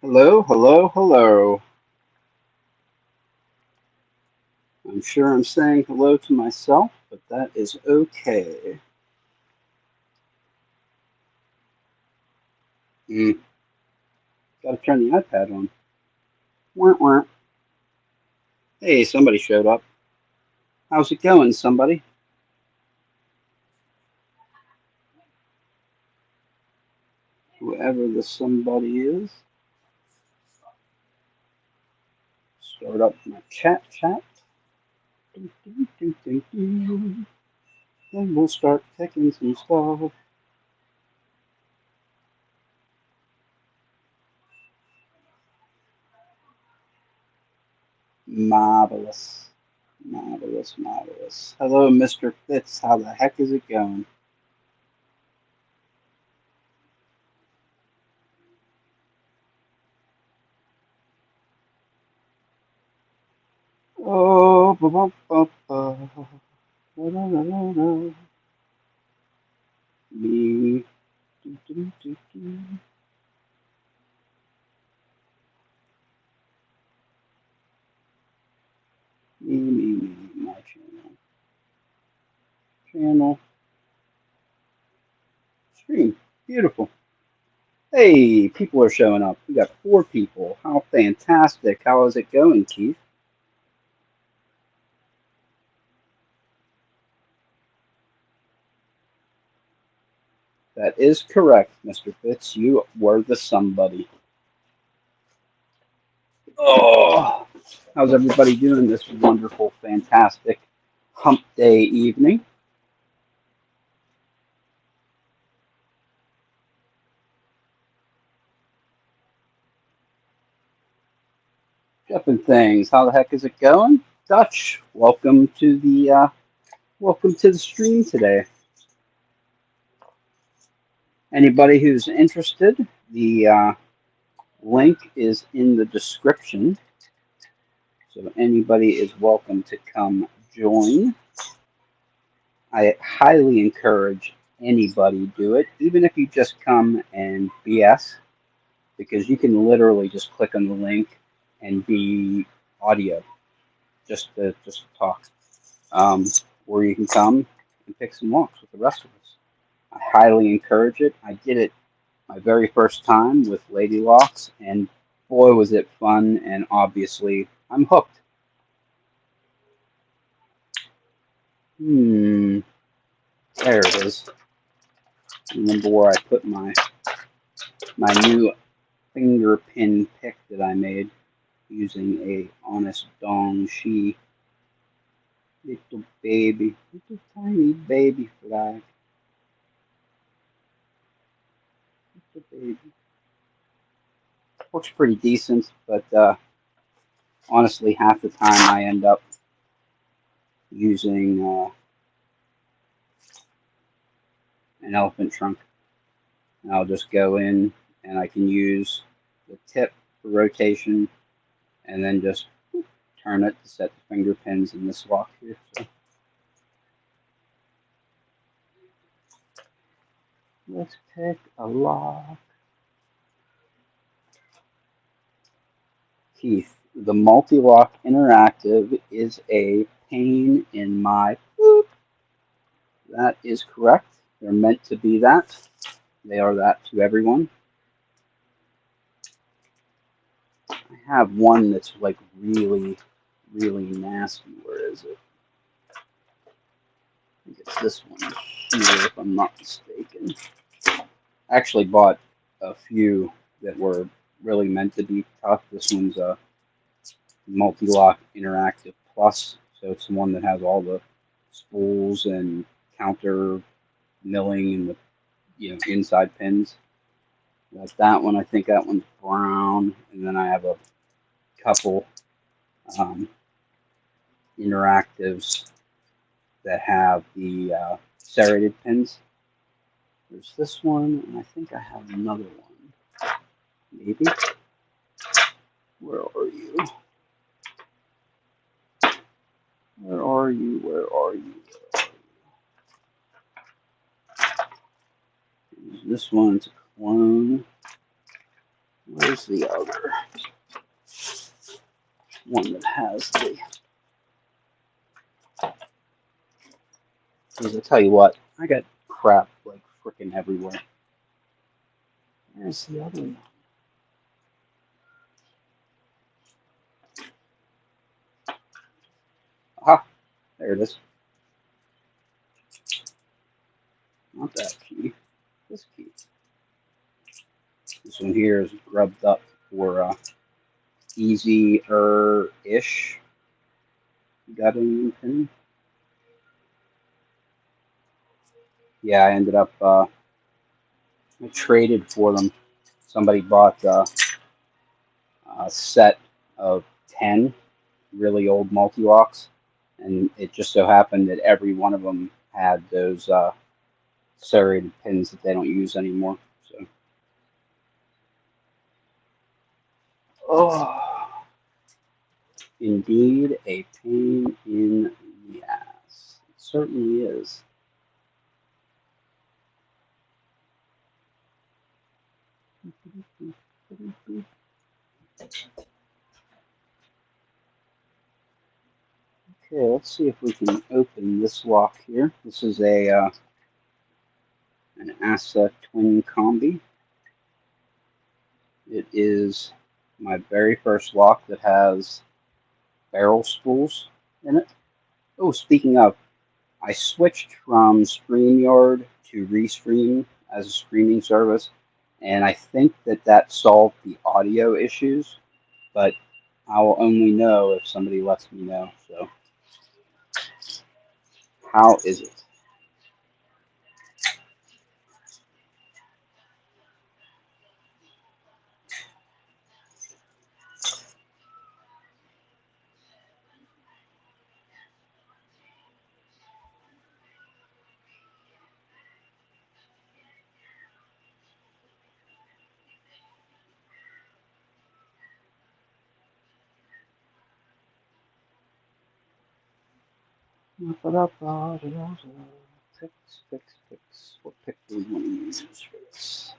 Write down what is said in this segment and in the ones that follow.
Hello, hello, hello. I'm sure I'm saying hello to myself, but that is okay. Mm, gotta turn the iPad on. Wah, wah. Hey, somebody showed up. How's it going, somebody? Whoever the somebody is. Start up my chat. Doo, doo, doo, doo, doo. Then we'll start picking some stuff. Marvelous. Marvelous, marvelous. Hello, Mr. Fitz. How the heck is it going? Oh, ba ba ba ba. La, la, la, la, la. Me. Do, do, do, do. Me, my channel, stream. Beautiful. Hey, people are showing up. We got 4 people. How fantastic. How is it going, Keith? That is correct, Mr. Fitz. You were the somebody. Oh, how's everybody doing this wonderful, fantastic hump day evening? Jumping things. How the heck is it going? Dutch, welcome to the stream today. Anybody who's interested, the link is in the description, so anybody is welcome to come join. I highly encourage anybody do it, even if you just come and BS, because you can literally just click on the link and be audio, just to talk, um, or you can come and pick some walks with the rest of us. I highly encourage it. I did it my very first time with Lady Locks, and boy was it fun, and obviously I'm hooked. There it is. Remember where I put my new finger pin pick that I made using a Honest Dong Shi little tiny baby flag, little baby. Works pretty decent, but honestly, half the time I end up using an elephant trunk. And I'll just go in and I can use the tip for rotation and then just turn it to set the finger pins in this lock here. So let's pick a lock. Keith, the multi-lock interactive is a pain in my boop. That is correct. They're meant to be that. They are that to everyone. I have one that's like really, really nasty. Where is it? I think it's this one here, if I'm not mistaken. I actually bought a few that were really meant to be tough. This one's a multi-lock interactive plus, so it's the one that has all the spools and counter milling and the inside pins. Like that one, I think that one's brown, and then I have a couple um, interactives that have the serrated pins. There's this one, and I think I have another one. Maybe. Where are you? Where are you? Where are you? This one's a clone. Where's the other one that has the... Because I'll tell you what, I got crap like freaking everywhere. Where's the other one? Aha, there it is. Not that key. This key. This one here is grubbed up for easier-ish gutting pin. Yeah, I ended up, I traded for them. Somebody bought a set of 10 really old multi-locks, and it just so happened that every one of them had those serrated pins that they don't use anymore. So, oh, indeed, a pain in the ass. It certainly is. Okay, let's see if we can open this lock here. This is a an ASSA Twin Combi. It is my very first lock that has barrel spools in it. Oh, speaking of, I switched from StreamYard to Restream as a streaming service, and I think that that solved the audio issues, but I will only know if somebody lets me know. So, how is it? Picks. What pick do we want to use for this?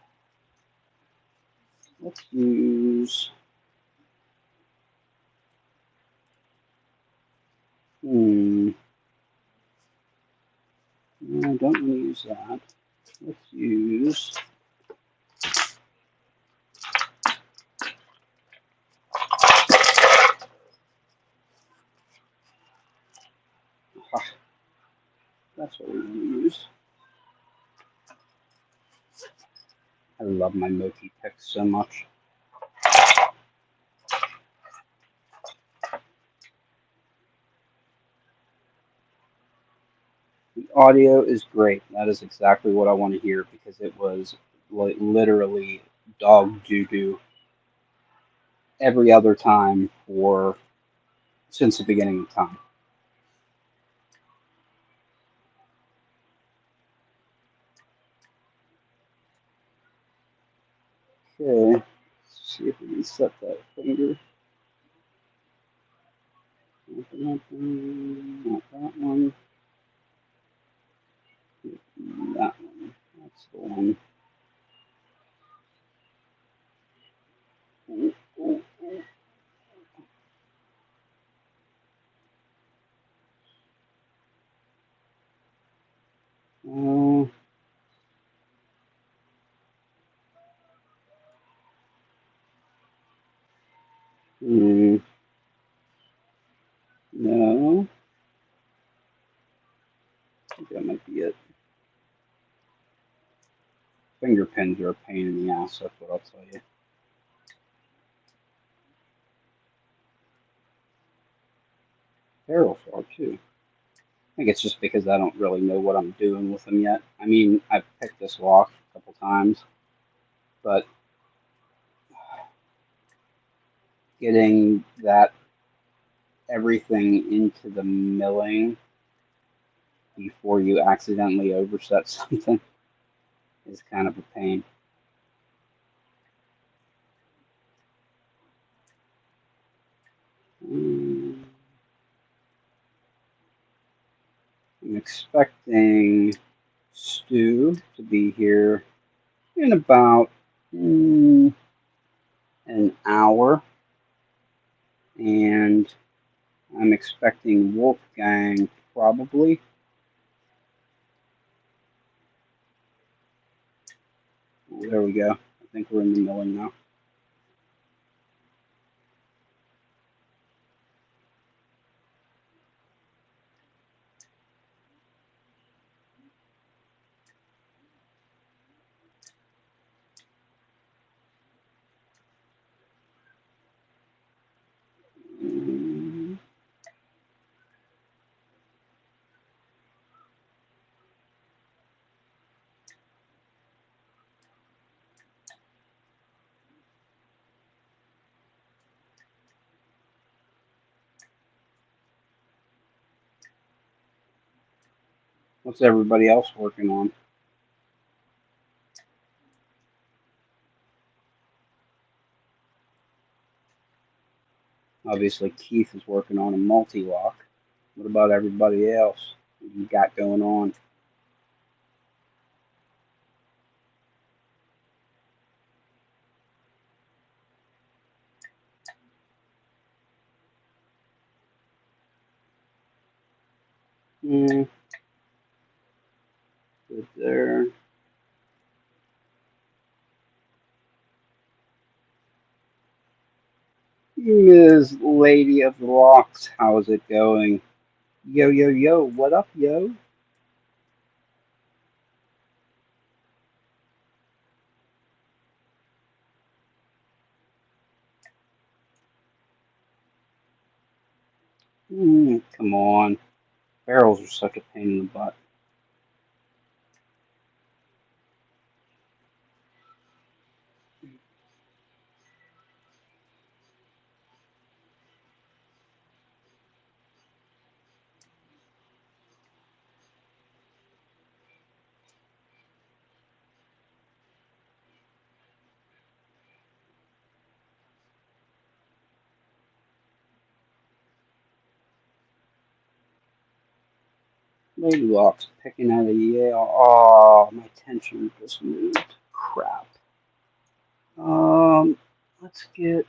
Let's use. No, I don't want to use that. Let's use. That's what we want to use. I love my Moki picks so much. The audio is great. That is exactly what I want to hear because it was like literally dog doo doo every other time for since the beginning of time. Okay, let's see if we can set that finger. Not that one. That one. That's the one. Oh, no. I think that might be it. Finger pins are a pain in the ass, that's what I'll tell you. Barrels are too. I think it's just because I don't really know what I'm doing with them yet. I mean, I've picked this lock a couple times, but getting that everything into the milling before you accidentally overset something is kind of a pain. I'm expecting Stu to be here in about an hour, and I'm expecting Wolfgang probably. There we go. I think we're in the milling now. What's everybody else working on? Obviously, Keith is working on a multi-lock. What about everybody else? What you got going on? Good there. Ms. Lady of the Locks, how's it going? Yo, yo, yo, what up, yo? Come on. Barrels are such a pain in the butt. Lady Locks picking out of Yale. Oh, my tension just moved. Crap. Let's get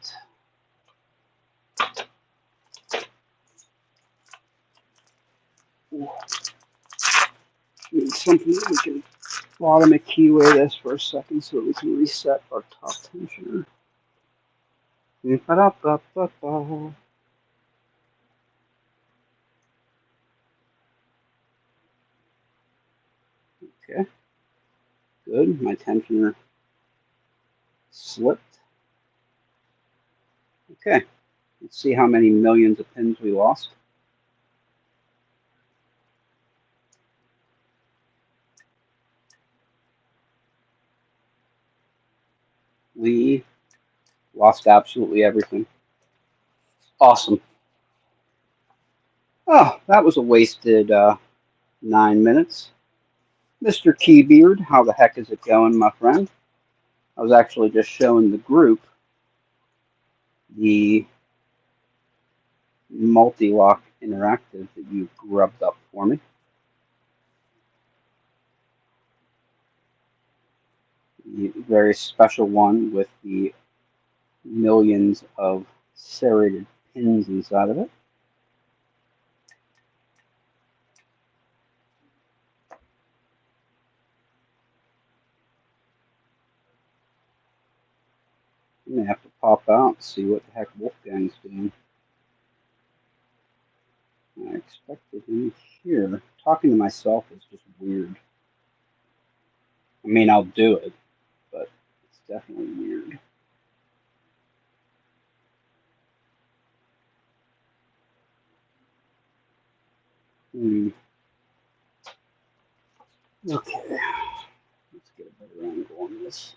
something that we can bottom a keyway this for a second so we can reset our top tensioner. Okay, good. My tensioner slipped. Okay, let's see how many millions of pins we lost. We lost absolutely everything. Awesome. Oh, that was a wasted 9 minutes. Mr. Keybeard, how the heck is it going, my friend? I was actually just showing the group the multi-lock interactive that you grubbed up for me. The very special one with the millions of serrated pins inside of it. I'm going to have to pop out and see what the heck Wolfgang's doing. I expected him here. Talking to myself is just weird. I mean, I'll do it, but it's definitely weird. Okay, let's get a better angle on this.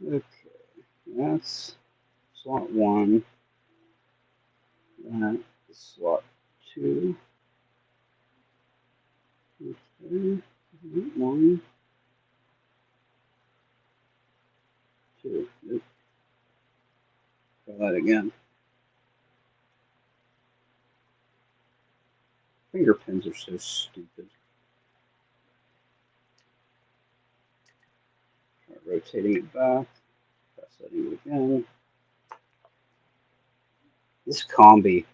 Okay, that's slot 1. That is slot 2. Okay, 1, 2. Nope. Try that again. Finger pins are so stupid. rotating it back, setting it again. This combi,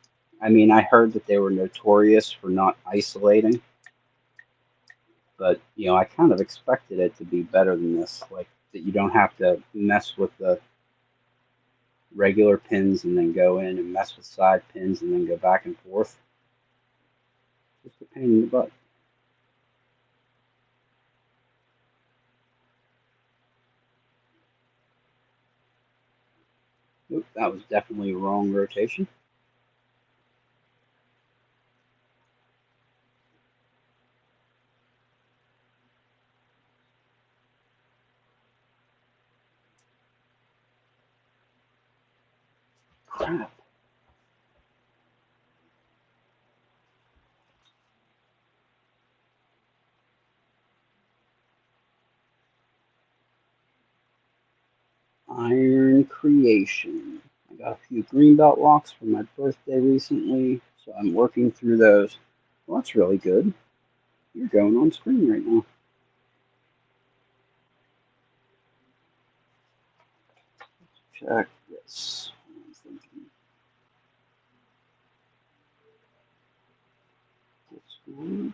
I mean, I heard that they were notorious for not isolating, but I kind of expected it to be better than this. Like that you don't have to mess with the regular pins and then go in and mess with side pins and then go back and forth. Just a pain in the butt. Oop, that was definitely a wrong rotation. Crap. Iron Creation. I got a few green belt locks for my birthday recently, so I'm working through those. Well, that's really good. You're going on screen right now. Check this. I'm thinking. That's good.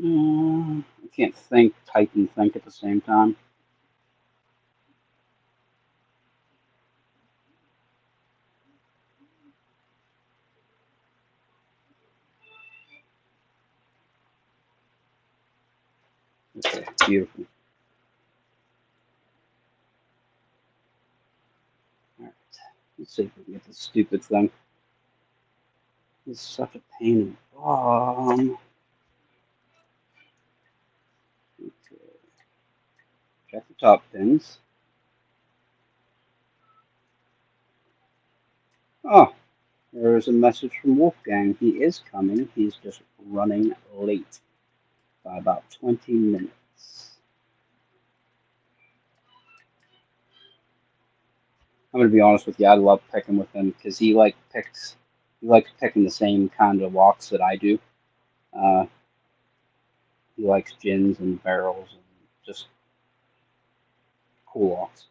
I can't think, type, and think at the same time. Okay, beautiful. All right, let's see if we can get this stupid thing. It's such a pain in the bum. Okay, check the top pins. Oh, there's a message from Wolfgang. He is coming. He's just running late by about 20 minutes. I'm gonna be honest with you. I love picking with him because he likes picking the same kind of locks that I do. Uh, he likes gins and barrels and just cool locks.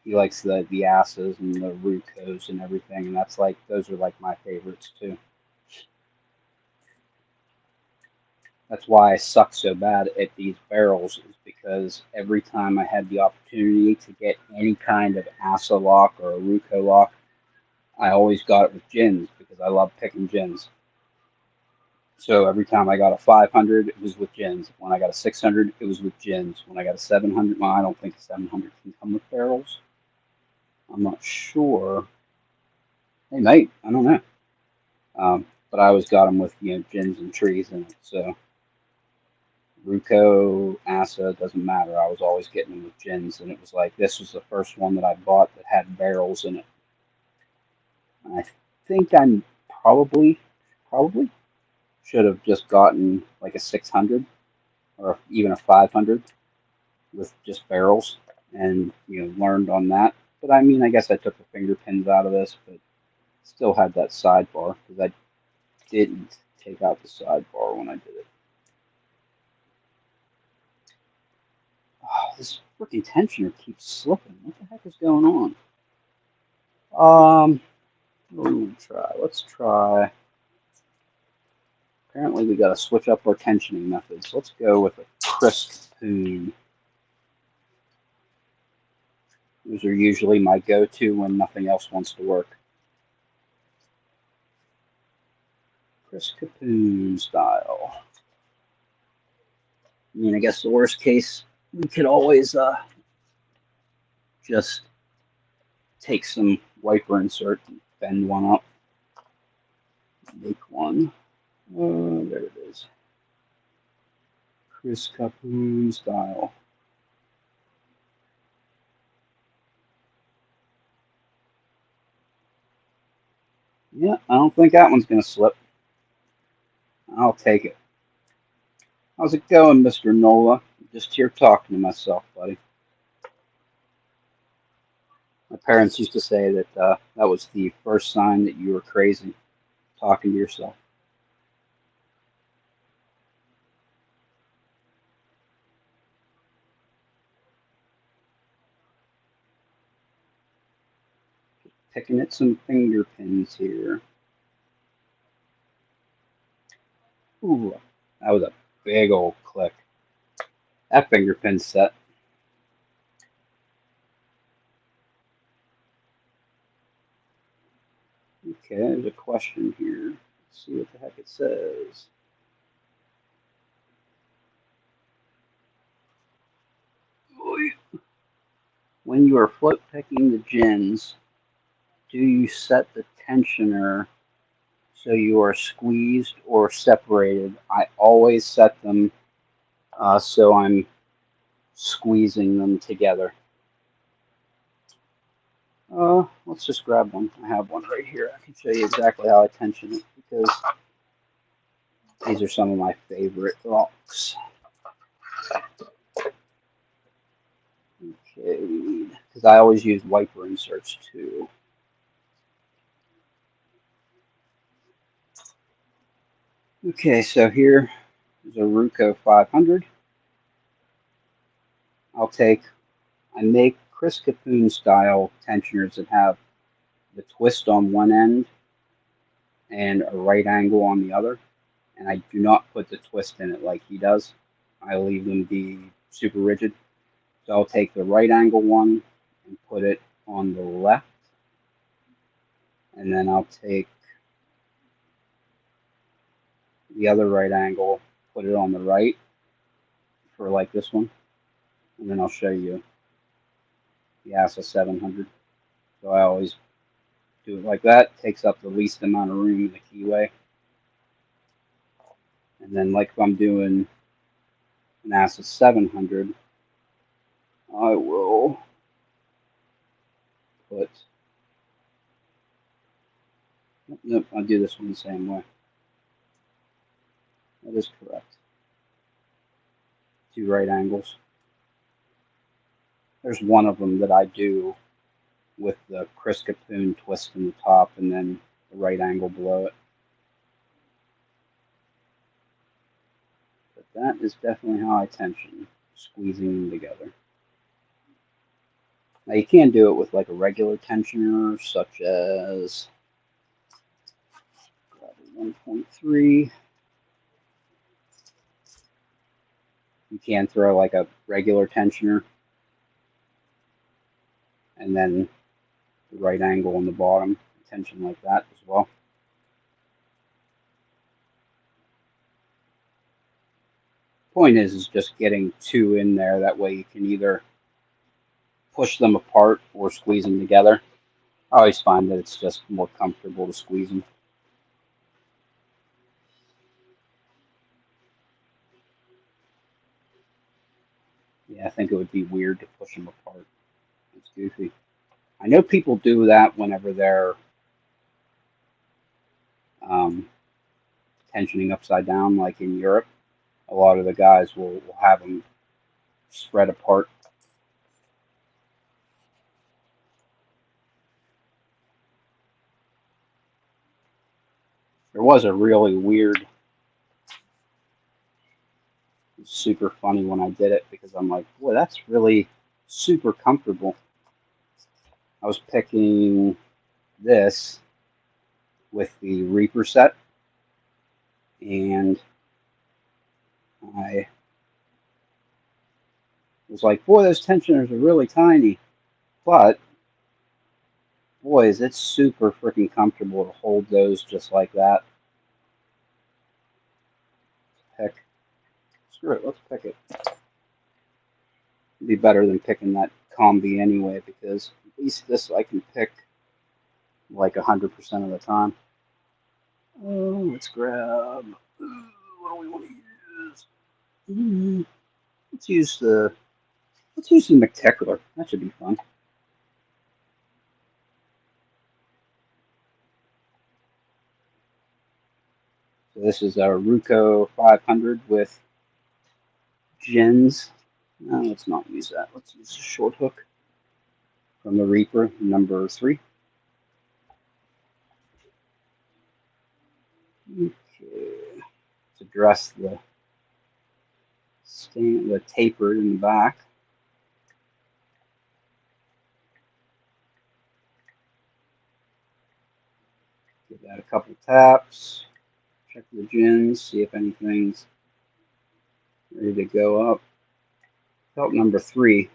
He likes the asses and the Rucos and everything, and those are like my favorites too. That's why I suck so bad at these barrels, is because every time I had the opportunity to get any kind of Asa lock or a Ruco lock, I always got it with gins because I love picking gins. So every time I got a 500, it was with gins. When I got a 600, it was with gins. When I got a 700, well, I don't think a 700 can come with barrels. I'm not sure. They might. I don't know. But I always got them with gins and trees in it. So Ruco, Asa, doesn't matter. I was always getting them with gins, and it was like this was the first one that I bought that had barrels in it. And I think I'm probably should have just gotten like a 600 or even a 500 with just barrels and learned on that. But I mean, I guess I took the finger pins out of this, but still had that sidebar because I didn't take out the sidebar when I did it. Oh, this freaking tensioner keeps slipping. What the heck is going on? What do we try? Let's try. Apparently, we got to switch up our tensioning methods. Let's go with a Chris Capoon. Those are usually my go-to when nothing else wants to work. Chris Capoon style. I mean, I guess the worst case, we could always just take some wiper insert and bend one up. Make one. There it is. Chris Capoon style. Yeah, I don't think that one's going to slip. I'll take it. How's it going, Mr. Nola? Just here talking to myself, buddy. My parents used to say that that was the first sign that you were crazy, talking to yourself. Picking at some finger pins here. Ooh, that was a big old click. That finger pin set. Okay, there's a question here. Let's see what the heck it says. When you are float picking the gins, do you set the tensioner so you are squeezed or separated? I always set them so I'm squeezing them together. Let's just grab one. I have one right here. I can show you exactly how I tension it because these are some of my favorite rocks. Okay, because I always use wiper inserts too. Okay, so here is a Ruco 500. I make Chris Capoon style tensioners that have the twist on one end and a right angle on the other. And I do not put the twist in it like he does. I leave them be super rigid. So I'll take the right angle one and put it on the left. And then I'll take the other right angle, put it on the right for like this one. And then I'll show you the ASA 700. So I always do it like that. Takes up the least amount of room in the keyway. And then like if I'm doing an ASA 700, I will put, nope, I'll do this one the same way. That is correct. Two right angles. There's one of them that I do with the Chris Capoon twist in the top and then the right angle below it. But that is definitely how I tension, squeezing them together. Now you can do it with like a regular tensioner, such as 1.3. You can throw like a regular tensioner and then the right angle on the bottom, tension like that as well. Point is just getting two in there. That way you can either push them apart or squeeze them together. I always find that it's just more comfortable to squeeze them. Yeah, I think it would be weird to push them apart. It's goofy. I know people do that whenever they're um, tensioning upside down, like in Europe. A lot of the guys will have them spread apart. There was a really weird, super funny when I did it because I'm like, boy, that's really super comfortable. I was picking this with the Reaper set, and I was like, boy, those tensioners are really tiny, but boys, it's super freaking comfortable to hold those just like that. Pick, screw it, let's pick it. It'd be better than picking that combi anyway, because at least this I can pick like 100% of the time. Oh, let's grab. What do we want to use? Let's use the Mctickler. That should be fun. So this is our Ruco 500 with gens. No, let's not use that. Let's use a short hook from the Reaper, number 3. Okay. Let's address the tapered in the back. Give that a couple taps. Check the gens, see if anything's ready to go up. Felt number 3.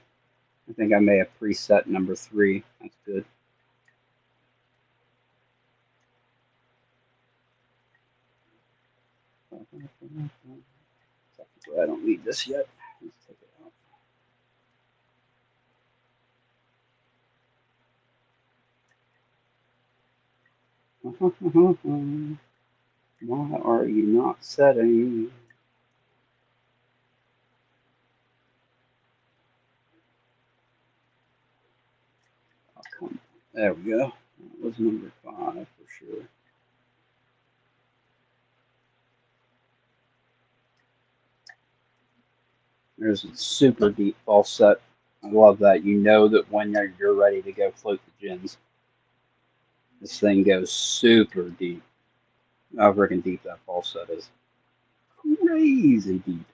I think I may have preset number 3. That's good. Technically, I don't need this yet. Let's take it out. Why are you not setting? Oh, come. There we go. That was number 5 for sure. There's a super deep false set. I love that. You know that when you're ready to go float the gens. This thing goes super deep. How freaking deep that false set is. Crazy deep.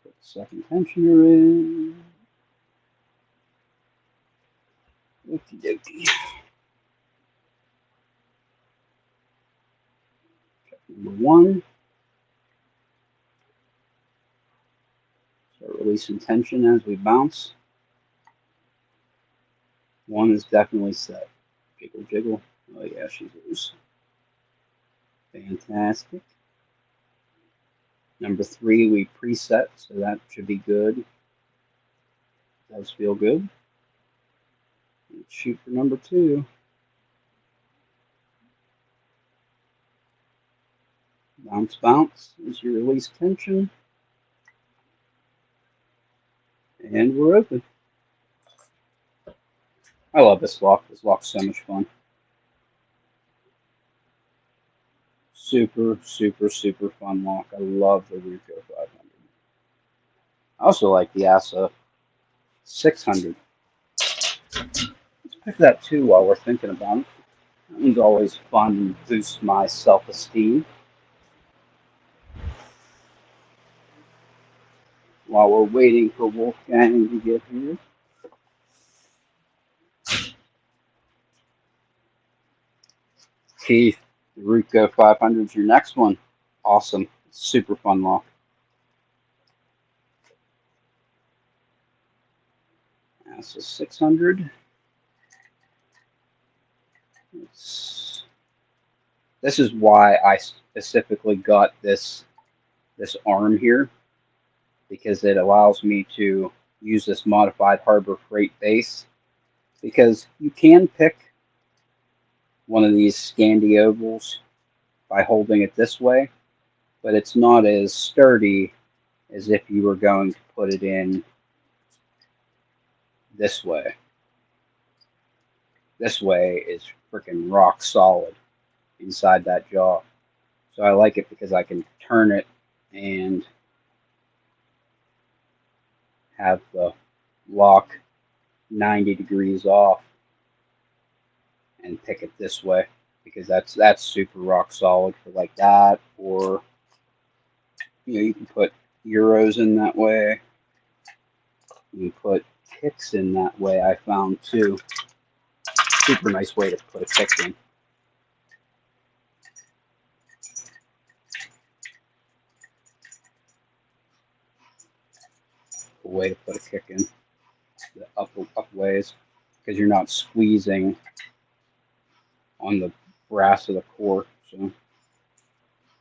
Put the second tensioner in. Okie dokie. Check number 1. Start releasing tension as we bounce. 1 is definitely set. Jiggle, jiggle. Oh yeah, she's loose. Fantastic. Number 3 we preset, so that should be good. Does feel good. Let's shoot for number 2. Bounce, bounce as you release tension. And we're open. I love this lock. This lock's so much fun. Super, super, super fun lock. I love the Ruco 500. I also like the ASA 600. Let's pick that too while we're thinking about it. That one's always fun and boosts my self-esteem. While we're waiting for Wolfgang to get here. Keith, the Ruco 500 is your next one. Awesome. Super fun lock. That's a 600. This is why I specifically got this arm here, because it allows me to use this modified Harbor Freight base, because you can pick one of these Scandi ovals by holding it this way, but it's not as sturdy as if you were going to put it in this way. This way is freaking rock solid inside that jaw. So I like it because I can turn it and have the lock 90 degrees off and pick it this way, because that's super rock solid for like that. Or you can put Euros in that way. You can put kicks in that way, I found too. Super nice way to put a kick in. A way to put a kick in the up ways, because you're not squeezing on the brass of the core. So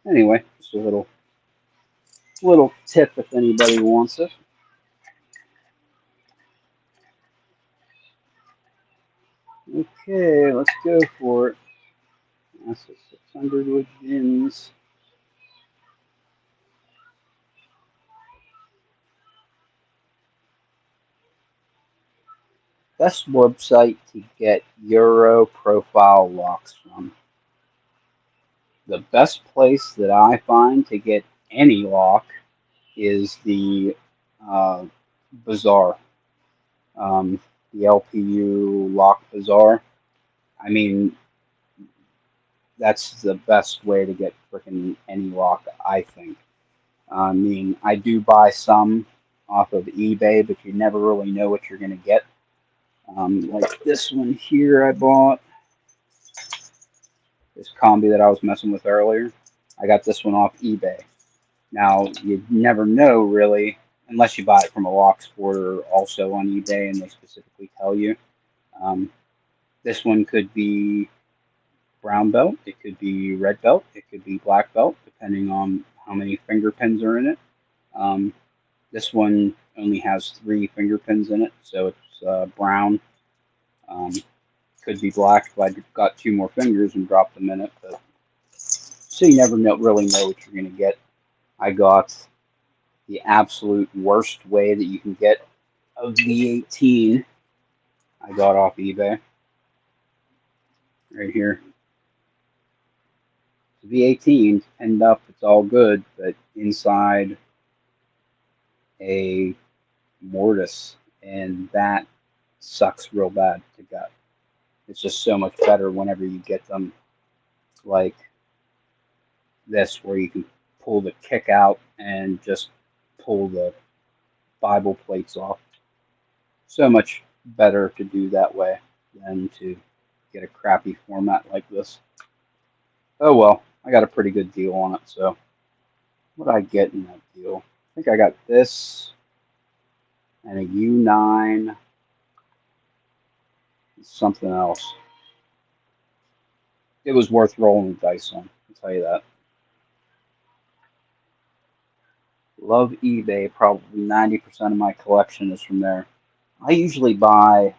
anyway, just a little tip if anybody wants it. Okay, let's go for it. That's a 600 with gens. Best website to get Euro profile locks from. The best place that I find to get any lock is the uh, Bazaar, um, the LPU Lock Bazaar. I mean, that's the best way to get freaking any lock, I think. I mean, I do buy some off of eBay, but you never really know what you're going to get. Like this one here I bought, this combi that I was messing with earlier. I got this one off eBay. Now, you never know really, unless you buy it from a lock sporter also on eBay and they specifically tell you. Um, this one could be brown belt, it could be red belt, it could be black belt, depending on how many finger pins are in it. Um, this one only has 3 finger pins in it, so it's brown. Um, could be black if I got 2 more fingers and dropped them in it, but so you never really know what you're going to get. I got the absolute worst way that you can get a V18. I got off eBay right here. V18 pinned up, it's all good, but inside a mortise, and that sucks real bad to gut. It's just so much better whenever you get them like this, where you can pull the kick out and just pull the Bible plates off. So much better to do that way than to get a crappy format like this. Oh well, I got a pretty good deal on it, so what did I get in that deal? I think I got this and a U9, something else. It was worth rolling the dice on, I'll tell you that. Love eBay, probably 90% of my collection is from there. I usually buy,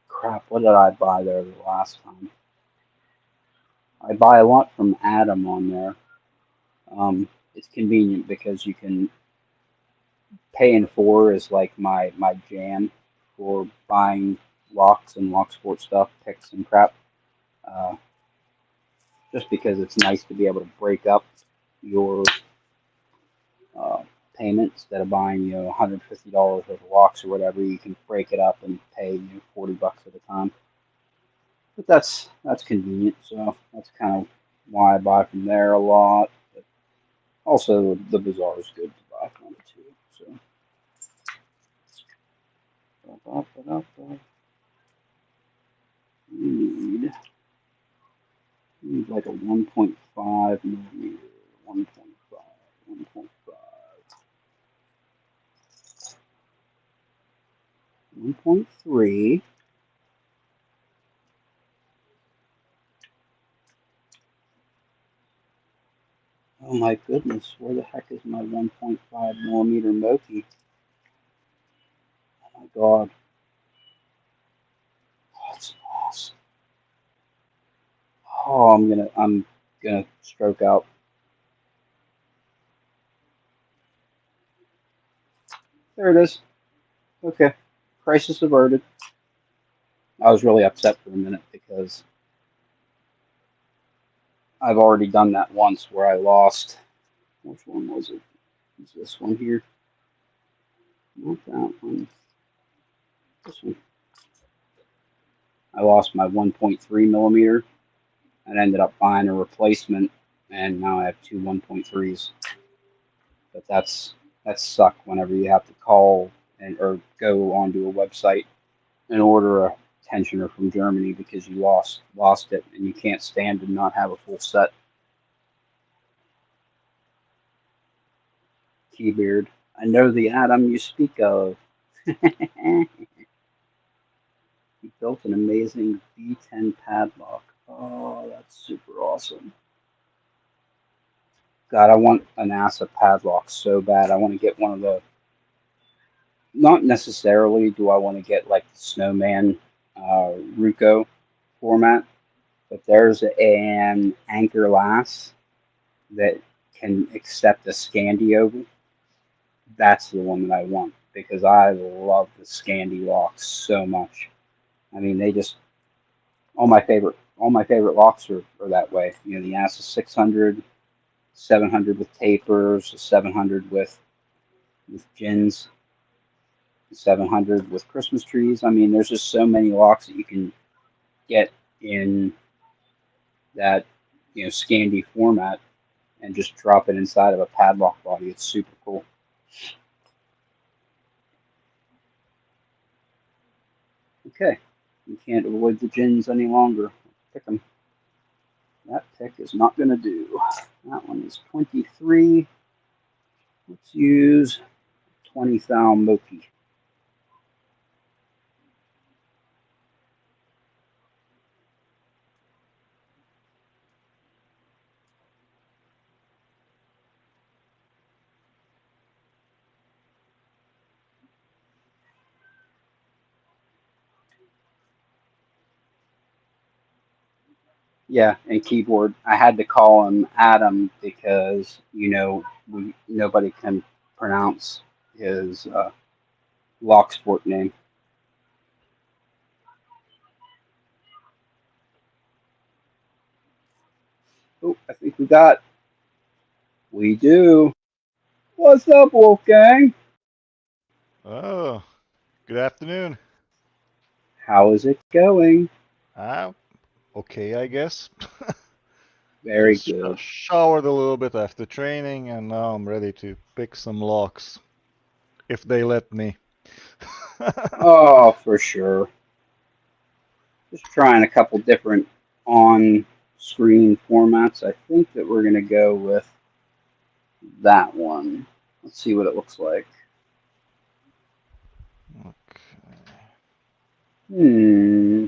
crap, what did I buy there the last time? I buy a lot from Adam on there. It's convenient because you can pay in four is like my jam for buying locks and lock sport stuff, picks and crap. Uh, just because it's nice to be able to break up your uh, payment instead of buying $150 worth of locks or whatever. You can break it up and pay $40 at a time. But that's convenient, so that's kind of why I buy from there a lot. But also, the bazaar is good to buy from too. So, you need like a 1.5 millimeter, 1.5, 1.5, 1.3. Oh my goodness, where the heck is my 1.5 millimeter Moki? Oh my god, oh, that's awesome. Oh, I'm gonna stroke out. There it is. Okay, crisis averted. I was really upset for a minute because I've already done that once where I lost. Which one was it? Is this one here? Not that one. This one. I lost my 1.3 millimeter and ended up buying a replacement, and now I have two 1.3s. But that suck whenever you have to call and or go onto a website and order a tensioner from Germany because you lost it and you can't stand to not have a full set. Keybeard. I know the Adam you speak of. He built an amazing V10 padlock. Oh, that's super awesome. God, I want a NASA padlock so bad. I want to get one of the. Not necessarily do I want to get like the Snowman Ruco format, but there's an Anchor Lass that can accept a Scandi oval. That's the one that I want because I love the Scandi locks so much. I mean, they just all my favorite locks are that way. You know, the ASUS 600, 700 with tapers, 700 with gins, 700 with Christmas trees. I mean, there's just so many locks that you can get in that Scandi format and just drop it inside of a padlock body. It's super cool. Okay, you can't avoid the gins any longer. Pick them. That pick is not going to do. That one is 23. Let's use 20 thou Moki. Yeah, and keyboard. I had to call him Adam because nobody can pronounce his lock sport name. Oh, I think we do. What's up, Wolfgang? Oh, good afternoon. How is it going? Ah, okay, I guess. Very Just good. showered a little bit after training, and now I'm ready to pick some locks, if they let me. Oh, for sure. Just trying a couple different on-screen formats. I think that we're going to go with that one. Let's see what it looks like. Okay. Hmm.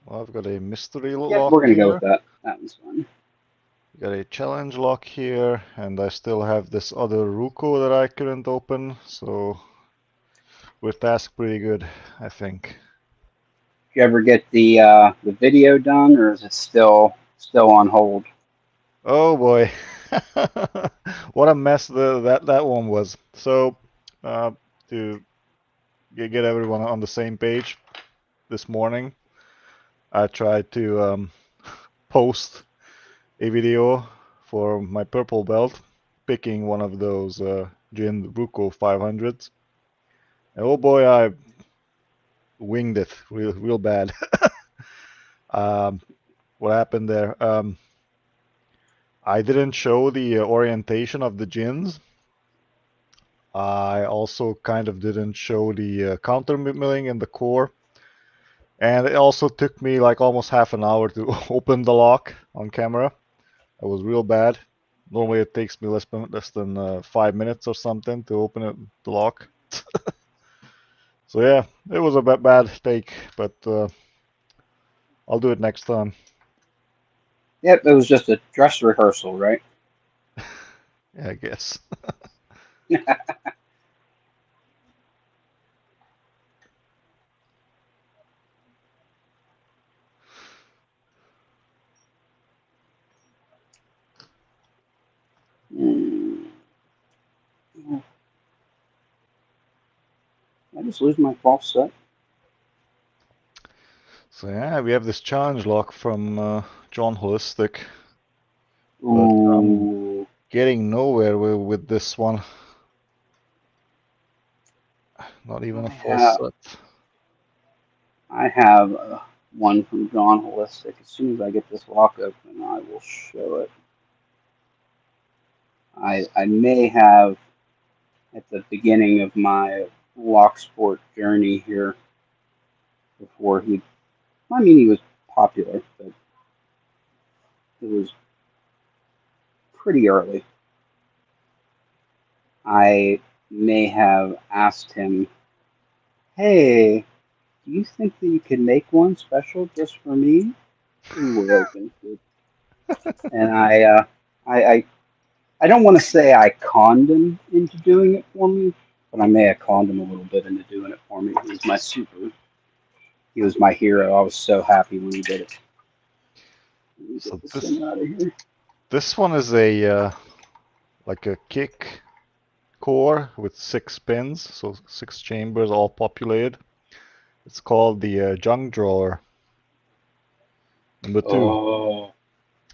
Well, I've got a mystery Yep, we're lock going to go with here, that. That one's fun. got a challenge lock here, and I still have this other Ruko that I couldn't open, so we're tasked pretty good, I think. Did you ever get the video done, or is it still on hold? Oh boy, what a mess that one was. So, to get everyone on the same page, this morning I tried to post a video for my purple belt, picking one of those Jin Ruko 500s. And oh boy, I winged it real bad. um, what happened there? I didn't show the orientation of the Jins. I also kind of didn't show the counter milling in the core. And it also took me like almost half an hour to open the lock on camera. It was real bad. Normally it takes me less than 5 minutes or something to open the lock. So yeah, it was a bad take, but I'll do it next time. Yep, it was just a dress rehearsal, right? Yeah, I guess. Hmm. I just lose my false set. So yeah, we have this challenge lock from John Holistic, but I'm Ooh. getting nowhere with this one. Not even a I full have set. I have one from John Holistic. As soon as I get this lock open, I will show it. I may have at the beginning of my lock sport journey here before he was popular, but it was pretty early. I may have asked him, "Hey, do you think that you could make one special just for me?" We were open, and I don't want to say I conned him into doing it for me, but I may have conned him a little bit into doing it for me. He was my super. He was my hero. I was so happy when he did it. Let me So get this this thing out of here. this one is a like a kick core with 6 pins, so 6 chambers all populated. It's called the Junk Drawer. Number 2. Oh,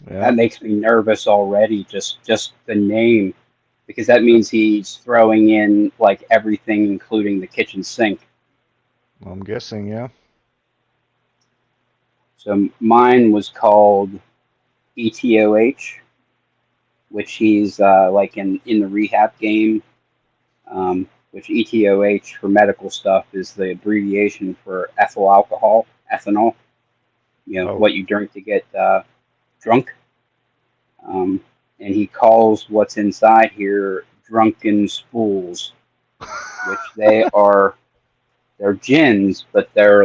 Yeah. that makes me nervous already. Just the name, because that means he's throwing in like everything, including the kitchen sink. I'm guessing, yeah. So mine was called ETOH, which he's like in the rehab game. Which ETOH for medical stuff is the abbreviation for ethyl alcohol, ethanol. You know, Oh. what you drink to get drunk. And he calls what's inside here drunken spools, which they're gins, but they're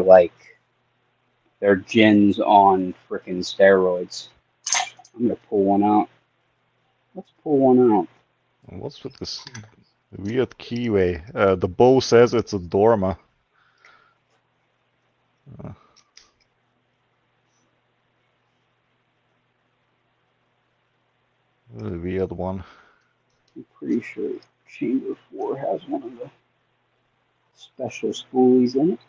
gins on frickin' steroids. I'm gonna pull one out. Let's pull one out. What's with this weird keyway? The bow says it's a Dorma. A weird one. I'm pretty sure Chamber 4 has one of the special spoolies in it.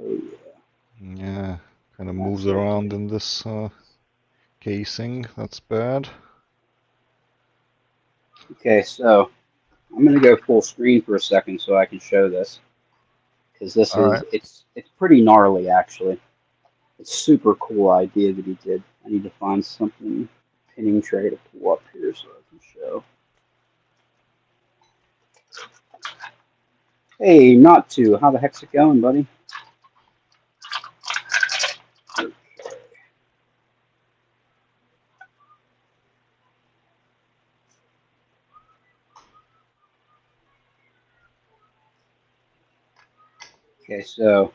Oh yeah. Yeah, kind of moves around in this casing. That's bad. Okay, so I'm gonna go full screen for a second so I can show this, because this All is right. it's pretty gnarly actually. It's a super cool idea that he did. I need to find something pinning tray to pull up here so I can show. Hey, not to. How the heck's it going, buddy? Okay, so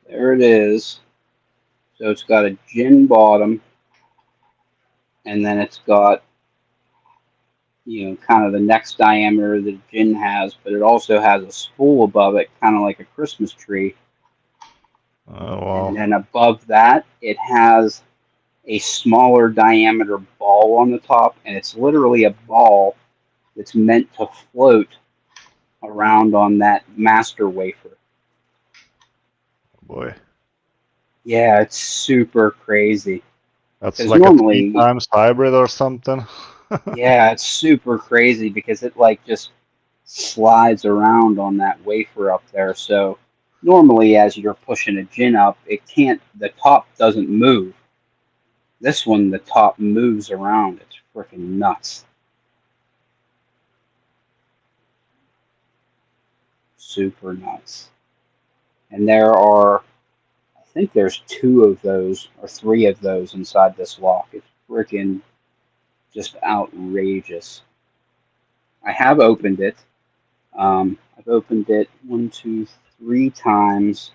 there it is. So it's got a gin bottom, and then it's got, you know, kind of the next diameter that a gin has, but it also has a spool above it, kind of like a Christmas tree. Oh, wow. And then above that, it has a smaller diameter ball on the top, and it's literally a ball that's meant to float around on that master wafer. Boy. Yeah, it's super crazy. That's 'Cause like a normally, 3 times hybrid or something. yeah, it's super crazy because it like just slides around on that wafer up there. So normally, as you're pushing a gin up, the top doesn't move. This one, the top moves around. It's freaking nuts. Super nuts. And I think there's 2 of those or 3 of those inside this lock. It's freaking just outrageous. I have opened it. I've opened it 1, 2, 3 times,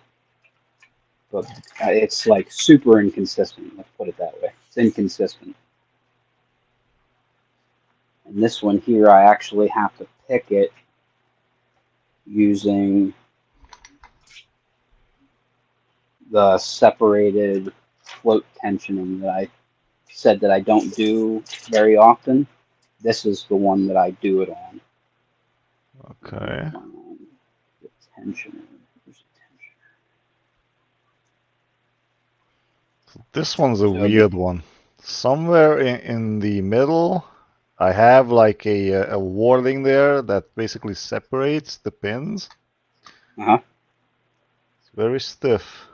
but it's like super inconsistent. Let's put it that way. It's inconsistent. And this one here, I actually have to pick it using the separated float tensioning that I said that I don't do very often. This is the one that I do it on. Okay. The tensioner. This one's a So weird one. Somewhere in the middle, I have like a warding there that basically separates the pins. Uh-huh. It's very stiff.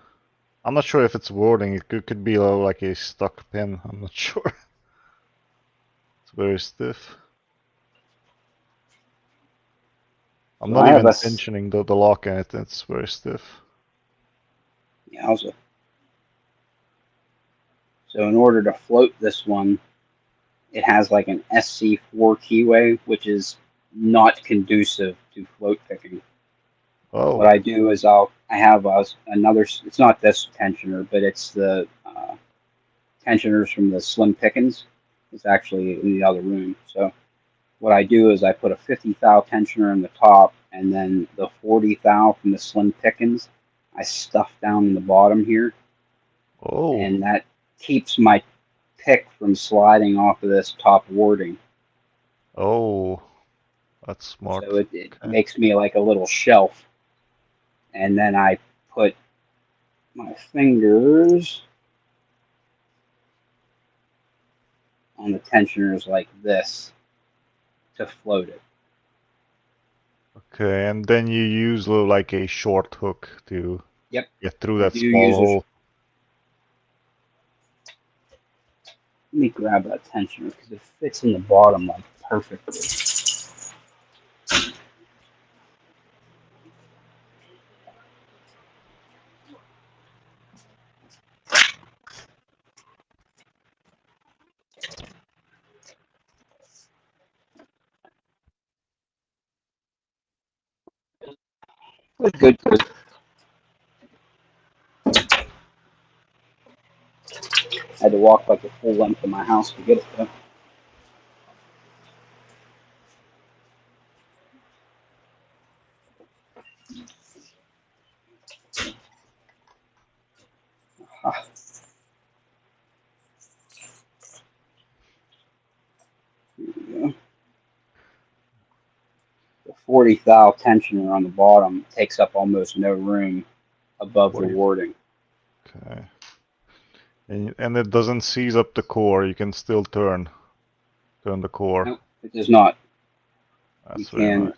I'm not sure if it's warding. It could be like a stuck pin. I'm not sure. It's very stiff. I'm not even tensioning the lock in it. It's very stiff. Yowza. So in order to float this one, it has like an SC4 keyway, which is not conducive to float picking. Oh. What I do is I have another. It's not this tensioner, but it's the tensioners from the Slim Pickens. It's actually in the other room. So what I do is I put a 50 thou tensioner in the top, and then the 40 thou from the Slim Pickens I stuff down in the bottom here. Oh. And that keeps my pick from sliding off of this top warding. Oh, that's smart. So it Okay. makes me like a little shelf. And then I put my fingers on the tensioners like this to float it. Okay, and then you use like a short hook to Yep. get through I that do small use a- hole. Let me grab that tensioner because it fits in the bottom like perfectly. Good. I had to walk like the full length of my house to get it though. Ah. Here we go. The 40 thou tensioner on the bottom takes up almost no room above the 40. warding. Okay. And it doesn't seize up the core. You can still turn the core. Nope, it does not. You That's very can nice.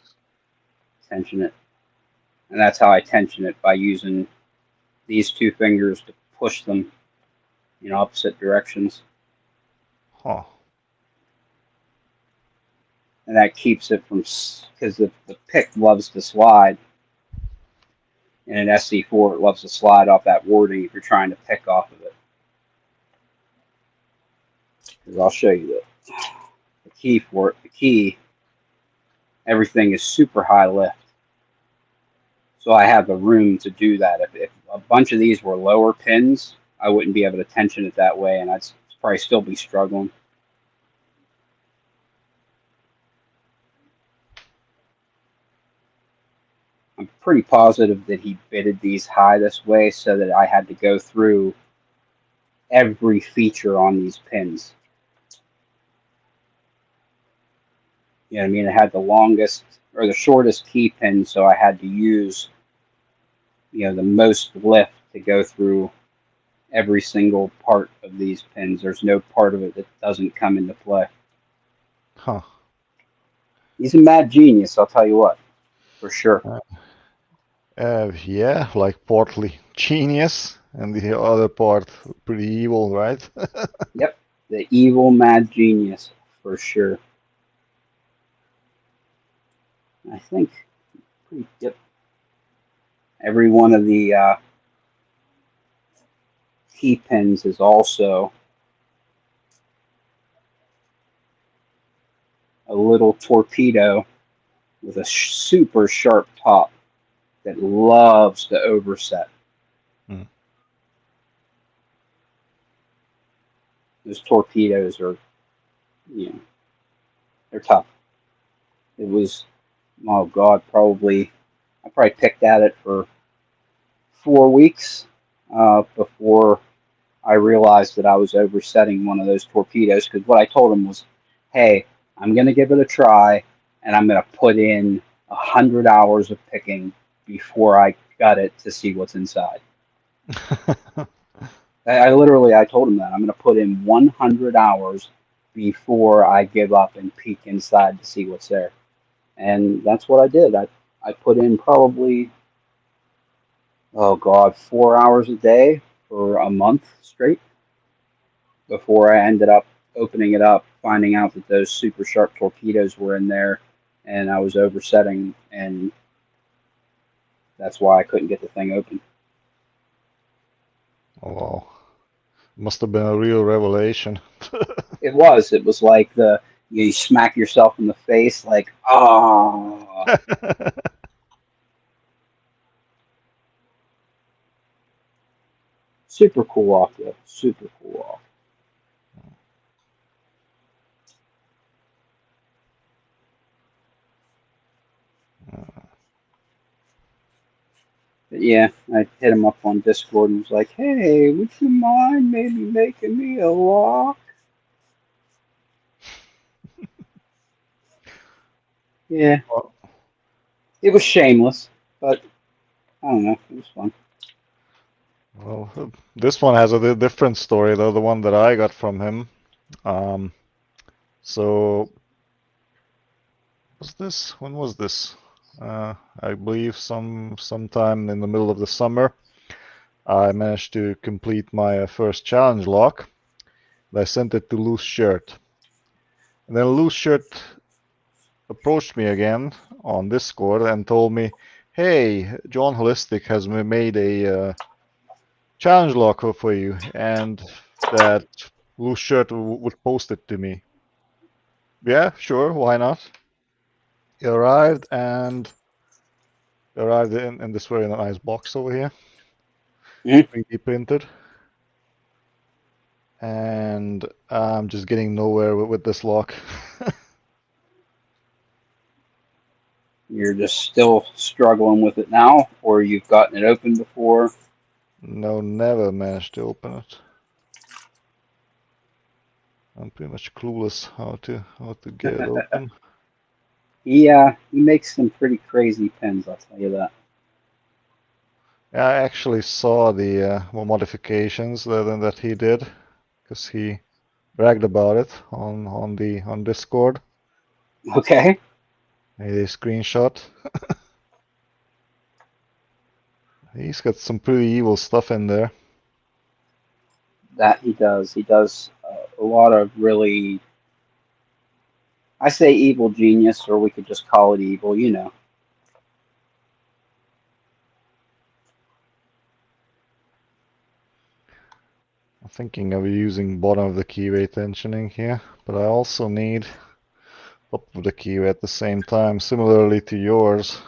tension it. And that's how I tension it, by using these two fingers to push them in opposite directions. Huh. And that keeps it from, because the pick loves to slide. In an SC4, it loves to slide off that warding if you're trying to pick off of it. Because I'll show you the key for it. The key, everything is super high lift. So I have the room to do that. If a bunch of these were lower pins, I wouldn't be able to tension it that way, and I'd probably still be struggling. I'm pretty positive that he bitted these high this way so that I had to go through every feature on these pins. You know what I mean? It had the longest or the shortest key pin, so I had to use, the most lift to go through every single part of these pins. There's no part of it that doesn't come into play. Huh. He's a mad genius, I'll tell you what, for sure. Yeah, like partly genius, and the other part pretty evil, right? Yep, the evil mad genius, for sure. I think, yep, every one of the key pins is also a little torpedo with a super sharp top that loves to overset. Hmm. Those torpedoes are, they're tough. It was, oh God, I probably picked at it for 4 weeks before I realized that I was oversetting one of those torpedoes. Because what I told him was, hey, I'm going to give it a try, and I'm going to put in 100 hours of picking before I gut it to see what's inside. I told him that I'm going to put in 100 hours before I give up and peek inside to see what's there. And that's what I did. I put in probably, oh God, 4 hours a day for a month straight before I ended up opening it up, finding out that those super sharp torpedoes were in there and I was oversetting, and that's why I couldn't get the thing open. Oh, wow. Must have been a real revelation. It was. It was like you smack yourself in the face, like, ah. Super cool off, though. Super cool off. But yeah, I hit him up on Discord and was like, hey, would you mind maybe making me a lock? Yeah, Well, it was shameless, but I don't know. It was fun. well, this one has a different story though, the one that I got from him. Um, so when was this? I believe sometime in the middle of the summer. I managed to complete my first challenge lock. I sent it to Loose Shirt. And then Loose Shirt approached me again on Discord and told me, "Hey, John Holistic has made a challenge lock for you, and that Loose Shirt would post it to me." Yeah, sure, why not? It arrived and arrived in this very nice box over here, Mhm. 3D printed. And I'm just getting nowhere with this lock. You're just still struggling with it now, or you've gotten it open before. No, never managed to open it. I'm pretty much clueless how to get it open. He makes some pretty crazy pins. I'll tell you that. Yeah, I actually saw the modifications that he did because he bragged about it on Discord. Okay, Made a screenshot. He's got some pretty evil stuff in there. that he does. He does a lot of really. I say evil genius, or we could just call it evil. You know. I'm thinking of using bottom of the keyway tensioning here, but I also need top of the keyway at the same time, similarly to yours.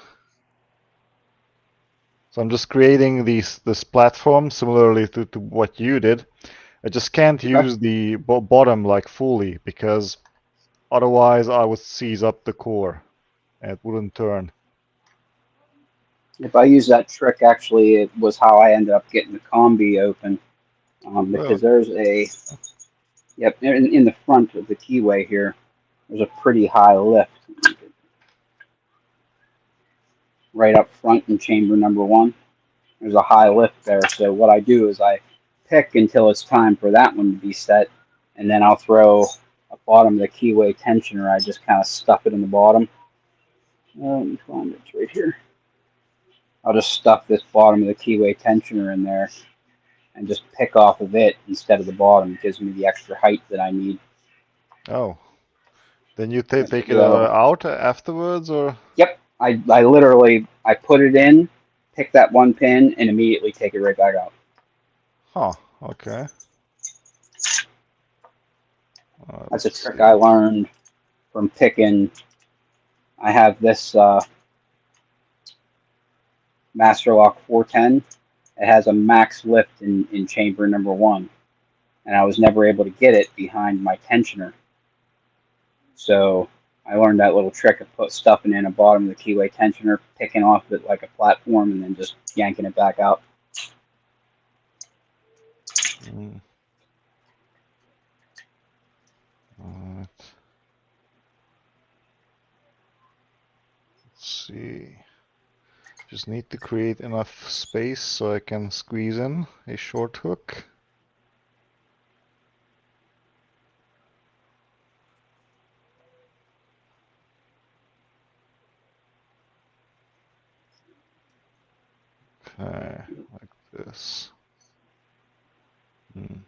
So I'm just creating this platform similarly to what you did. I just can't Okay. use the bottom like fully because otherwise I would seize up the core and it wouldn't turn. If I use that trick, actually, it was how I ended up getting the combi open. Really? Because there's a yep in the front of the keyway here. There's a pretty high lift right up front in chamber number one. There's a high lift there. So what I do is I pick until it's time for that one to be set, and then I'll throw a bottom of the keyway tensioner. I just kind of stuff it in the bottom. Let me find it. It's right here. I'll just stuff this bottom of the keyway tensioner in there and just pick off of it instead of the bottom. It gives me the extra height that I need. Oh, then you take it So, out afterwards, or? yep, I literally I put it in, pick that one pin, and immediately take it right back out. Huh, okay. That's a Let's trick see. I learned from picking. I have this Master Lock 410. It has a max lift in chamber number one, and I was never able to get it behind my tensioner. So I learned that little trick of stuffing in a bottom of the keyway tensioner, picking off it like a platform, and then just yanking it back out. Mm. Alright. Let's see. Just need to create enough space so I can squeeze in a short hook. Okay, like this. Hmm.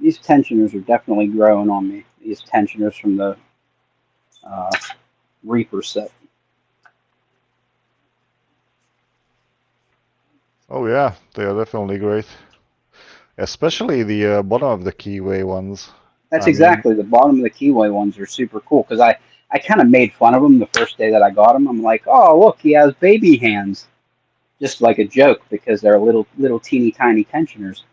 These tensioners are definitely growing on me. These tensioners from the uh, Reaper set. Oh yeah, they are definitely great. Especially the bottom of the keyway ones. That's I mean, exactly the bottom of the keyway ones are super cool because I kind of made fun of them the first day that I got them. I'm like, oh look, he has baby hands, just like a joke because they're little teeny tiny tensioners.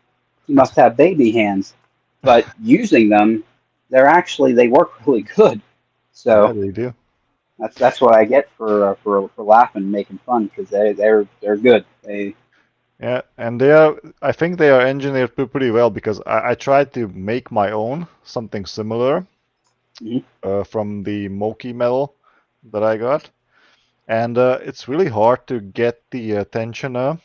He must have baby hands, but using them, they work really good. yeah, So they do. that's what I get for laughing, and making fun because they're good. They Yeah, and they are, I think they are engineered pretty well because I tried to make my own, something similar mhm. from the Moki metal, that I got, and it's really hard to get the tensioner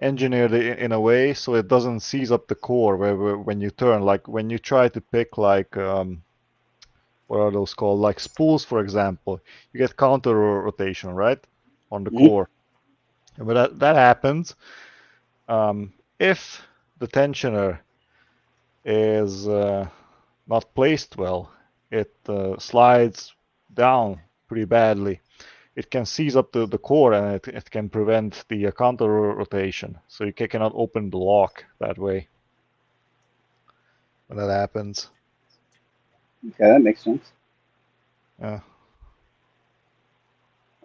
engineered in a way so it doesn't seize up the core when you turn. Like when you try to pick like what are those called? Like spools, for example, you get counter rotation, right, on the Mhm. core. But that happens if the tensioner is not placed well. It slides down pretty badly. It can seize up the core and it can prevent the counter rotation. So you cannot open the lock that way when that happens. Okay, that makes sense. Yeah.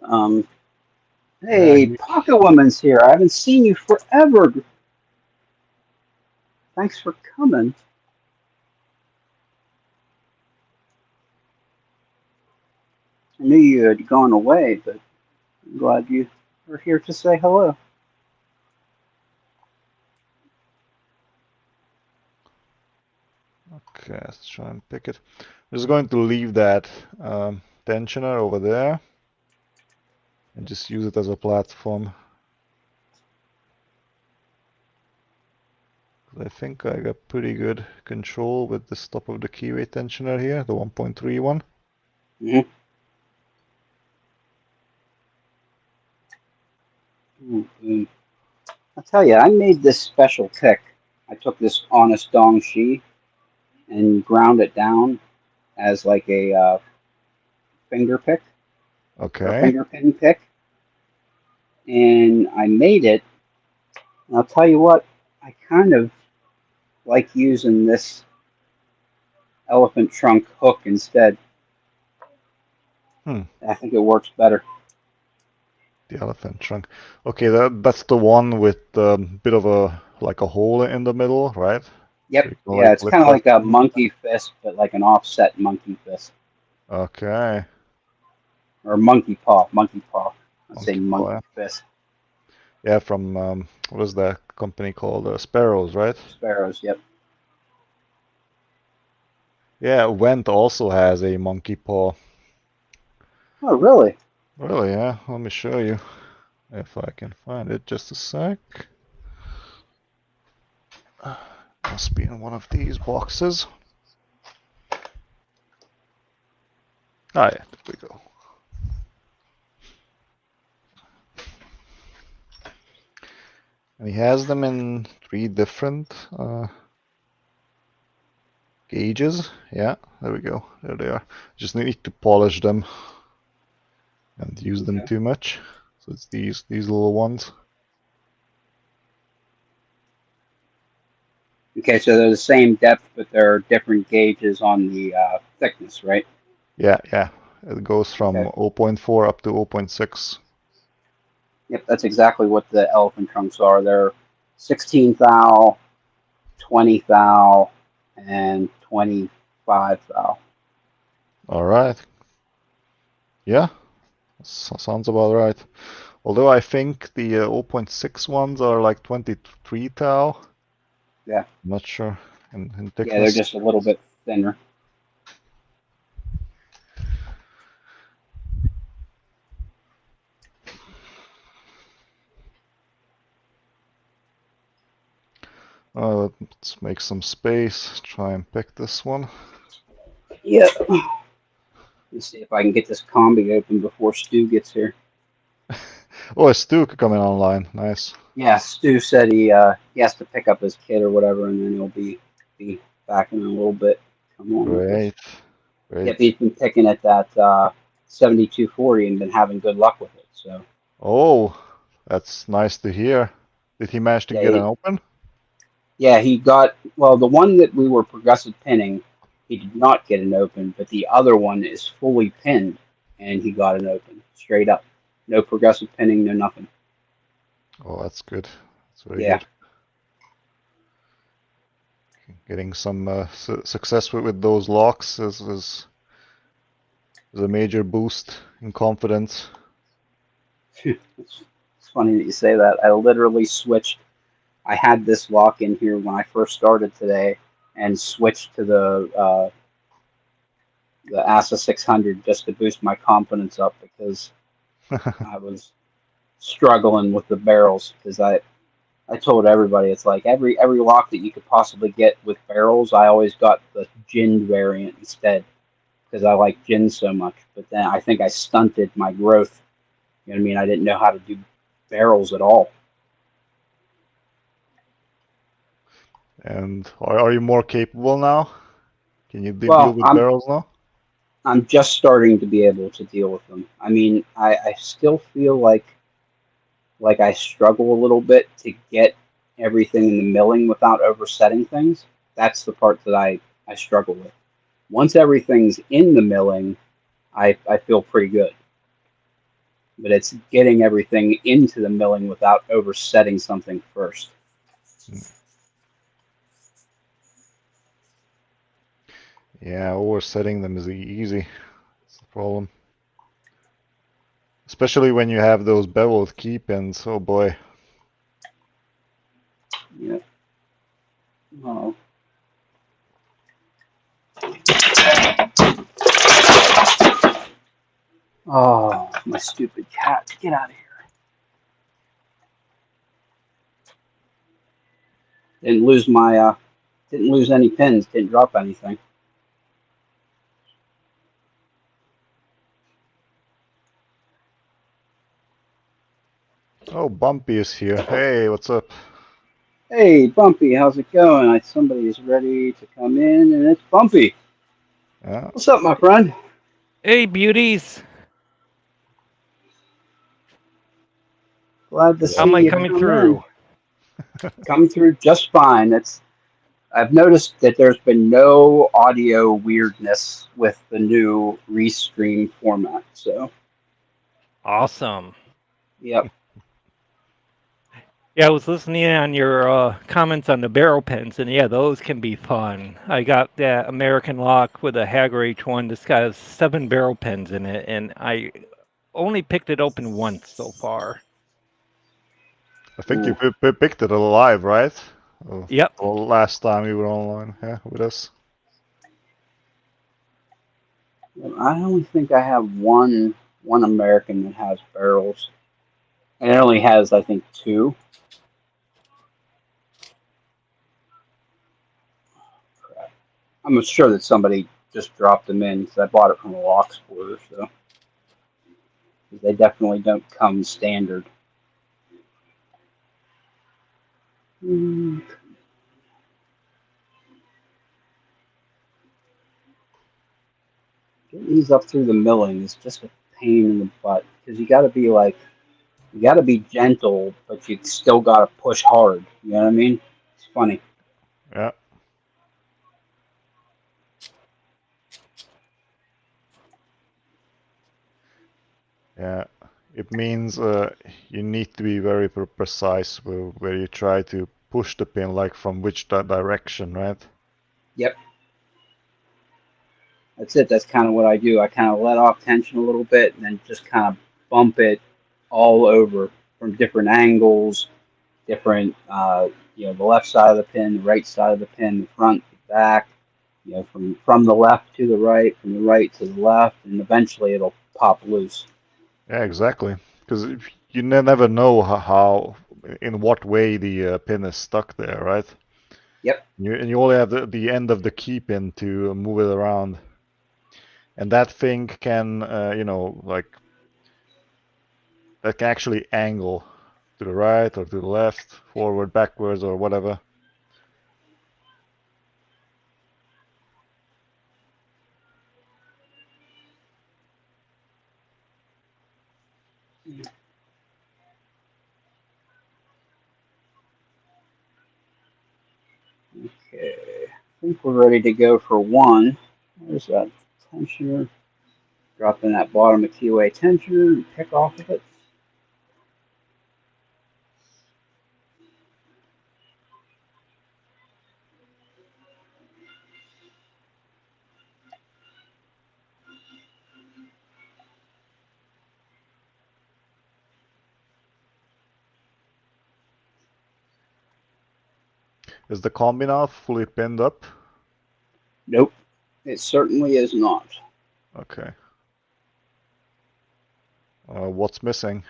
Um, Yeah. hey, Pocket Woman's here. I haven't seen you forever. Thanks for coming. I knew you had gone away, but I'm glad you were here to say hello. Okay, let's try and pick it. I'm just going to leave that tensioner over there and just use it as a platform. I think I got pretty good control with the top of the keyway tensioner here, the 1.3 one. Mm-hmm. Mm-hmm. I'll tell you, I made this special pick. I took this Honest Dong Shi and ground it down as like a finger pick or Okay. finger pin pick, and I made it. And I'll tell you what, I kind of like using this elephant trunk hook instead. Hmm. I think it works better. The elephant trunk. Okay, that's the one with a bit of a like a hole in the middle, right? So Yep. you can Yeah, like it's lift kind of that like a thing. monkey fist, but like an offset monkey fist Okay. or monkey paw. Monkey paw. I'd say Monkey paw. monkey Yeah, fist. yeah from what is that company called? Sparrows, right? Sparrows. Yep. Yeah, Wendt also has a monkey paw. Oh, really? Really? Yeah. Let me show you if I can find it. Just a sec. Must be in one of these boxes. Ah, yeah, there we go. And he has them in 3 different gauges. Yeah, there we go. There they are. Just need to polish them and use them Okay. too much. So it's these little ones. Okay, so they're the same depth, but they're different gauges on the thickness, right? Yeah, yeah. It goes from Okay. 0.4 up to 0.6. Yep, that's exactly what the elephant trunks are. They're 16 thou, 20 thou, and 25 thou. All right. Yeah, sounds about right. Although I think the 0.6 ones are like 23 thou. Yeah. I'm not sure in Yeah, they're thickness. just a little bit thinner. Let's make some space. Try and pick this one. Yeah. Let's see if I can get this combi open before Stu gets here. Oh, it's Stu coming online. Nice. Yeah, Stu said he has to pick up his kid or whatever, and then he'll be back in a little bit. Come on with us. Great. Yep, Great. he's been picking at that 7240 and been having good luck with it. So Oh, that's nice to hear. Did he manage to yeah, get an open? yeah, he got well. The one that we were progressive pinning, he did not get an open, but the other one is fully pinned, and he got an open straight up. No progressive pinning, no nothing. Oh, that's good. That's very Yeah, good. Getting some success with those locks is a major boost in confidence. it's funny that you say that. I literally switched. I had this lock in here when I first started today, and switched to the ASA 600 just to boost my confidence up because I was struggling with the barrels because I told everybody it's like every lock that you could possibly get with barrels, I always got the gin variant instead because I like gin so much. But then I think I stunted my growth. You know what I mean? I didn't know how to do barrels at all. And are you more capable now? Can you deal Well, with barrels now? I'm just starting to be able to deal with them. I mean, I still feel like I struggle a little bit to get everything in the milling without oversetting things. That's the part that I struggle with. Once everything's in the milling, I feel pretty good. But it's getting everything into the milling without oversetting something first. Yeah, oversetting them is easy. It's the problem. Especially when you have those beveled key pins. Oh boy. Yeah. Oh. Oh, my stupid cat. Get out of here. Didn't lose my didn't lose any pins, didn't drop anything. Oh, Bumpy is here. Hey, what's up? Hey, Bumpy, how's it going? Somebody is ready to come in, and it's Bumpy. Yeah. What's up, my friend? Hey, beauties. Glad to How see am I you coming come in. through? Come through just fine. I've noticed that there's been no audio weirdness with the new Restream format. So, Awesome. yep. Yeah, I was listening on your comments on the barrel pens, and yeah, those can be fun. I got that American lock with a Hager H1 that's got 7 barrel pens in it, and I only picked it open once so far. I think you Ooh. picked it alive, right? Yep. Well, last time you were online, yeah, with us. I only think I have one American that has barrels, and it only has I think two. Crap. I'm sure that somebody just dropped them in because I bought it from a lock sporter, so they definitely don't come standard. Mm. Getting these up through the milling is just a pain in the butt because you got to be gentle, but you still got to push hard. You know what I mean? It's funny. Yeah. Yeah. It means you need to be very precise where you try to push the pin, like from which direction, right? Yep. That's it. That's kind of what I do. I kind of let off tension a little bit and then just kind of bump it all over from different angles, different, the left side of the pin, the right side of the pin, the front, the back, from the left to the right, from the right to the left, and eventually it'll pop loose. Yeah, exactly. Because you never know in what way the pin is stuck there, right? Yep. And you only have the end of the key pin to move it around. And that thing can, like, that can actually angle to the right or to the left, forward, backwards, or whatever. Okay. I think we're ready to go for one. There's that tensioner. Drop in that bottom of keyway tensioner and pick off of it. Is the combi now fully pinned up? Nope. It certainly is not. Okay. What's missing?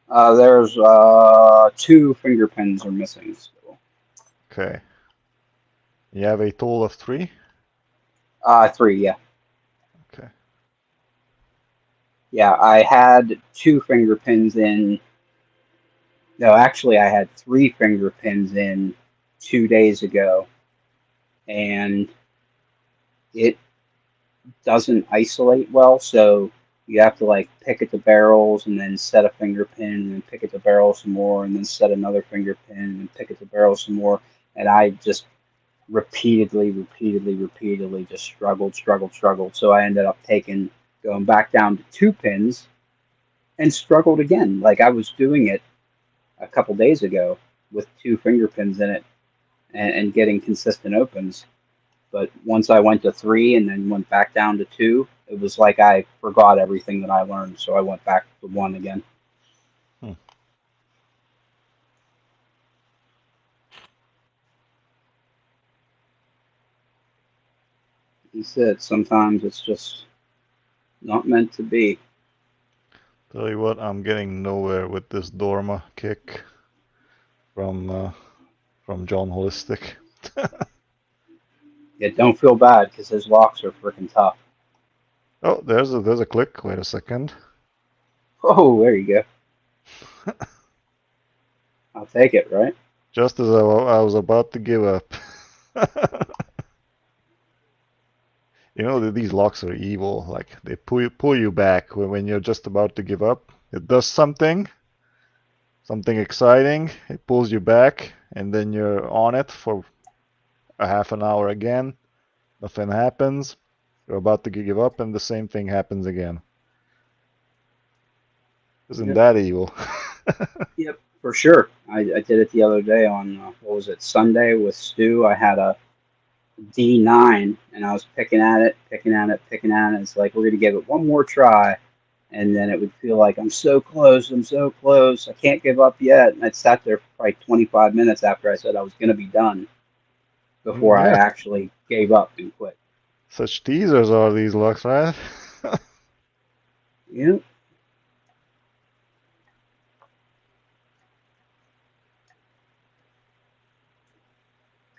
There's 2 finger pins are missing. So. Okay. You have a total of 3? 3, yeah. Okay. Yeah, I had 2 finger pins in. No, actually, I had 3 finger pins in 2 days ago, and it doesn't isolate well. So you have to like pick at the barrels and then set a finger pin and then pick at the barrel some more and then set another finger pin and pick at the barrel some more. And I just repeatedly just struggled. So I ended up going back down to 2 pins and struggled again. Like I was doing it a couple days ago with 2 finger pins in it and getting consistent opens. But once I went to 3 and then went back down to 2, it was like I forgot everything that I learned. So I went back to 1 again. Hmm. He said sometimes it's just not meant to be. Tell you what, I'm getting nowhere with this Dorma kick from John Holistic. Yeah, don't feel bad because his locks are freaking tough. Oh, there's a click. Wait a second. Oh, there you go. I'll take it, right? Just as I was about to give up. You know that these locks are evil. Like they pull you back when you're just about to give up. It does something exciting. It pulls you back, and then you're on it for a half an hour again. Nothing happens. You're about to give up, and the same thing happens again. Isn't that evil? Yep, for sure. I did it the other day on, what was it, Sunday with Stu. I had a D9 and I was picking at it. It's like, we're going to give it one more try. And then it would feel like, I'm so close. I can't give up yet. And I sat there for probably 25 minutes after I said I was going to be done before I Yeah. actually gave up and quit. Such teasers are these locks, right? Yep.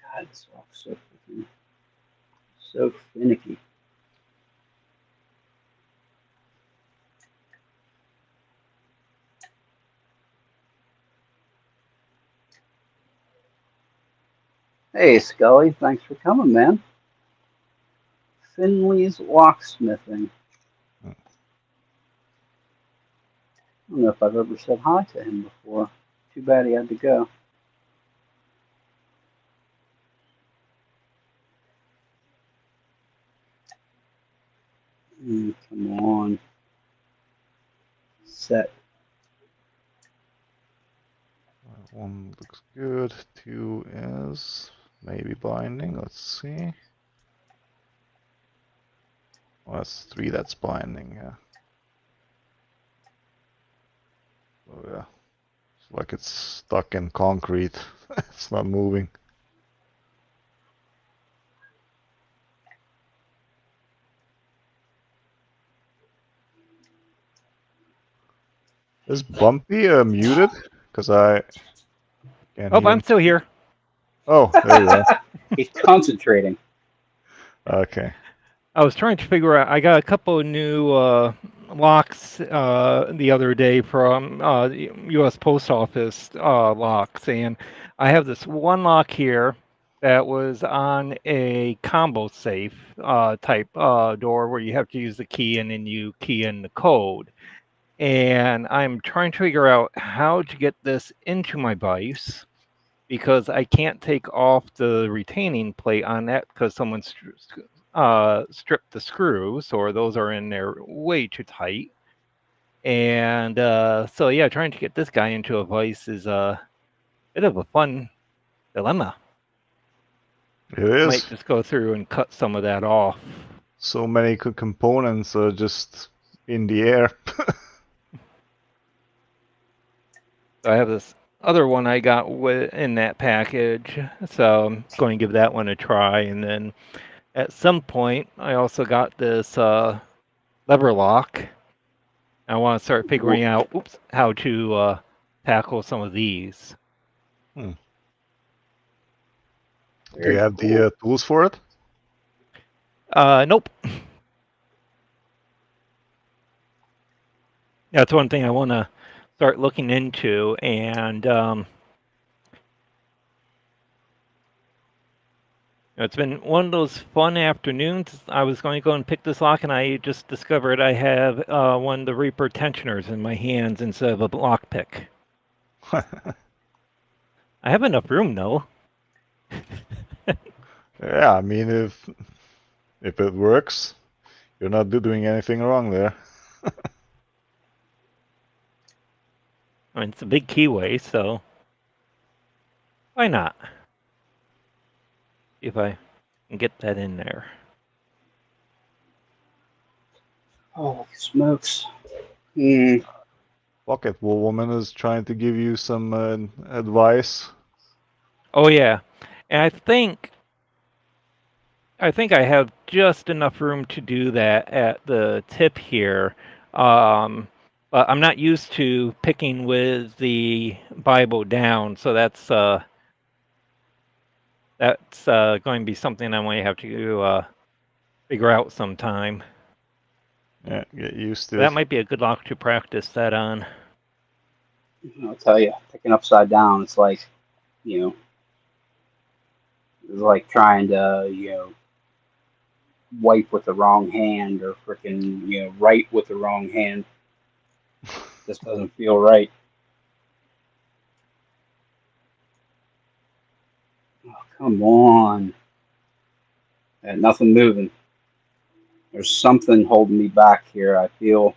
God, this rock's so finicky. Hey, Scully, thanks for coming, man. Finley's Locksmithing. I don't know if I've ever said hi to him before. Too bad he had to go. Come on. Set. 1 looks good. 2 is maybe binding. Let's see. Well, that's 3 that's binding, yeah. Oh yeah. It's like it's stuck in concrete. It's not moving. Is Bumpy muted? Because I can't Oh, hear I'm him. still here. Oh, there you are. He's concentrating. Okay. I was trying to figure out. I got a couple of new locks the other day from the U.S. Post Office locks, and I have this one lock here that was on a combo safe type door where you have to use the key and then you key in the code. And I'm trying to figure out how to get this into my vise because I can't take off the retaining plate on that because someone stripped the screws, or those are in there way too tight. And so, yeah, trying to get this guy into a vise is a bit of a fun dilemma. It is. Might just go through and cut some of that off. So many components are just in the air. I have this other one I got in that package, so I'm going to give that one a try. And then at some point, I also got this lever lock. I want to start figuring out how to tackle some of these. Do Very you have cool. the tools for it? Nope. That's one thing I want to start looking into, and it's been one of those fun afternoons. I was going to go and pick this lock, and I just discovered I have one of the Reaper tensioners in my hands instead of a lock pick. I have enough room, though. Yeah, I mean, if it works, you're not doing anything wrong there. I mean, it's a big keyway, so why not? See if I can get that in there. Holy smokes. Pocket Woman is trying to give you some advice. Oh yeah, and I think I have just enough room to do that at the tip here. But I'm not used to picking with the Bible down, so that's going to be something I might have to figure out sometime. Yeah, get used to Uh, That it. might be a good lock to practice that on. I'll tell you, picking upside down, it's like, it's like trying to, wipe with the wrong hand or freaking, write with the wrong hand. Just doesn't feel right. Oh, come on. And nothing moving. There's something holding me back here. I feel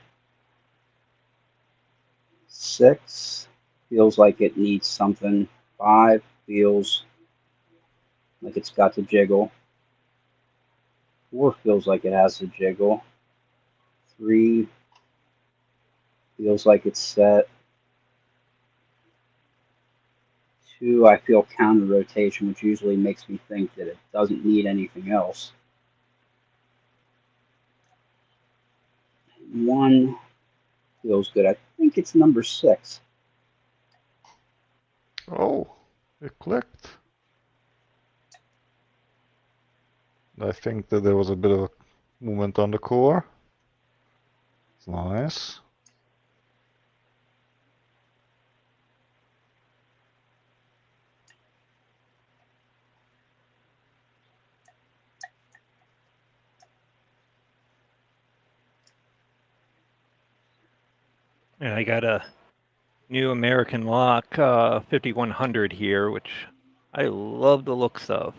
6 feels like it needs something. 5 feels like it's got to jiggle. 4 feels like it has to jiggle. 3 feels like it's set. 2, I feel counter rotation, which usually makes me think that it doesn't need anything else. 1 feels good. I think it's number 6. Oh, it clicked. I think that there was a bit of a movement on the core. It's nice. And I got a new American lock 5100 here, which I love the looks of.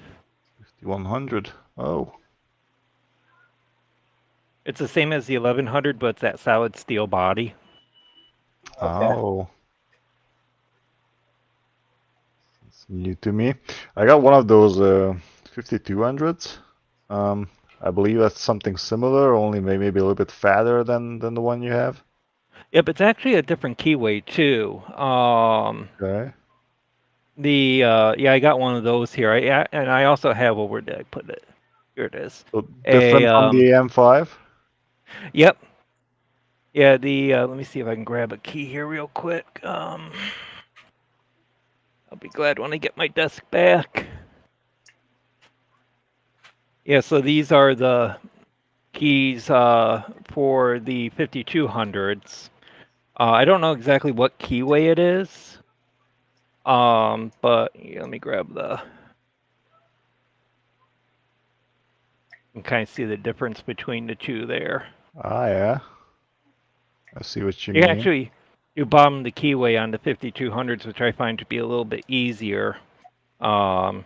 5100. Oh. It's the same as the 1100, but it's that solid steel body. Okay. Oh. It's new to me. I got one of those 5200s. I believe that's something similar, only maybe a little bit fatter than the one you have. Yep, it's actually a different keyway too. Okay. I got one of those here. And I also have, well, where did I put it? Here it is. So different from the AM5? Yep. Yeah, let me see if I can grab a key here real quick. I'll be glad when I get my desk back. Yeah, so these are the keys for the 5200s. I don't know exactly what keyway it is. But let me grab the. You can kind of see the difference between the two there. Ah, yeah. I see what you You mean. actually you bomb the keyway on the 5200s, which I find to be a little bit easier. But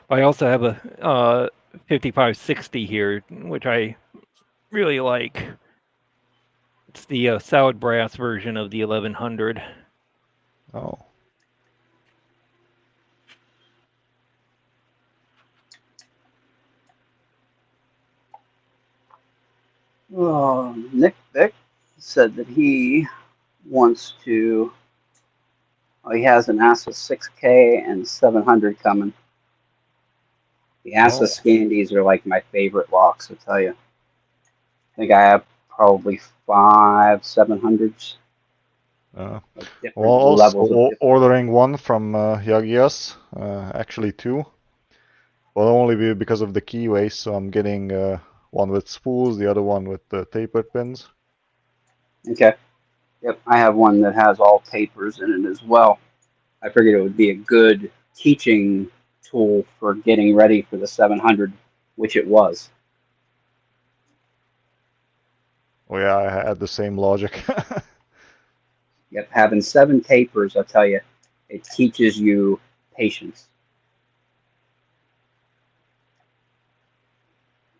I also have a 5560 here, which I really like. It's the solid brass version of the 1100. Oh. Nick Vick said that he wants to. He has an ASUS 6K and 700 coming. The Assa Oh. Scandies are like my favorite locks, I'll tell you. I think I have probably 5 700s, Uh, like well, different also levels of ordering one from Yagias, actually two. Well, only because of the keyways, so I'm getting one with spools, the other one with the tapered pins. Okay. Yep, I have one that has all tapers in it as well. I figured it would be a good teaching tool for getting ready for the 700, which it was. Oh yeah, I had the same logic. Yep, having 7 tapers, I'll tell you, it teaches you patience.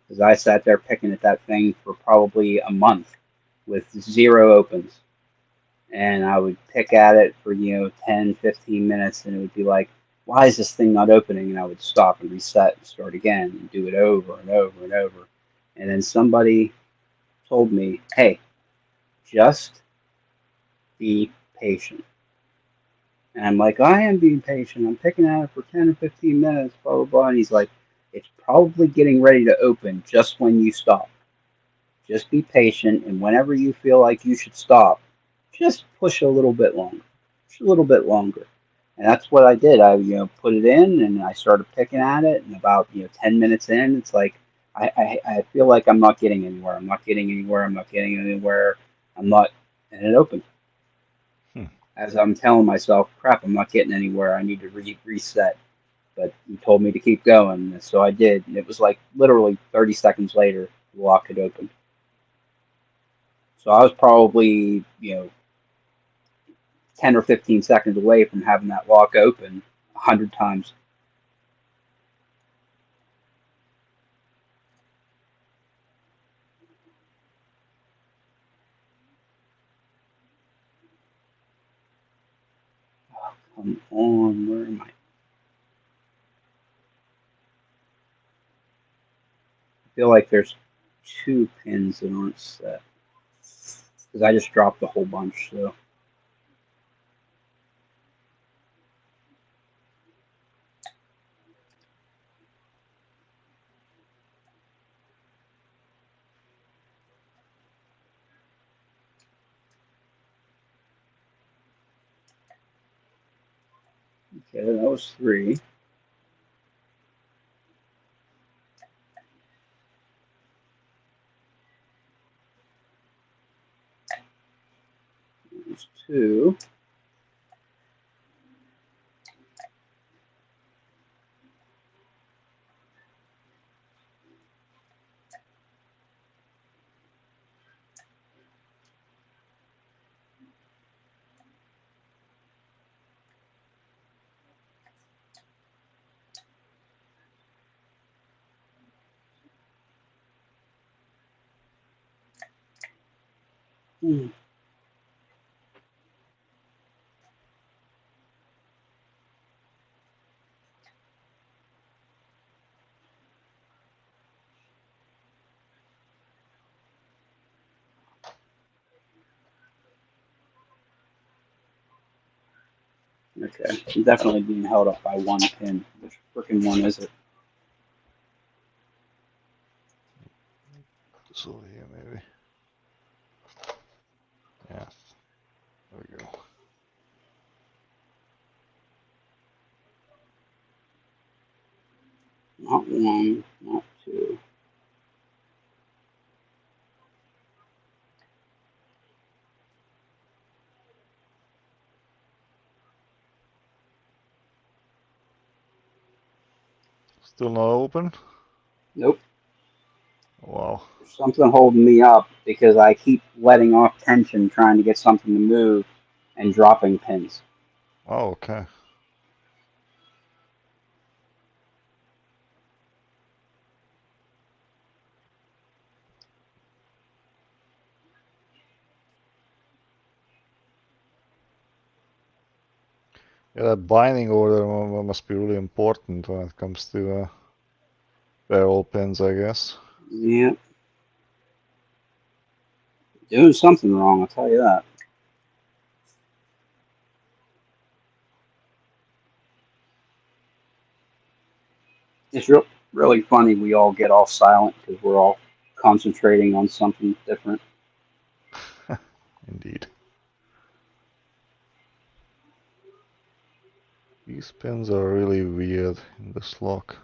Because I sat there picking at that thing for probably a month with 0 opens. And I would pick at it for, 10, 15 minutes, and it would be like, why is this thing not opening? And I would stop and reset and start again and do it over and over and over. And then somebody told me, hey, just be patient. And I'm like, I am being patient. I'm picking at it for 10 or 15 minutes, blah, blah, blah. And he's like, it's probably getting ready to open just when you stop. Just be patient. And whenever you feel like you should stop, just push a little bit longer, just a little bit longer. And that's what I did. I, put it in and I started picking at it. And about, 10 minutes in, it's like, I feel like I'm not getting anywhere. I'm not getting anywhere. I'm not getting anywhere. I'm not. And it opened. As I'm telling myself, crap, I'm not getting anywhere. I need to reset. But he told me to keep going. So I did. And it was like literally 30 seconds later, the lock had opened. So I was probably, 10 or 15 seconds away from having that lock open 100 times. Oh, come on, where am I? I feel like there's 2 pins that aren't set. Because I just dropped a whole bunch, so. Okay, that was 3. That was 2. Hmm. Okay, I'm definitely being held up by 1 pin. Which freaking one is it? This over here, maybe. Yeah. There we go. Not 1, not 2. Still not open? Nope. Wow. There's something holding me up because I keep letting off tension trying to get something to move and dropping pins. Oh, okay. Yeah, that binding order must be really important when it comes to barrel pins, I guess. Yeah. Doing something wrong, I'll tell you that. It's real. really funny. We all get all silent because we're all concentrating on something different. Indeed. These pins are really weird in this lock.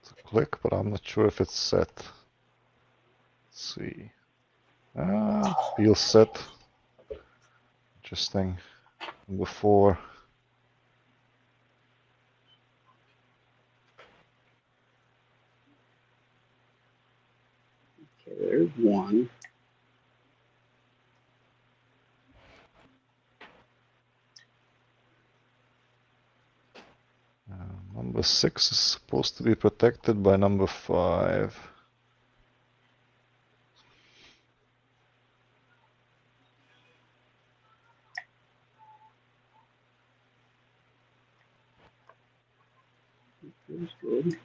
It's a click, but I'm not sure if it's set. Let's see. Feels set. Interesting. Number 4. Okay, there's one. Number 6 is supposed to be protected by number 5. Feels good.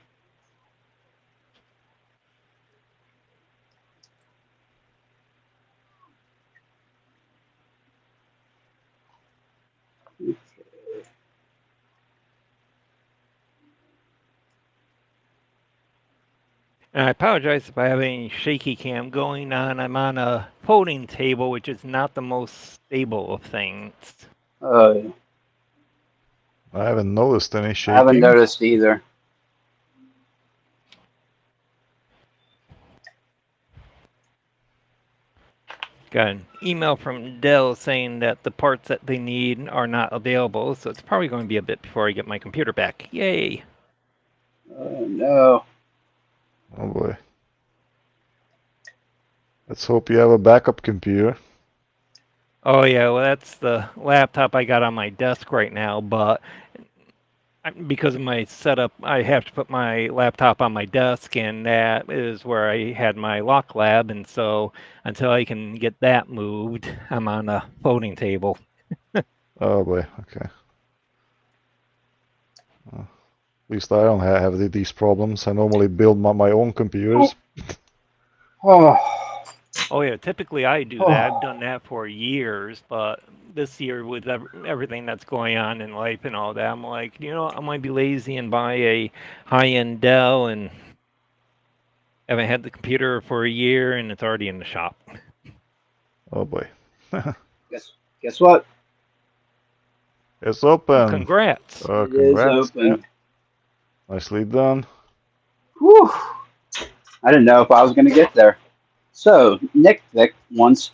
Okay. And I apologize if I have any shaky cam going on. I'm on a folding table, which is not the most stable of things. I I haven't noticed any shaking. haven't noticed either. Got an email from Dell saying that the parts that they need are not available, so it's probably going to be a bit before I get my computer back. Yay! Oh no. Oh boy. Let's hope you have a backup computer. Oh yeah, well that's the laptop I got on my desk right now, but because of my setup, I have to put my laptop on my desk, and that is where I had my lock lab, and so until I can get that moved, I'm on a folding table. Oh boy, okay. At least I don't have these problems. I normally build my own computers. Oh. Oh yeah, typically I do that. I've done that for years, but this year with everything that's going on in life and all that, I'm like, you know, I might be lazy and buy a high-end Dell, and haven't had the computer for a year, and it's already in the shop. Oh boy. Guess what? It's open. Congrats. Oh, It is congrats. open. Yeah. Nicely done. Whew. I didn't know if I was going to get there. So, Nick Vick wants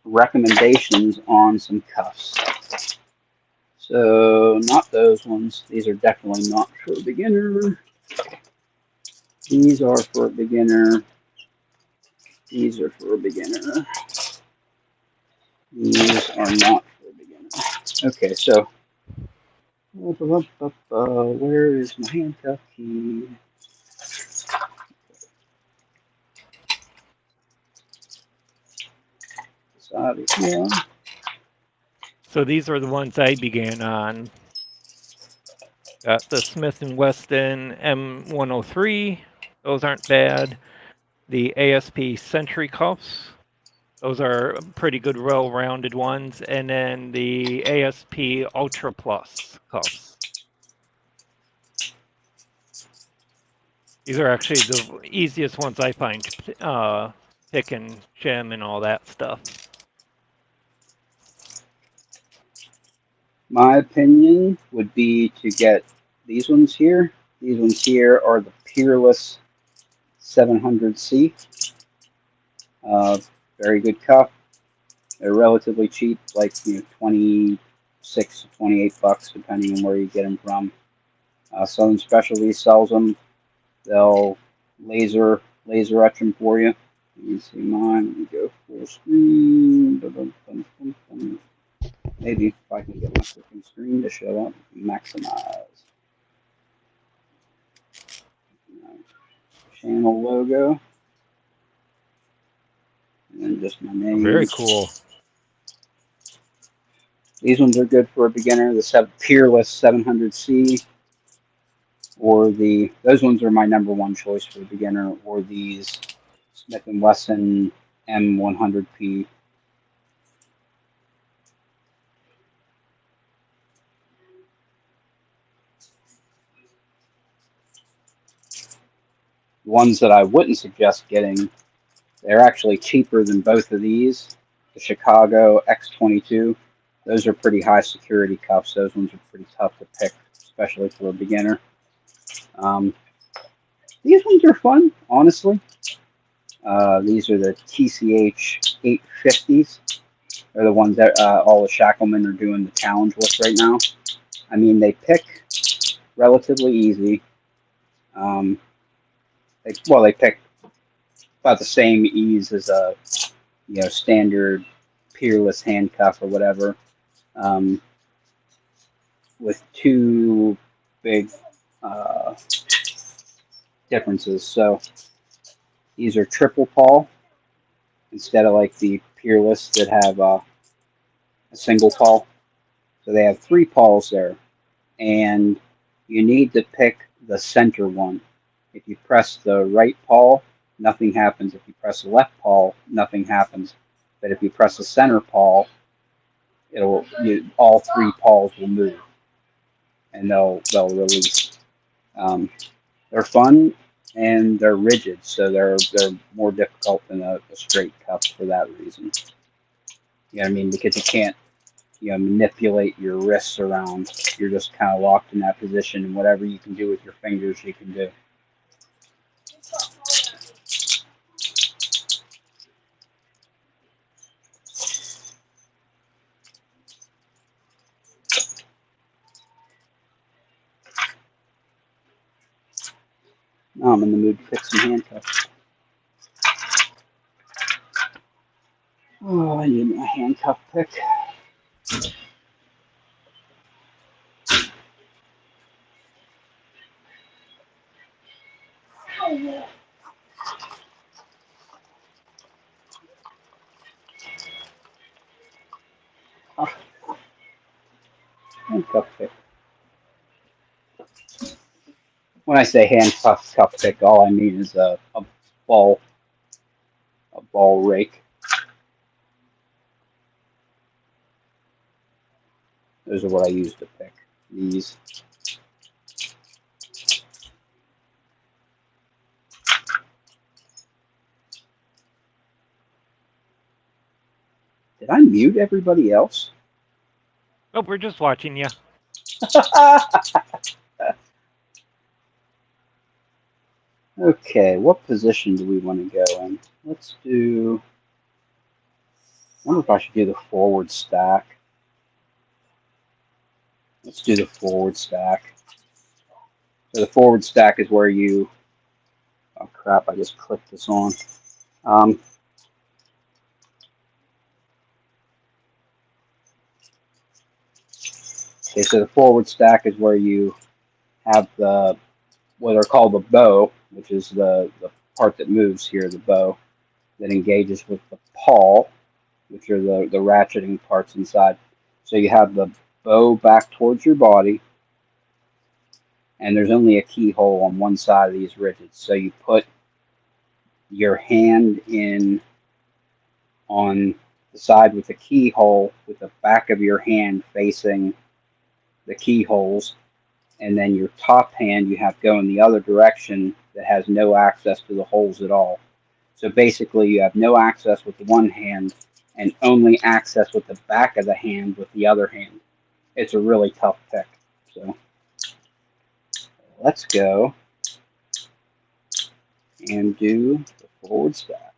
recommendations on some cuffs. So, not those ones. These are definitely not for a beginner. These are for a beginner. These are for a beginner. These are not for a beginner. Okay, so, where is my handcuff key? Out of here. So these are the ones I began on. Got the Smith & Wesson M103. Those aren't bad. The ASP Century cuffs. Those are pretty good, well-rounded ones. And then the ASP Ultra Plus cuffs. These are actually the easiest ones I find to pick and shim and all that stuff. My opinion would be to get these ones here. These ones here are the Peerless 700C. Very good cuff. They're relatively cheap, like 26 to 28 bucks, depending on where you get them from. Southern Specialties sells them. They'll laser etch them for you. Let me see mine. Let me go full screen. Maybe if I can get my freaking screen to show up. Maximize. channel logo. And then just my name. Very cool. These ones are good for a beginner. The Peerless 700C, or those ones are my number one choice for a beginner, or these Smith & Wesson M100P. The ones that I wouldn't suggest getting, they're actually cheaper than both of these. The Chicago X22, those are pretty high security cuffs. Those ones are pretty tough to pick, especially for a beginner. These ones are fun, honestly. These are the TCH 850s. They're the ones that all the Shacklemen are doing the challenge with right now. I mean, they pick relatively easy. They pick about the same ease as a standard Peerless handcuff or whatever, with two big differences. So these are triple pawl instead of like the Peerless that have a single pawl. So they have 3 pawls there, and you need to pick the center one. If you press the right paw, nothing happens. If you press the left paw, nothing happens. But if you press the center paw, all 3 paws will move, and they'll release. They're fun and they're rigid, so they're more difficult than a straight cuff for that reason. You know what I mean? Because you can't manipulate your wrists around. You're just kind of locked in that position, and whatever you can do with your fingers, you can do. Now I'm in the mood to pick some handcuffs. Oh, I need my handcuff pick. Handcuff pick. When I say handcuff pick, all I mean is a ball rake. Those are what I use to pick these. Did I mute everybody else? Nope, we're just watching you. Okay, what position do we want to go in? Let's do... I wonder if I should do the forward stack. Let's do the forward stack. So the forward stack is where you... Oh crap, I just clicked this on. Okay, so the forward stack is where you have what are called the bow, which is the part that moves here, the bow, that engages with the paw, which are the ratcheting parts inside. So you have the bow back towards your body, and there's only a keyhole on one side of these rigids. So you put your hand in on the side with the keyhole, with the back of your hand facing the keyholes, and then your top hand you have going the other direction that has no access to the holes at all. So basically you have no access with the one hand and only access with the back of the hand with the other hand. It's a really tough pick. So let's go and do the forward stack.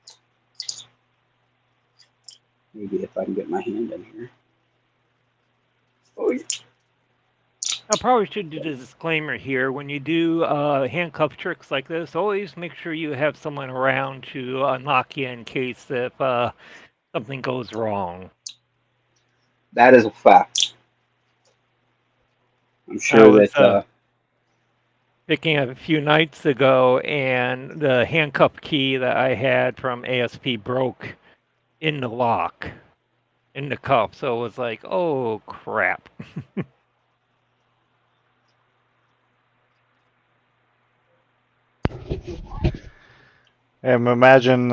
Maybe if I can get my hand in here. Oh, yeah. I probably should do the disclaimer here. When you do handcuff tricks like this, always make sure you have someone around to knock you in case if something goes wrong. That is a fact. I'm sure that picking up a few nights ago, and the handcuff key that I had from ASP broke in the lock, in the cuff. So it was like, oh crap. Imagine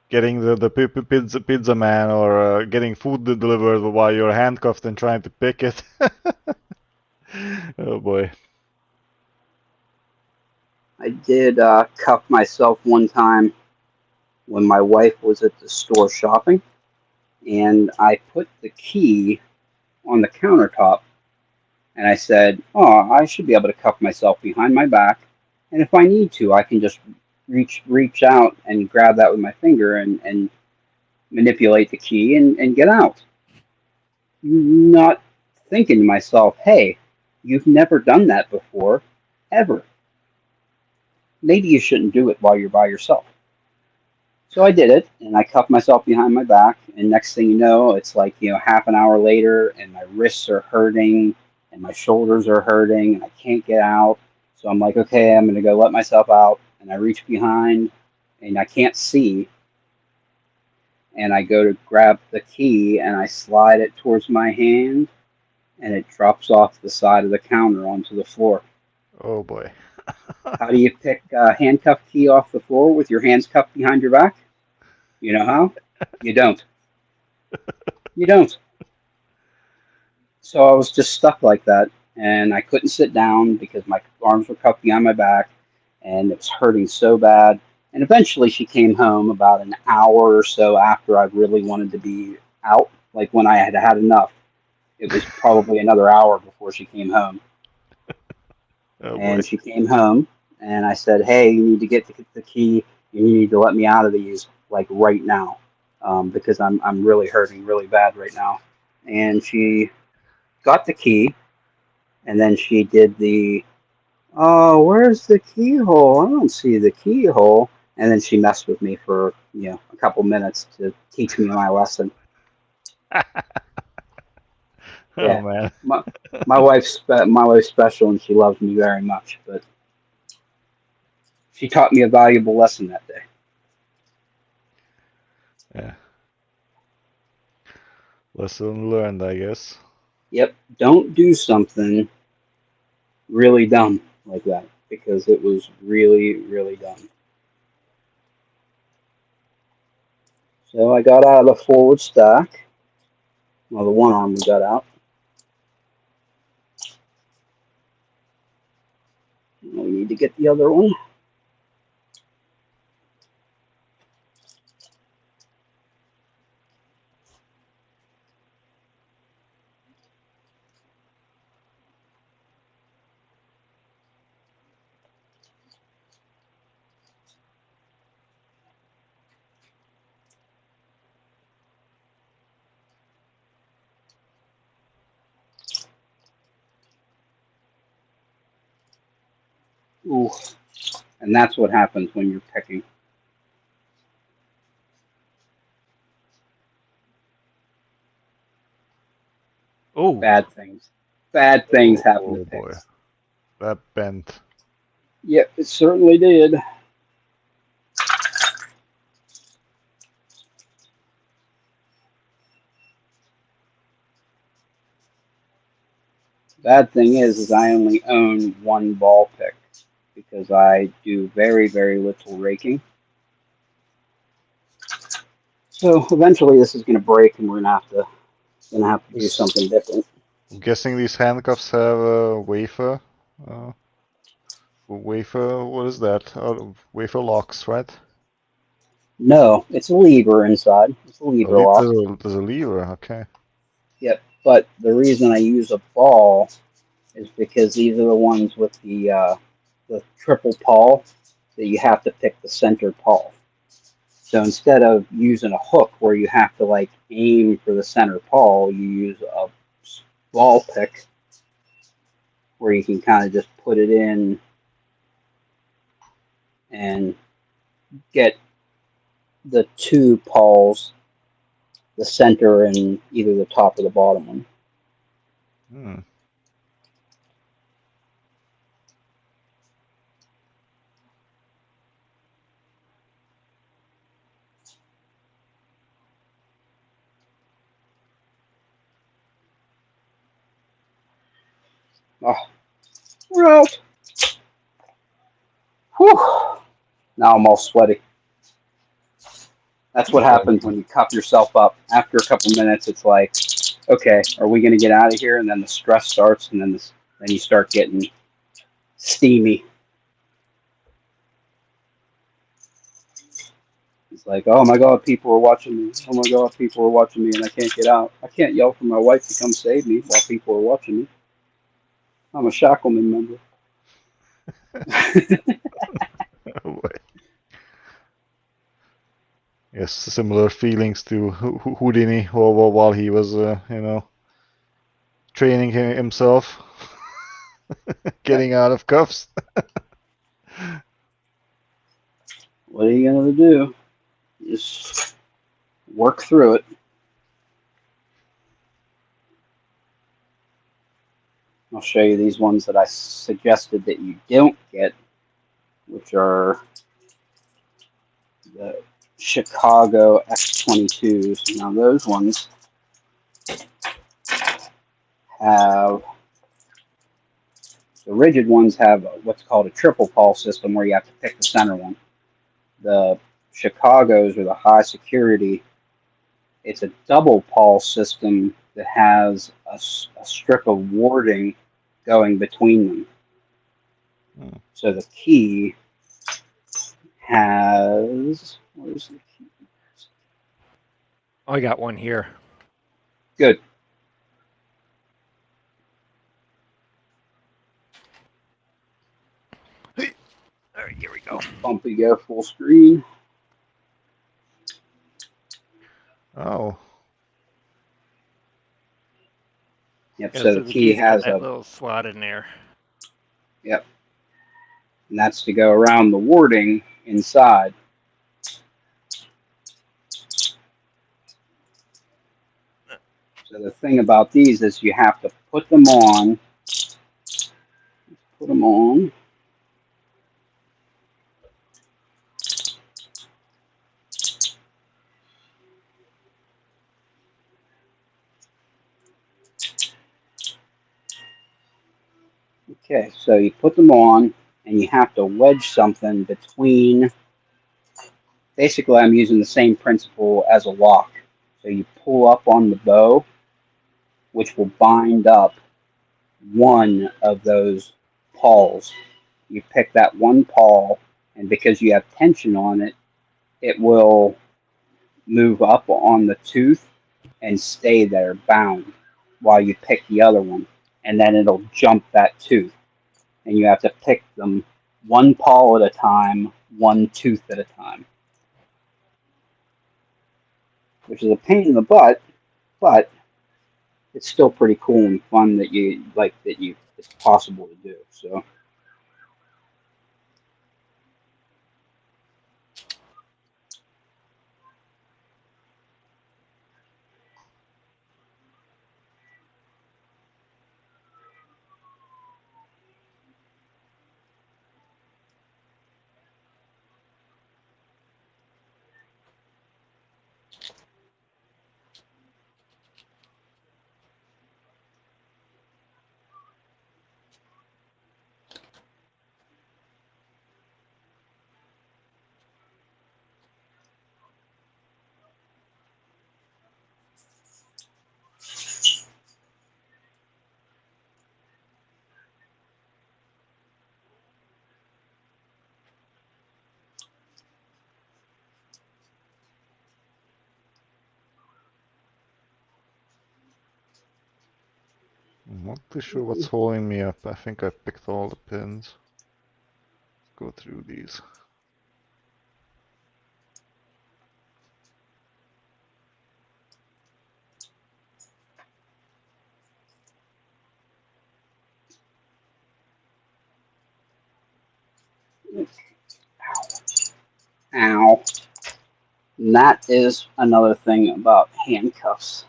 getting the pizza man, or getting food delivered while you're handcuffed and trying to pick it. Oh boy. I did cuff myself one time when my wife was at the store shopping, and I put the key on the countertop, and I said, "Oh, I should be able to cuff myself behind my back, and if I need to, I can just reach out and grab that with my finger and manipulate the key and get out." Not thinking to myself, "Hey, you've never done that before, ever. Maybe you shouldn't do it while you're by yourself." So I did it, and I cuffed myself behind my back, and next thing you know, it's like, half an hour later, and my wrists are hurting, and my shoulders are hurting, and I can't get out. So I'm like, okay, I'm going to go let myself out, and I reach behind, and I can't see, and I go to grab the key, and I slide it towards my hand, and it drops off the side of the counter onto the floor. Oh boy. How do you pick a handcuff key off the floor with your hands cuffed behind your back? You know how? You don't. You don't. So I was just stuck like that, and I couldn't sit down because my arms were cuffed behind my back, and it was hurting so bad. And eventually she came home about an hour or so after I really wanted to be out, like when I had had enough. It was probably another hour before she came home. Oh boy. And she came home, and I said, "Hey, you need to get the key. You need to let me out of these, like right now, because I'm really hurting really bad right now." And she got the key, and then she did the, "Oh, where's the keyhole? I don't see the keyhole." And then she messed with me for a couple minutes to teach me my lesson. Oh Yeah, man. my wife's special, and she loves me very much, but she taught me a valuable lesson that day. Yeah. Lesson learned, I guess. Yep, don't do something really dumb like that, because it was really, really dumb. So I got out of the forward stack. Well, the one arm we got out. We need to get the other one. Ooh, and that's what happens when you're picking. Oh, Bad things. Bad things happen to Oh boy. picks. That bent. Yep, it certainly did. Bad thing is I only own one ball pick because I do very, very little raking. So eventually this is going to break, and we're gonna have to do something different. I'm guessing these handcuffs have a wafer. Wafer, what is that? Wafer locks, right? No, it's a lever inside. It's a lever lock. There's a lever, okay. Yep. But the reason I use a ball is because these are the ones with the triple pawl that you have to pick the center pawl. So instead of using a hook where you have to like aim for the center pawl, you use a ball pick where you can kind of just put it in and get the two pawls, the center and either the top or the bottom one. Hmm. Oh, we're out. Whew. Now I'm all sweaty. That's what happens when you cup yourself up. After a couple minutes, it's like, okay, are we going to get out of here? And then the stress starts, and then you start getting steamy. It's like, oh my God, people are watching me. Oh my God, people are watching me, and I can't get out. I can't yell for my wife to come save me while people are watching me. I'm a Shackleman member. Oh boy. Yes, similar feelings to Houdini while he was, training himself, getting out of cuffs. What are you going to do? Just work through it. I'll show you these ones that I suggested that you don't get, which are the Chicago X22s. Now those ones have, the rigid ones have what's called a triple pulse system where you have to pick the center one. The Chicago's or the high security, it's a double pulse system that has a strip of warding going between them. Hmm. So the key has, where's the key? Oh, I got one here. Good. All right, here we go. Bumpy go full screen. Oh, Yep, Yeah, so so the the key key's got has that a, little slot in there. yep, and that's to go around the warding inside. So the thing about these is you have to put them on. Put them on. Okay, so you put them on, and you have to wedge something between. Basically, I'm using the same principle as a lock. So you pull up on the bow, which will bind up one of those pawls. You pick that one pawl, and because you have tension on it, it will move up on the tooth and stay there bound while you pick the other one. And then it'll jump that tooth. And you have to pick them one paw at a time, one tooth at a time. Which is a pain in the butt, but it's still pretty cool and fun that it's possible to do. So I'm not too sure what's holding me up. I think I picked all the pins. Go through these. ow. And that is another thing about handcuffs.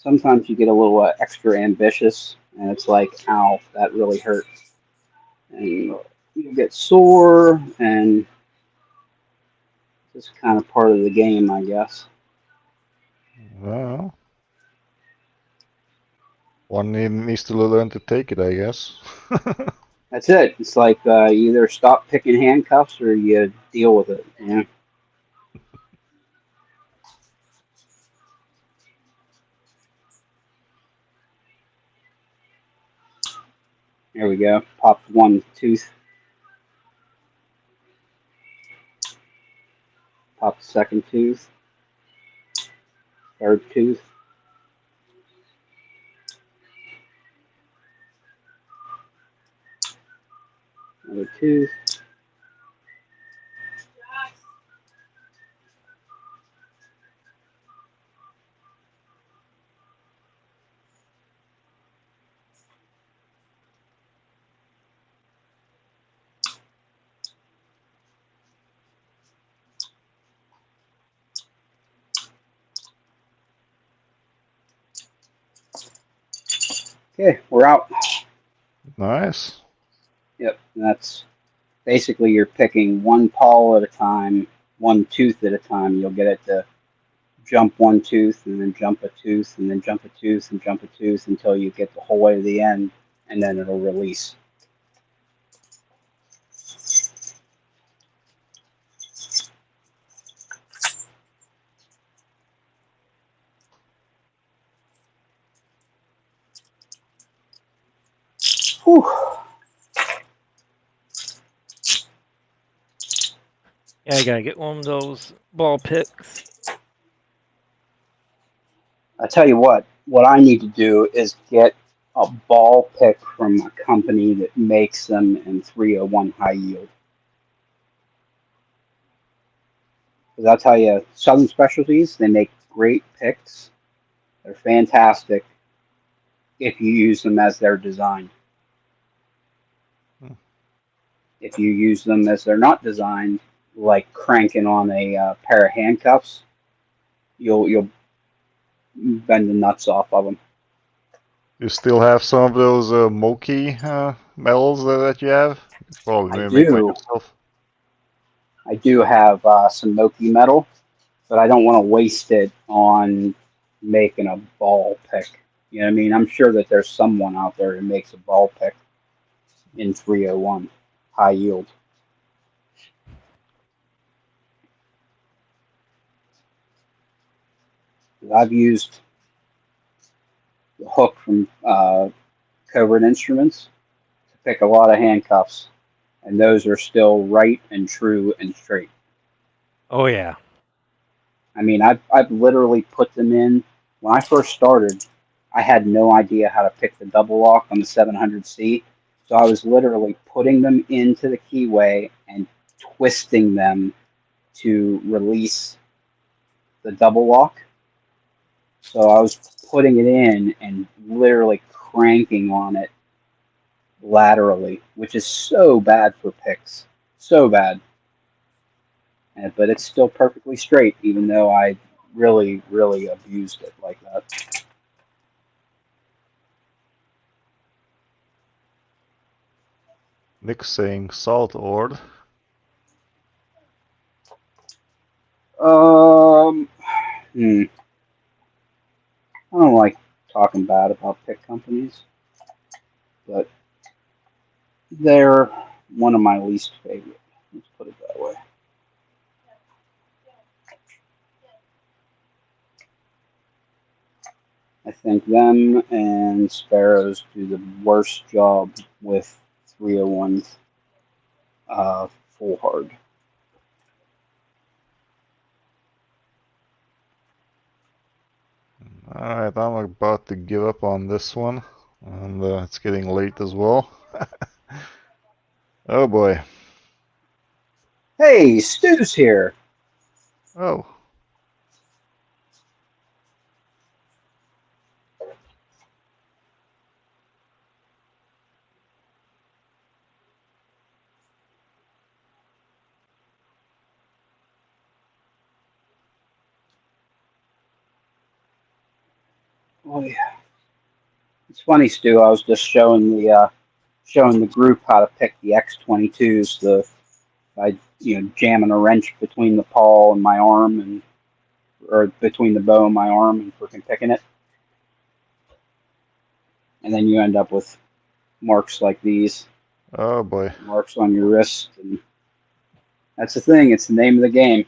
Sometimes you get a little extra ambitious, and it's like, ow, that really hurts. And you get sore, and it's kind of part of the game, I guess. Well, One needs to learn to take it, I guess. That's it. It's like you either stop picking handcuffs or you deal with it. You know? There we go. Popped one tooth. Popped the second tooth. Third tooth. Another tooth. Okay, we're out. Nice. Yep, and that's basically you're picking one paw at a time, one tooth at a time. You'll get it to jump one tooth and then jump a tooth and then jump a tooth and jump a tooth until you get the whole way to the end, and then it'll release. Whew. Yeah, I gotta get one of those ball picks. I tell you what I need to do is get a ball pick from a company that makes them in 301 high yield. Because I'll tell you, Southern Specialties, they make great picks. They're fantastic if you use them as they're designed. Hmm. If you use them as they're not designed, like cranking on a pair of handcuffs, you'll bend the nuts off of them. You still have some of those Moki medals that you have? You could probably I make one do. yourself. I do have some Moki metal, but I don't want to waste it on making a ball pick. You know what I mean? I'm sure that there's someone out there who makes a ball pick in 301 high yield. I've used the hook from Covert Instruments to pick a lot of handcuffs, and those are still right and true and straight. Oh yeah. I mean, I've literally put them in. When I first started, I had no idea how to pick the double lock on the 700C. So I was literally putting them into the keyway and twisting them to release the double lock. So I was putting it in and literally cranking on it laterally, which is so bad for picks. So bad. But it's still perfectly straight, even though I really, really abused it like that. Nick's saying salt ord. I don't like talking bad about pick companies, but they're one of my least favorite. Let's put it that way. I think them and Sparrows do the worst job with 301's full hard. Alright, I'm about to give up on this one. And it's getting late as well. Oh boy. Hey, Stu's here. Oh. Oh yeah. It's funny, Stu. I was just showing the group how to pick the X22s. By jamming a wrench between the paw and my arm, or between the bow and my arm, and freaking picking it. then you end up with marks like these, Oh boy. marks on your wrist, and that's the thing. It's the name of the game.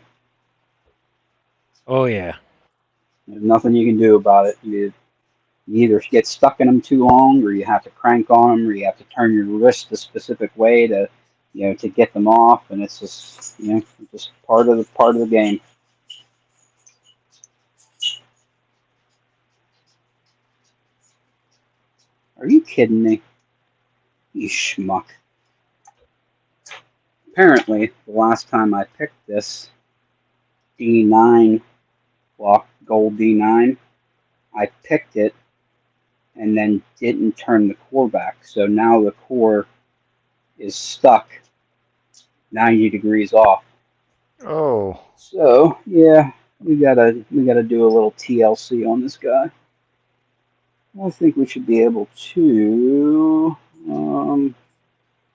Oh yeah. There's nothing you can do about it. You either get stuck in them too long, or you have to crank on them, or you have to turn your wrist a specific way to, to get them off, and it's just, just part of the game. Are you kidding me? You schmuck. Apparently, the last time I picked this D9 block, gold D9, I picked it and then didn't turn the core back. So now the core is stuck 90 degrees off. Oh. So yeah, we gotta do a little TLC on this guy. I think we should be able to.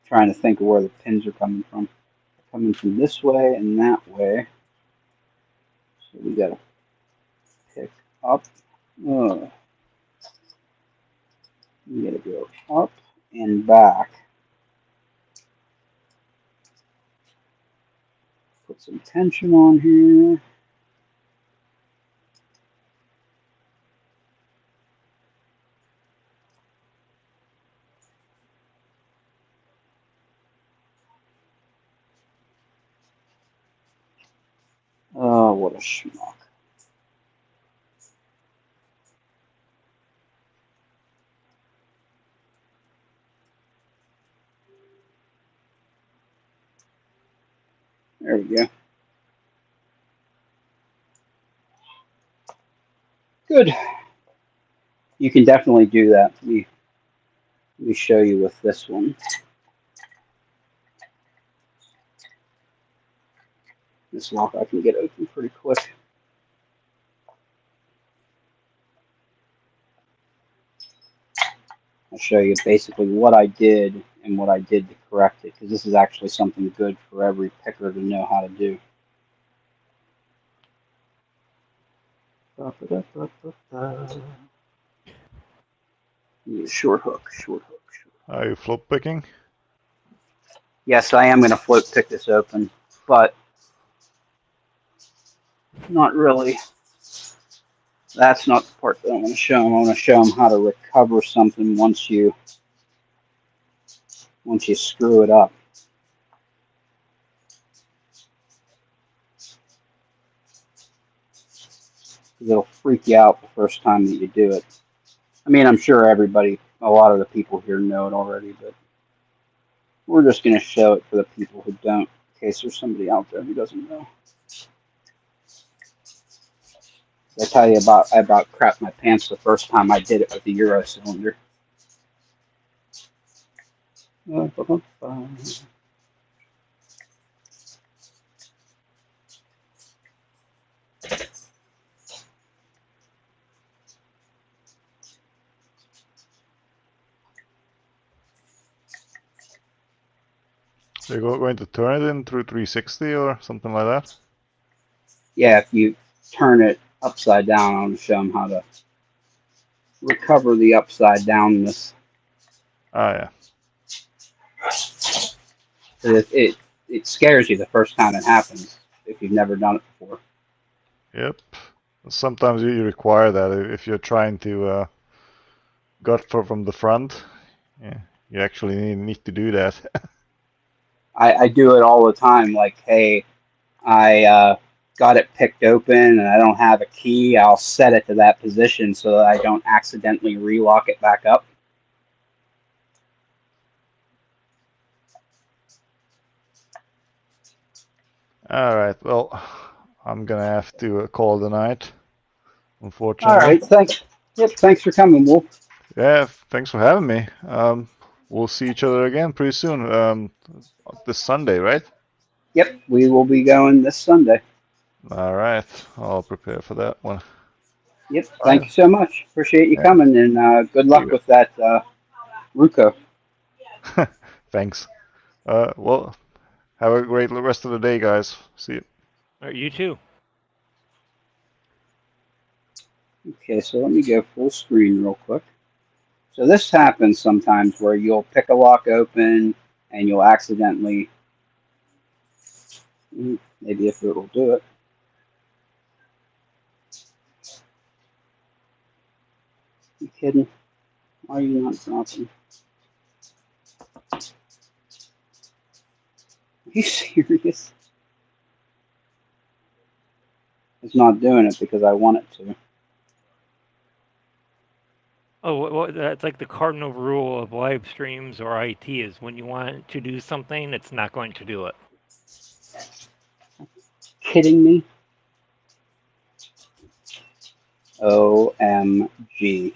Trying to think of where the pins are coming from. Coming from this way and that way. So we gotta pick up. We gotta go up and back. Put some tension on here. Oh, what a schmuck. There we go. Good. You can definitely do that. Let me show you with this one. This lock I can get open pretty quick. I'll show you basically what I did and what I did to correct it, because this is actually something good for every picker to know how to do. Need a short hook, short hook, short hook. Are you float picking? Yes, I am going to float pick this open, but not really. That's not the part that I want to show them. I want to show them how to recover something once you screw it up. It'll freak you out the first time that you do it. I mean, I'm sure a lot of the people here know it already, but we're just going to show it for the people who don't, in case there's somebody out there who doesn't know. I tell you I about crapped my pants the first time I did it with the Euro cylinder. You're going to turn it in through 360 or something like that? Yeah, if you turn it upside down, I'm going to show them how to recover the upside downness. Ah, yeah. It scares you the first time it happens if you've never done it before. Yep. Sometimes you require that if you're trying to gut from the front. Yeah, you actually need to do that. I do it all the time. Like, hey, I got it picked open and I don't have a key. I'll set it to that position so that I don't accidentally relock it back up. All right. Well, I'm gonna have to call the night, unfortunately. All right. Thanks. Yep. Thanks for coming, Wolf. Yeah. Thanks for having me. We'll see each other again pretty soon. This Sunday, right? Yep. We will be going this Sunday. All right. I'll prepare for that one. Yep. Thank you so much. Appreciate you coming, and good luck with that Ruco. Thanks. Well, have a great rest of the day, guys. See you. All right, you too. Okay, so let me go full screen real quick So this happens sometimes where you'll pick a lock open and you'll accidentally, maybe if it will do it. You kidding? Why are you not dropping? Are you serious? It's not doing it because I want it to. Oh, that's like the cardinal rule of live streams or IT is when you want it to do something, it's not going to do it. Kidding me? OMG.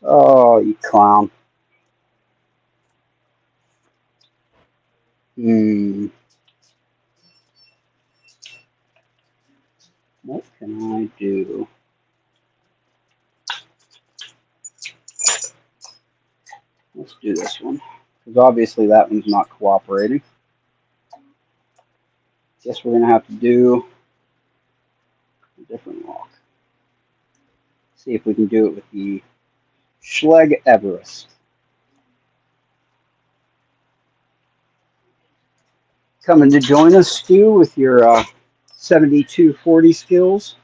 Oh, you clown. What can I do? Let's do this one. Because obviously that one's not cooperating. Guess we're going to have to do a different lock. See if we can do it with the Schlage Everest. Coming to join us, Stu, with your 7240 skills.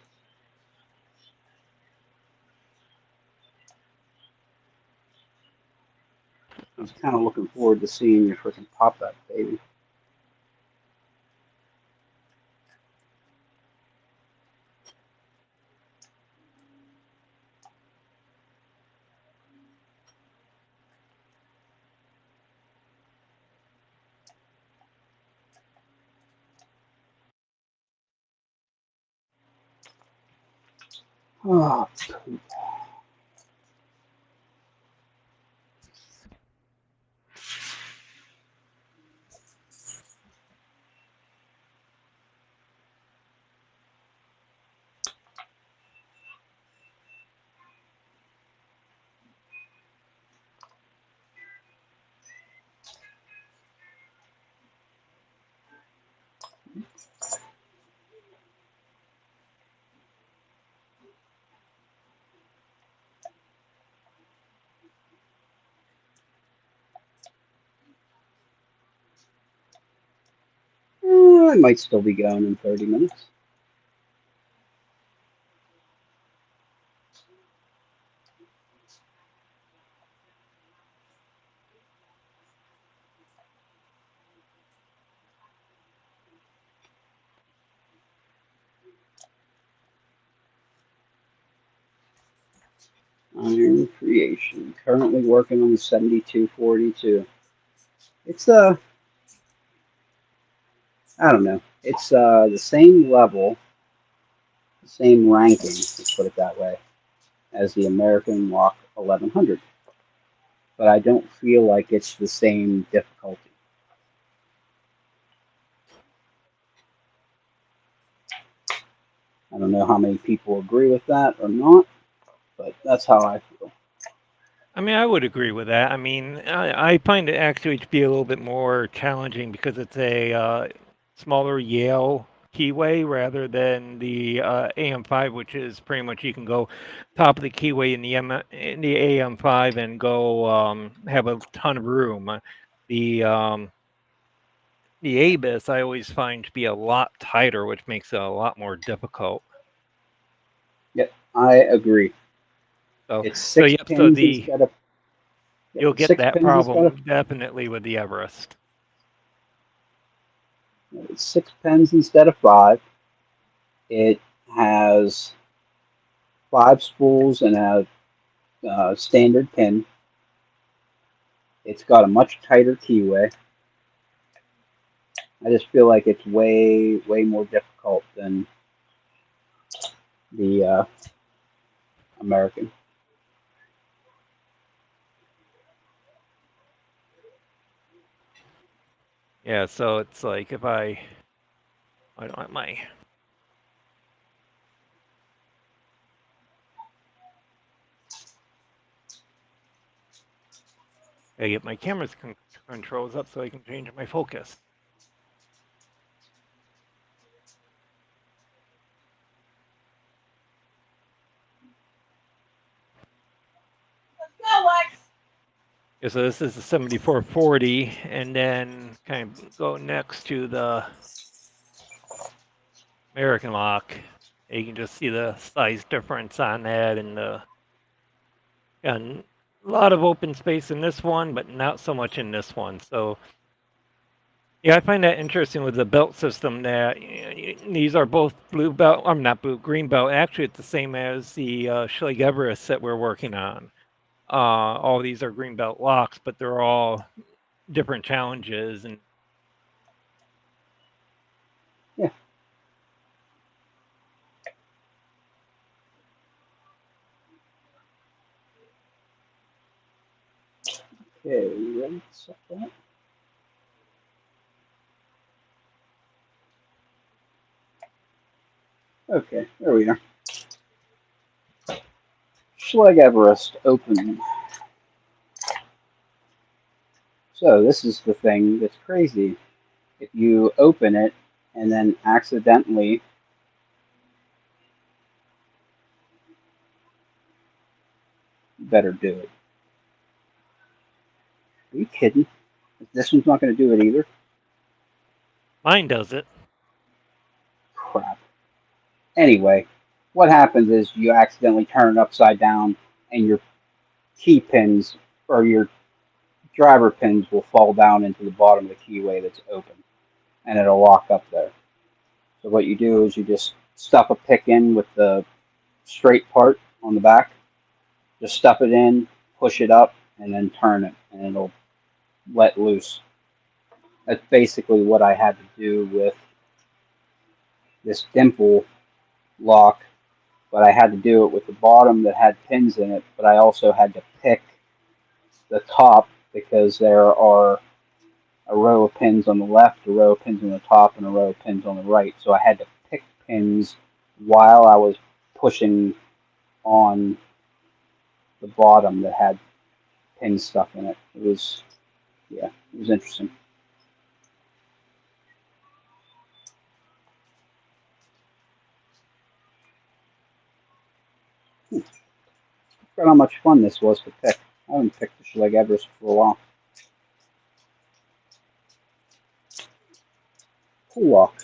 I was kind of looking forward to seeing you freaking pop that baby. Oh, poop. I might still be going in 30 minutes. Iron Creation. Currently working on the 7242. It's I don't know. It's the same level, the same ranking, let's put it that way, as the American Lock 1100. But I don't feel like it's the same difficulty. I don't know how many people agree with that or not, but that's how I feel. I mean, I would agree with that. I mean, I find it actually to be a little bit more challenging because it's a smaller Yale keyway rather than the AM5, which is pretty much you can go top of the keyway in the AM5 and go have a ton of room. The ABIS I always find to be a lot tighter, which makes it a lot more difficult. Yep, I agree. So, It's six yep. pins So instead of. Yep, you'll get 6 that pins instead of. problem definitely with the Everest. It's 6 pins instead of 5. It has 5 spools and a standard pin. It's got a much tighter keyway. I just feel like it's way more difficult than the American. Yeah, so it's like if I don't have my I get my camera's controls up so I can change my focus. Yeah, so this is the 7440, and then kind of go next to the American lock. You can just see the size difference on that, and a lot of open space in this one, but not so much in this one. So yeah, I find that interesting with the belt system that these are both blue belt. I'm not blue, green belt. Actually, it's the same as the Schlage Everest that we're working on. All these are green belt locks, but they're all different challenges. And Yeah. Okay, you ready to set that? Okay, there we are. Schlage Everest open. So this is the thing that's crazy. If you open it and then accidentally better do it. Are you kidding? This one's not going to do it either? mine does it. Crap. Anyway, what happens is you accidentally turn it upside down and your key pins or your driver pins will fall down into the bottom of the keyway that's open and it'll lock up there. So what you do is you just stuff a pick in with the straight part on the back. Just stuff it in, push it up, and then turn it, and it'll let loose. That's basically what I had to do with this dimple lock, but I had to do it with the bottom that had pins in it, but I also had to pick the top because there are a row of pins on the left, a row of pins on the top, and a row of pins on the right. So I had to pick pins while I was pushing on the bottom that had pin stuff in it. It was interesting. I forgot how much fun this was to pick. I haven't picked the Schlage Everest for a while. Cool walk.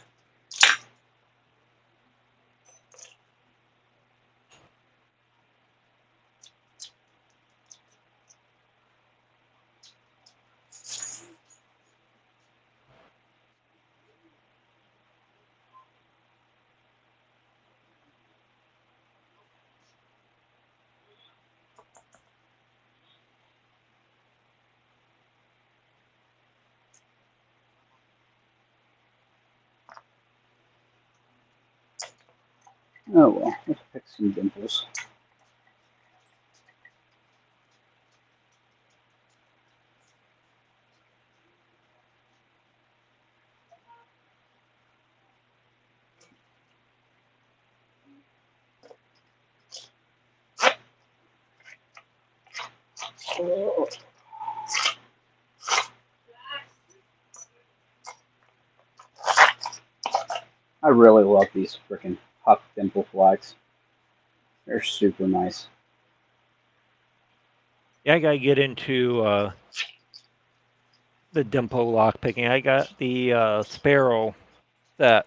Oh well, let's pick some dimples. I really love these freaking Huck dimple flags. They're super nice. Yeah, I gotta get into the dimple lock picking. I got the Sparrow set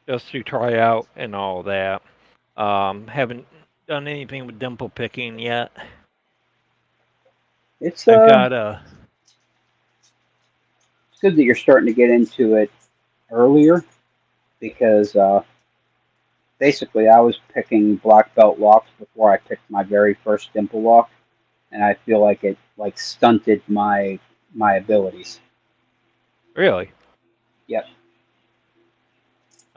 just to try out and all that. Haven't done anything with dimple picking yet. It's I've got it's good that you're starting to get into it earlier because basically I was picking black belt locks before I picked my very first dimple lock, and I feel like it like stunted my abilities. really. Yep.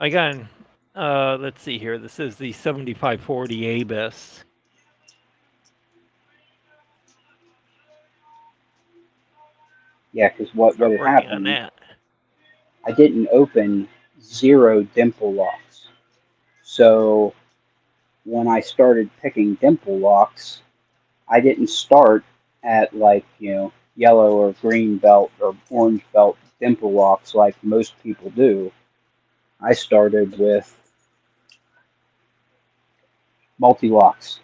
Again, let's see here. This is the 7540 ABIS. Yeah, because what Start had working on happened, that. I didn't open 0 dimple locks. So when I started picking dimple locks, I didn't start at like, yellow or green belt or orange belt dimple locks like most people do. I started with multi locks,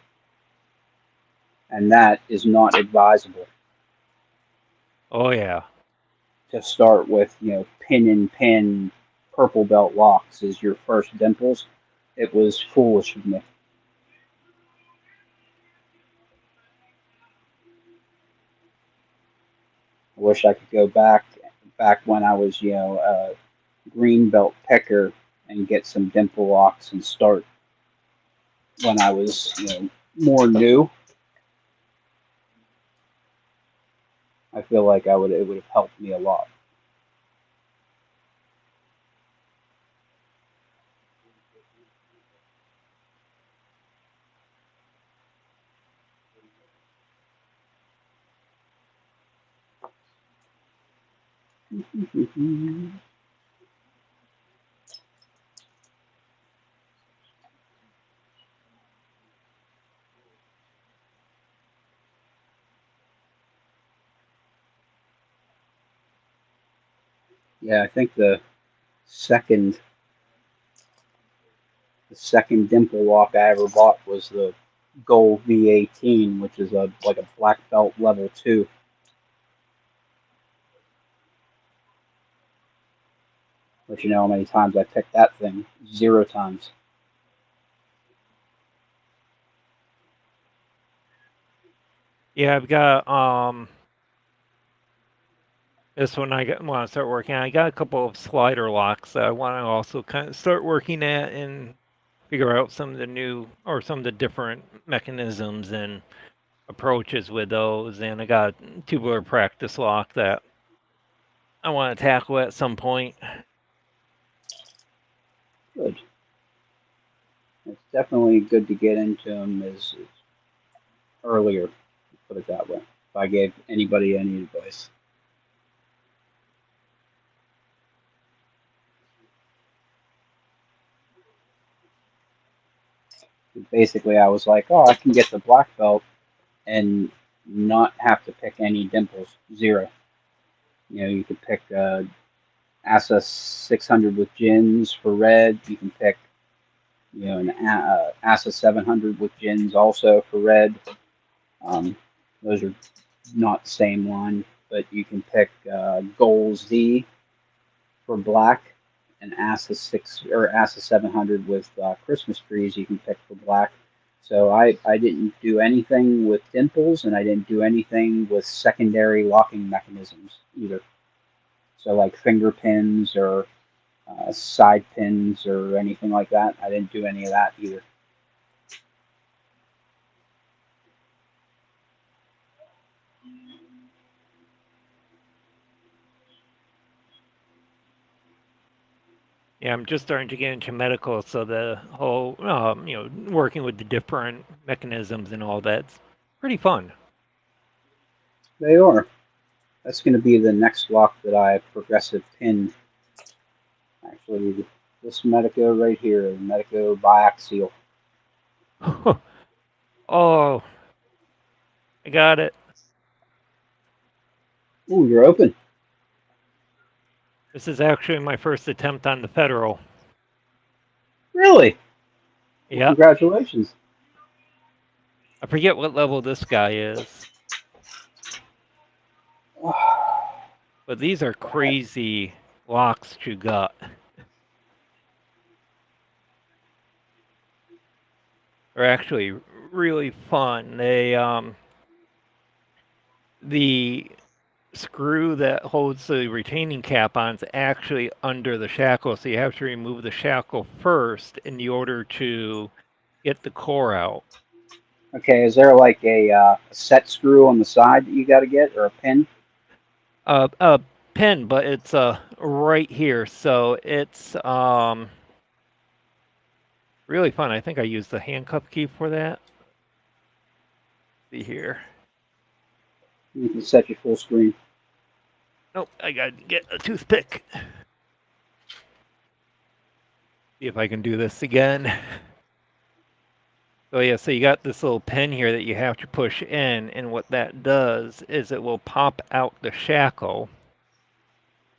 and that is not advisable Oh yeah. to start with, pin and pin purple belt locks as your first dimples. It was foolish of me. I wish I could go back when I was, a green belt picker and get some dimple locks and start when I was, more new. I feel like it would have helped me a lot. Yeah, I think second the second dimple lock I ever bought was the Gold V18, which is like a black belt level 2. But you know how many times I picked that thing? 0 times. Yeah, I've got this one want to start working on. I got a couple of slider locks that I want to also kind of start working at and figure out some of the new or some of the different mechanisms and approaches with those. And I got a tubular practice lock that I want to tackle at some point. Good. It's definitely good to get into them as earlier, put it that way. If I gave anybody any advice. Basically, I was like, oh, I can get the black belt and not have to pick any dimples. 0. You could pick ASA 600 with gins for red. You can pick, an ASA 700 with gins also for red. Those are not the same one, but you can pick Goal Z for black and ASA 6 or ASA 700 with Christmas trees. You can pick for black. So I didn't do anything with dimples, and I didn't do anything with secondary locking mechanisms either. So like finger pins or side pins or anything like that. I didn't do any of that either. Yeah, I'm just starting to get into medical, so the whole, working with the different mechanisms and all that's pretty fun. They are. That's going to be the next lock that I progressive pin. Actually, this Medico right here, Medico biaxial. Oh, I got it. Ooh, you're open. This is actually my first attempt on the federal. Really? Well, Yeah, congratulations. I forget what level this guy is, but these are crazy locks you got. They're actually really fun. The screw that holds the retaining cap on is actually under the shackle, so you have to remove the shackle first in order to get the core out. Okay, is there like a set screw on the side that you got to get, or a pin? A pin, but it's right here, so it's Really fun. I think I used the handcuff key for that. See here. You can set your full screen. Nope, I gotta get a toothpick. See if I can do this again. So yeah, so you got this little pin here that you have to push in, and what that does is it will pop out the shackle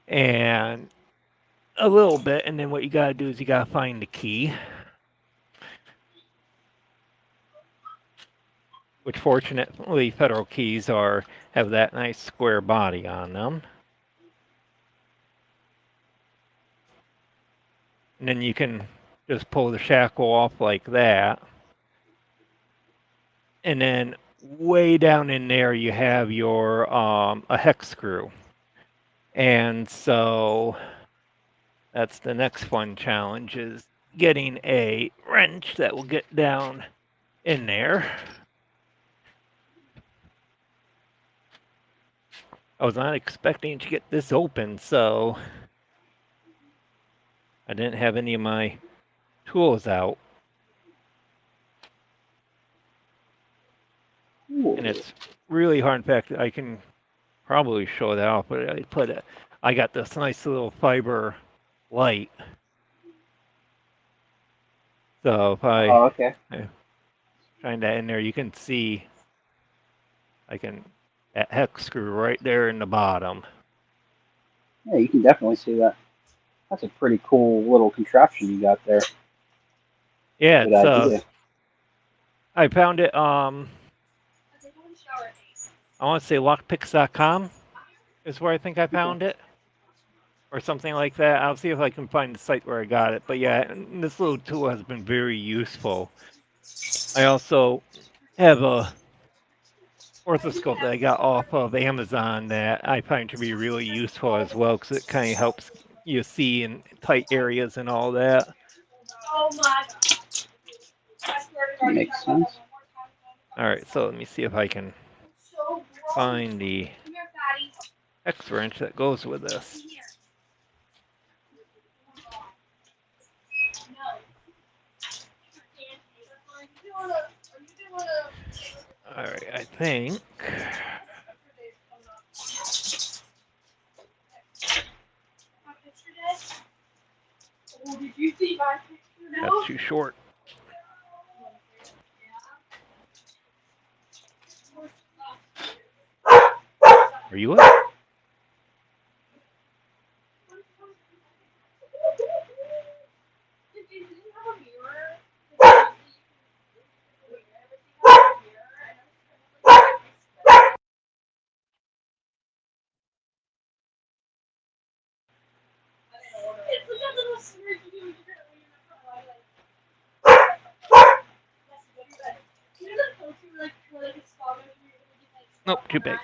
and a little bit, and then what you gotta do is you gotta find the key. Which fortunately Federal keys have that nice square body on them. And then you can just pull the shackle off like that. And then way down in there you have your a hex screw. And so that's the next fun challenge, is getting a wrench that will get down in there. I was not expecting to get this open, so I didn't have any of my tools out. Ooh. And it's really hard. In fact, I can probably show that off, but I got this nice little fiber light. So if I Oh, okay. shine that in there, you can see that hex screw right there in the bottom. Yeah, you can definitely see that. That's a pretty cool little contraption you got there. Yeah, Good it's idea. I found it I want to say lockpicks.com is where I think I found it. Or something like that. I'll see if I can find the site where I got it. But yeah, this little tool has been very useful. I also have a orthoscope that I got off of Amazon that I find to be really useful as well, because it kind of helps you see in tight areas and all that. Makes sense. All right, so let me see if I can find the X wrench that goes with this. All right, I think that's too short. Are you up? Nope, too big.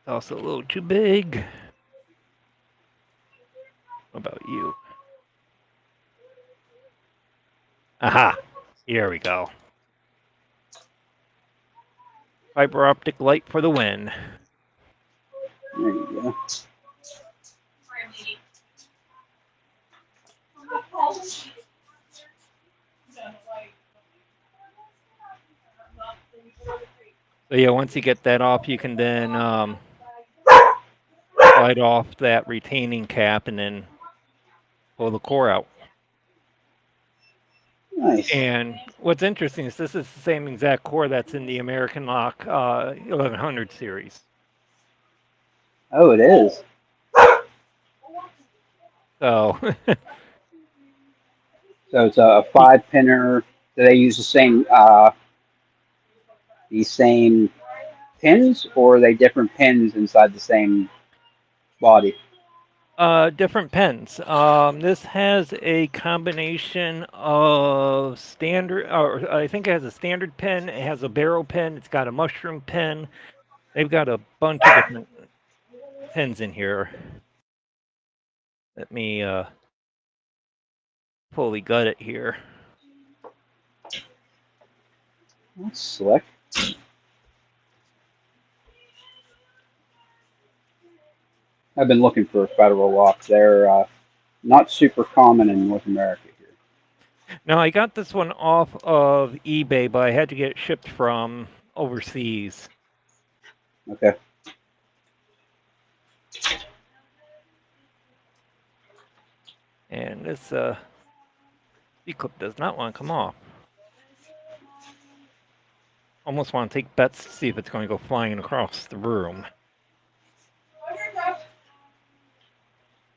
Also a little too big. What about you? Aha! Here we go. Fiber optic light for the win. There you go. So yeah, once you get that off, you can then slide off that retaining cap and then pull the core out. Nice. And what's interesting is this is the same exact core that's in the American Lock 1100 series. Oh, it is. So So it's a 5-pinner. Do they use the same pins, or are they different pins inside the same body? different pens. This has a combination of standard, or I think it has a standard pen. It has a barrel pen. It's got a mushroom pen. They've got a bunch of different pens in here. Let me fully gut it here. That's slick. I've been looking for a federal lock. They're not super common in North America here. Now I got this one off of eBay, but I had to get it shipped from overseas. Okay. And this C-clip does not want to come off. Almost want to take bets to see if it's going to go flying across the room.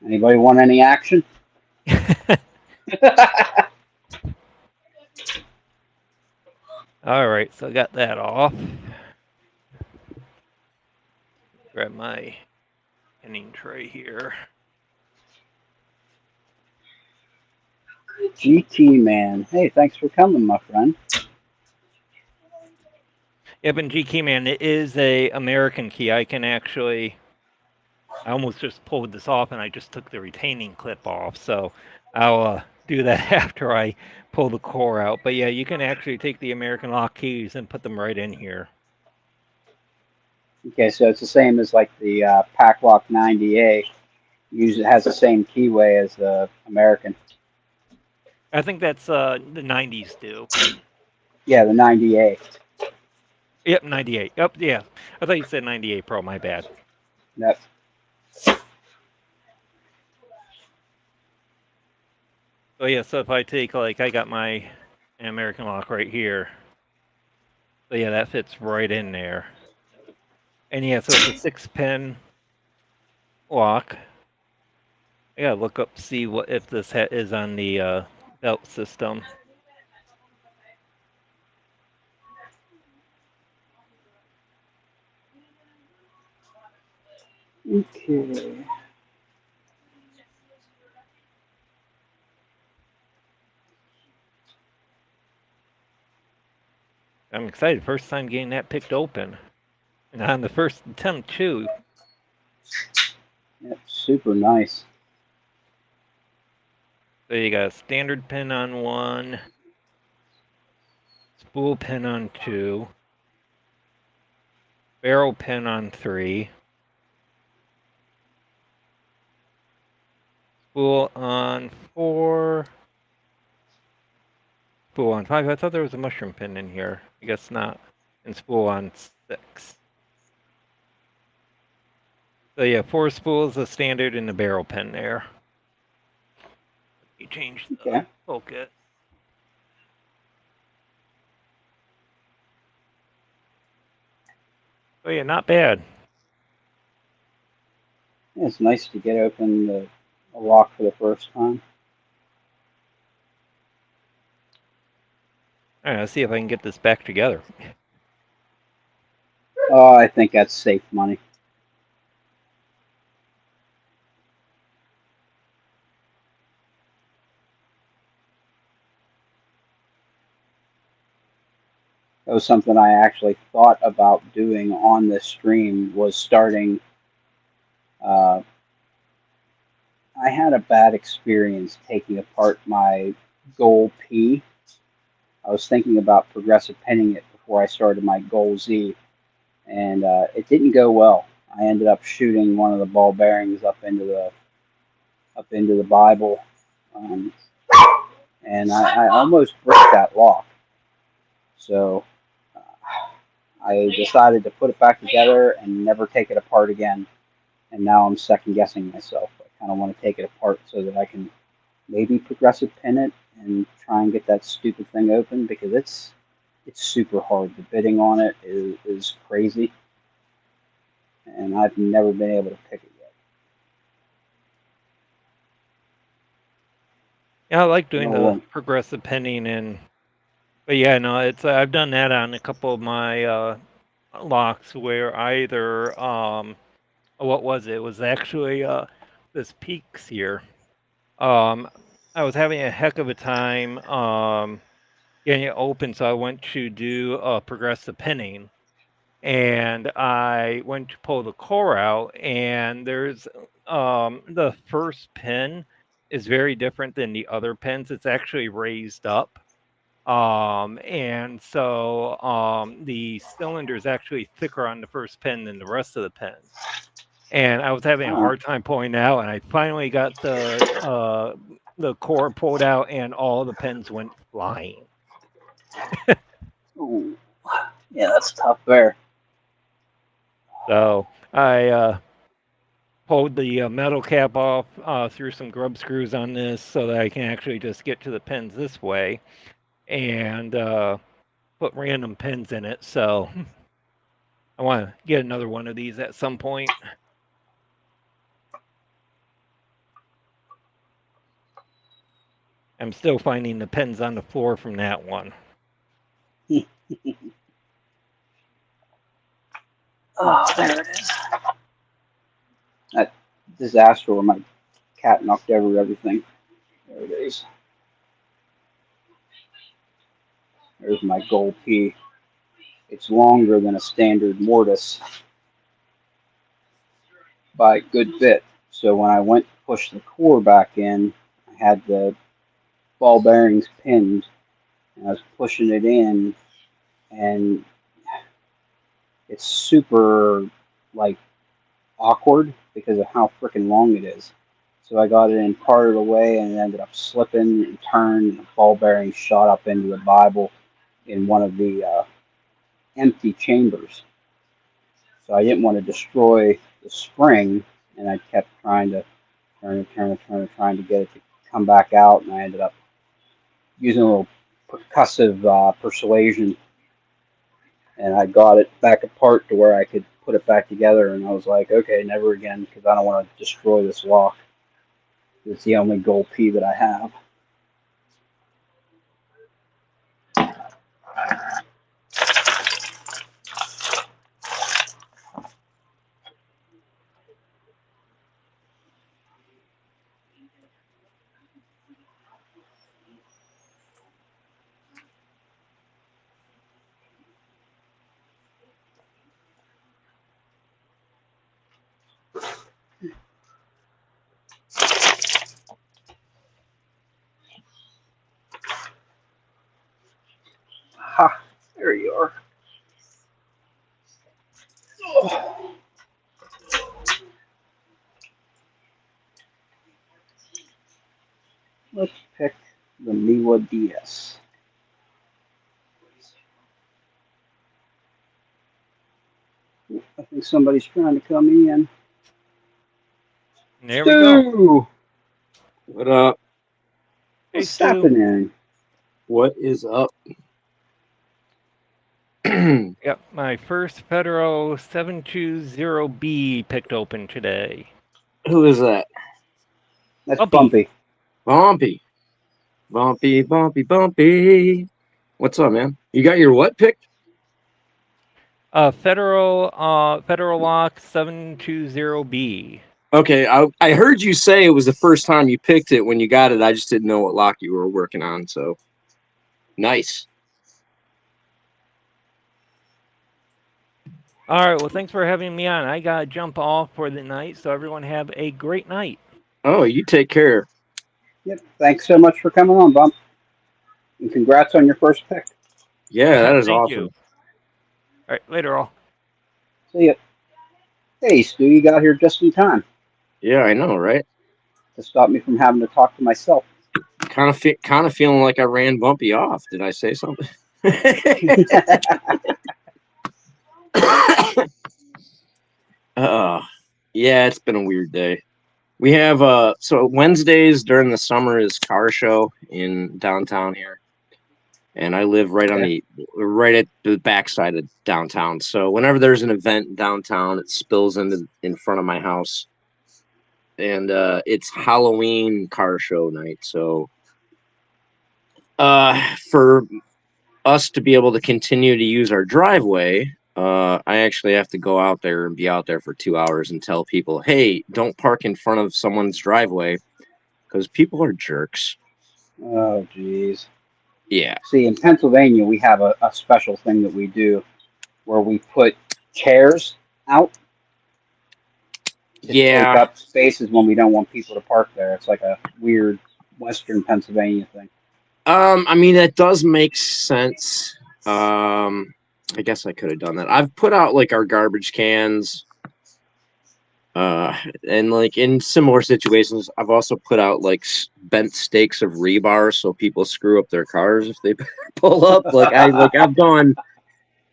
Anybody want any action? All right, so I got that off. Grab my pinning tray here. GT Man. Hey, thanks for coming, my friend. Yeah, but GT Man, it is a American key. I almost just pulled this off and I just took the retaining clip off. So I'll do that after I pull the core out. But yeah, you can actually take the American lock keys and put them right in here. Okay, so it's the same as like the Paclock 90A. Usually has the same keyway as the American. I think that's the 90s do. Yeah, the 90A. Yep, 98. Yep, yeah. I thought you said 98 Pro. My bad. Yep. So yeah, so if I take I got my American lock right here. So yeah, that fits right in there. And yeah, so it's a 6-pin lock. I gotta look up see what if this is on the belt system. Okay. I'm excited. First time getting that picked open. And on the first attempt too. That's super nice. So you got a standard pin on 1, spool pin on 2, barrel pin on 3, spool on 4, spool on 5. I thought there was a mushroom pin in here. I guess not. And spool on 6. So yeah, 4 spools, a standard, and the barrel pin there. You change the focus. Oh yeah, not bad. Yeah, it's nice to get open a lock for the first time. All right, let's see if I can get this back together. Oh, I think that's safe money. That was something I actually thought about doing on this stream, was starting. I had a bad experience taking apart my Goal P. I was thinking about progressive pinning it before I started my Goal Z, and it didn't go well. I ended up shooting one of the ball bearings up into the Bible, and I almost broke that lock. So I decided to put it back together and never take it apart again. And now I'm second guessing myself. I kind of want to take it apart so that I can maybe progressive pin it and try and get that stupid thing open, because it's super hard. The bidding on it is crazy, and I've never been able to pick it yet. Yeah, I like doing the progressive pinning, but yeah, no, it's I've done that on a couple of my locks where either what was it? It was actually this Peaks here. I was having a heck of a time getting it open, so I went to do progressive pinning, and I went to pull the core out, and there's the first pin is very different than the other pins. It's actually raised up. And so the cylinder is actually thicker on the first pin than the rest of the pins. and I was having a Oh. hard time pulling it out, and I finally got the cord pulled out, and all the pins went flying. Ooh. Yeah, that's tough there. So I pulled the metal cap off, threw some grub screws on this so that I can actually just get to the pins this way, and put random pins in it. So I want to get another one of these at some point. I'm still finding the pins on the floor from that one. Oh, there it is. That disaster where my cat knocked over everything. There it is. There's my gold P. It's longer than a standard mortise by a good bit. So when I went to push the core back in, I had the ball bearings pinned, and I was pushing it in, and it's super like awkward because of how freaking long it is. So I got it in part of the way and it ended up slipping and turned, and the ball bearing shot up into the Bible in one of the empty chambers. So I didn't want to destroy the spring, and I kept trying to trying to get it to come back out, and I ended up using a little percussive persuasion, and I got it back apart to where I could put it back together, and I was like, okay, never again, because I don't want to destroy this lock. It's the only gold P that I have. Ha! There you are. Oh. Let's pick the Miwa DS. I think somebody's trying to come in. There we go. Stu! What up? Hey, What's Stu. happening? What is up? Yep, my first Federal 720B picked open today. Who is that? That's Bumpy. Bumpy. Bumpy. Bumpy. What's up, man? You got your what picked? Federal Lock 720B. Okay, I heard you say it was the first time you picked it. When you got it, I just didn't know what lock you were working on. So, nice. All right, well, thanks for having me on. I got to jump off for the night, so everyone have a great night. Oh, you take care. Yep. Thanks so much for coming on, Bump. And congrats on your first pick. Yeah, that is Thank awesome. you. All right, later all. See ya. Hey, Stu, you got here just in time Yeah, I know, right? to stop me from having to talk to myself. Kind of feeling like I ran Bumpy off. Did I say something? Yeah, it's been a weird day. We have so Wednesdays during the summer is car show in downtown here, and I live right on right at the backside of downtown. So whenever there's an event downtown, it spills in front of my house, and it's Halloween car show night. So for us to be able to continue to use our driveway, I actually have to go out there and be out there for 2 hours and tell people, hey, don't park in front of someone's driveway because people are jerks. Oh, geez. Yeah. See, in Pennsylvania, we have a special thing that we do where we put chairs out to take up spaces when we don't want people to park there. It's like a weird Western Pennsylvania thing. I mean, that does make sense. I guess I could have done that. I've put out like our garbage cans And like in similar situations, I've also put out like bent stakes of rebar so people screw up their cars if they pull up.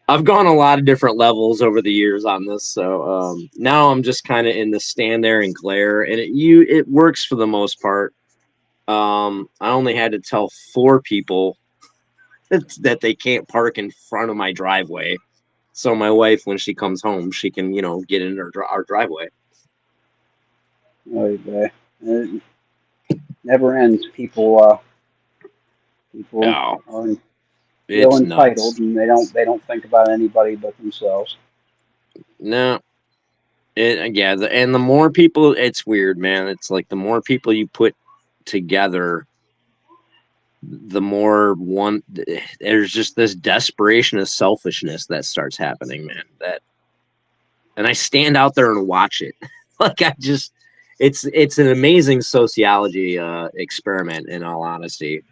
I've gone a lot of different levels over the years on this. So now I'm just kind of in the stand there and glare, and it works for the most part. I only had to tell 4 people that they can't park in front of my driveway. So my wife, when she comes home, she can, get in our driveway. Oh, boy. It never ends. People Oh, are feel it's entitled, nuts. and they don't think about anybody but themselves. No. And the more people, it's weird, man. It's like the more people you put together, the more there's just this desperation of selfishness that starts happening, man. And I stand out there and watch it. It's an amazing sociology experiment, in all honesty.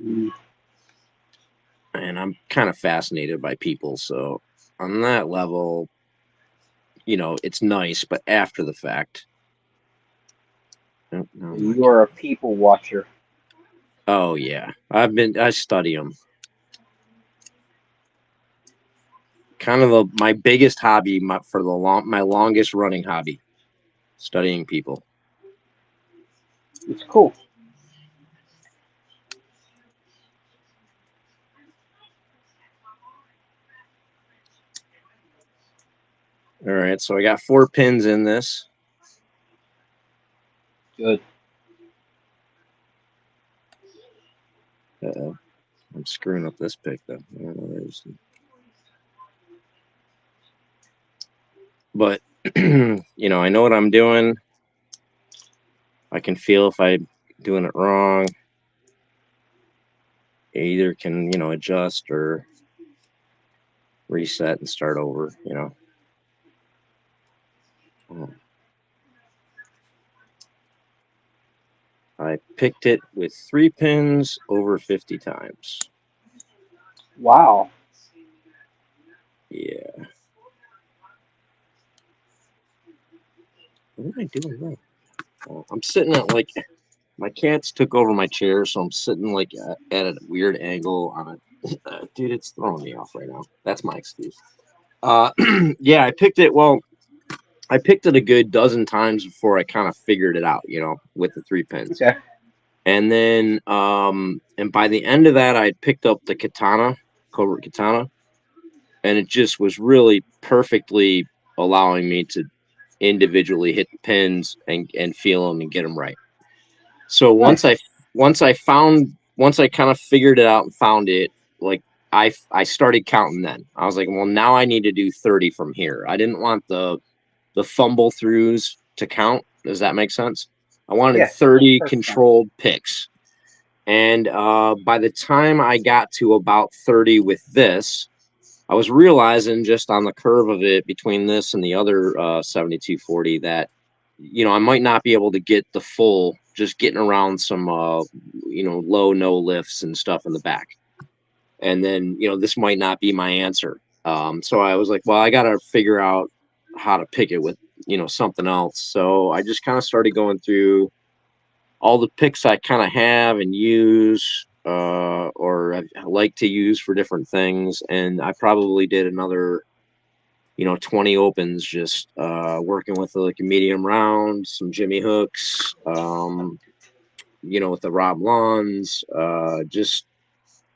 Mm. And I'm kind of fascinated by people, so on that level, it's nice, but after the fact, You are a people watcher. oh yeah, I study them. Kind of my biggest hobby, my longest running hobby, studying people. It's cool. All right, so I got 4 pins in this. Good. Uh-oh. I'm screwing up this pick though. But I know what I'm doing. I can feel if I'm doing it wrong. I either can, adjust or reset and start over, Oh. I picked it with 3 pins over 50 times. Wow. Yeah. What am I doing wrong? I'm sitting at my cats took over my chair, so I'm sitting at a weird angle on a. Dude, it's throwing me off right now. That's my excuse. Yeah, I picked it. Well, I picked it a good dozen times before I kind of figured it out, with the 3 pins. Okay. And then, and by the end of that, I picked up the Covert Katana, and it just was really perfectly allowing me to individually hit the pins and feel them and get them right. So once I kind of figured it out and found it, I started counting then. I was like, well, now I need to do 30 from here. I didn't want the fumble throughs to count. Does that make sense? I wanted 30 controlled picks. And by the time I got to about 30 with this, I was realizing just on the curve of it between this and the other 7240 that, I might not be able to get the full, just getting around some, low, no lifts and stuff in the back. And then, this might not be my answer. So I was like, well, I got to figure out how to pick it with, something else. So I just kind of started going through all the picks I kind of have and use, or I like to use for different things. And I probably did another, 20 opens, just working with a medium round, some Jimmy hooks, with the Rob Lawns, just,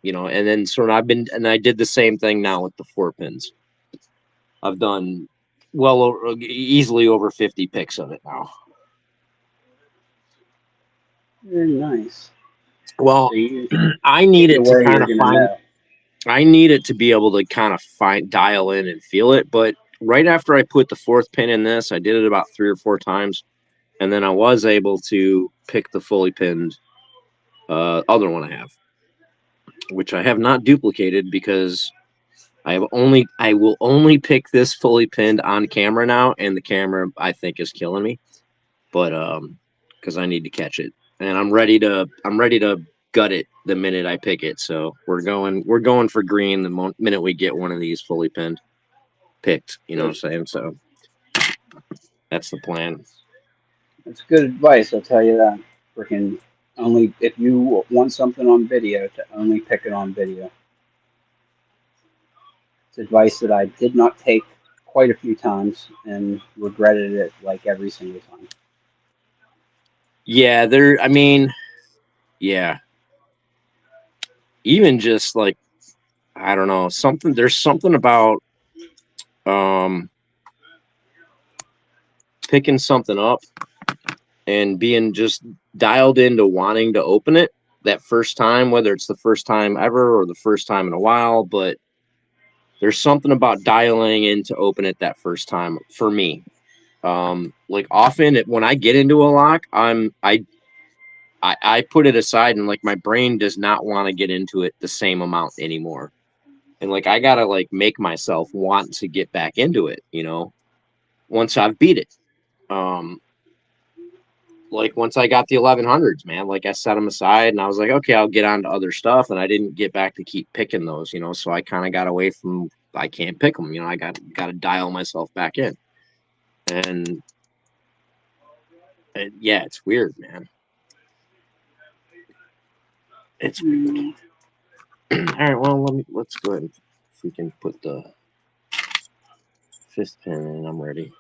and then sort of I did the same thing now with the 4 pins. I've done easily over 50 picks of it now. Very nice. Well, I need it to kind of find. I need it to be able to kind of dial in and feel it. But right after I put the 4th pin in this, I did it about 3 or 4 times, and then I was able to pick the fully pinned other one I have, which I have not duplicated because I will only pick this fully pinned on camera now, and the camera I think is killing me. But because I need to catch it, and I'm ready to gut it the minute I pick it. So we're going for green the minute we get one of these fully pinned. picked. You know what I'm saying? So that's the plan. It's good advice, I'll tell you that. Freaking only if you want something on video, to only pick it on video. It's advice that I did not take quite a few times and regretted it like every single time. Yeah, I mean, yeah. Even just like, I don't know, there's something about picking something up and being just dialed into wanting to open it that first time, whether it's the first time ever or the first time in a while, but there's something about dialing in to open it that first time for me. Like often when I get into a lock, I put it aside and like my brain does not want to get into it the same amount anymore. And like I gotta like make myself want to get back into it, you know, once I've beat it. Like once I got the 1100s, man, like I set them aside and I was like, okay, I'll get on to other stuff. And I didn't get back to keep picking those, you know, so I kind of got away from, I can't pick them, you know, I got to dial myself back in. And yeah, it's weird, man. It's weird. All right, well, let's go ahead and if we can put the fifth pin in, I'm ready.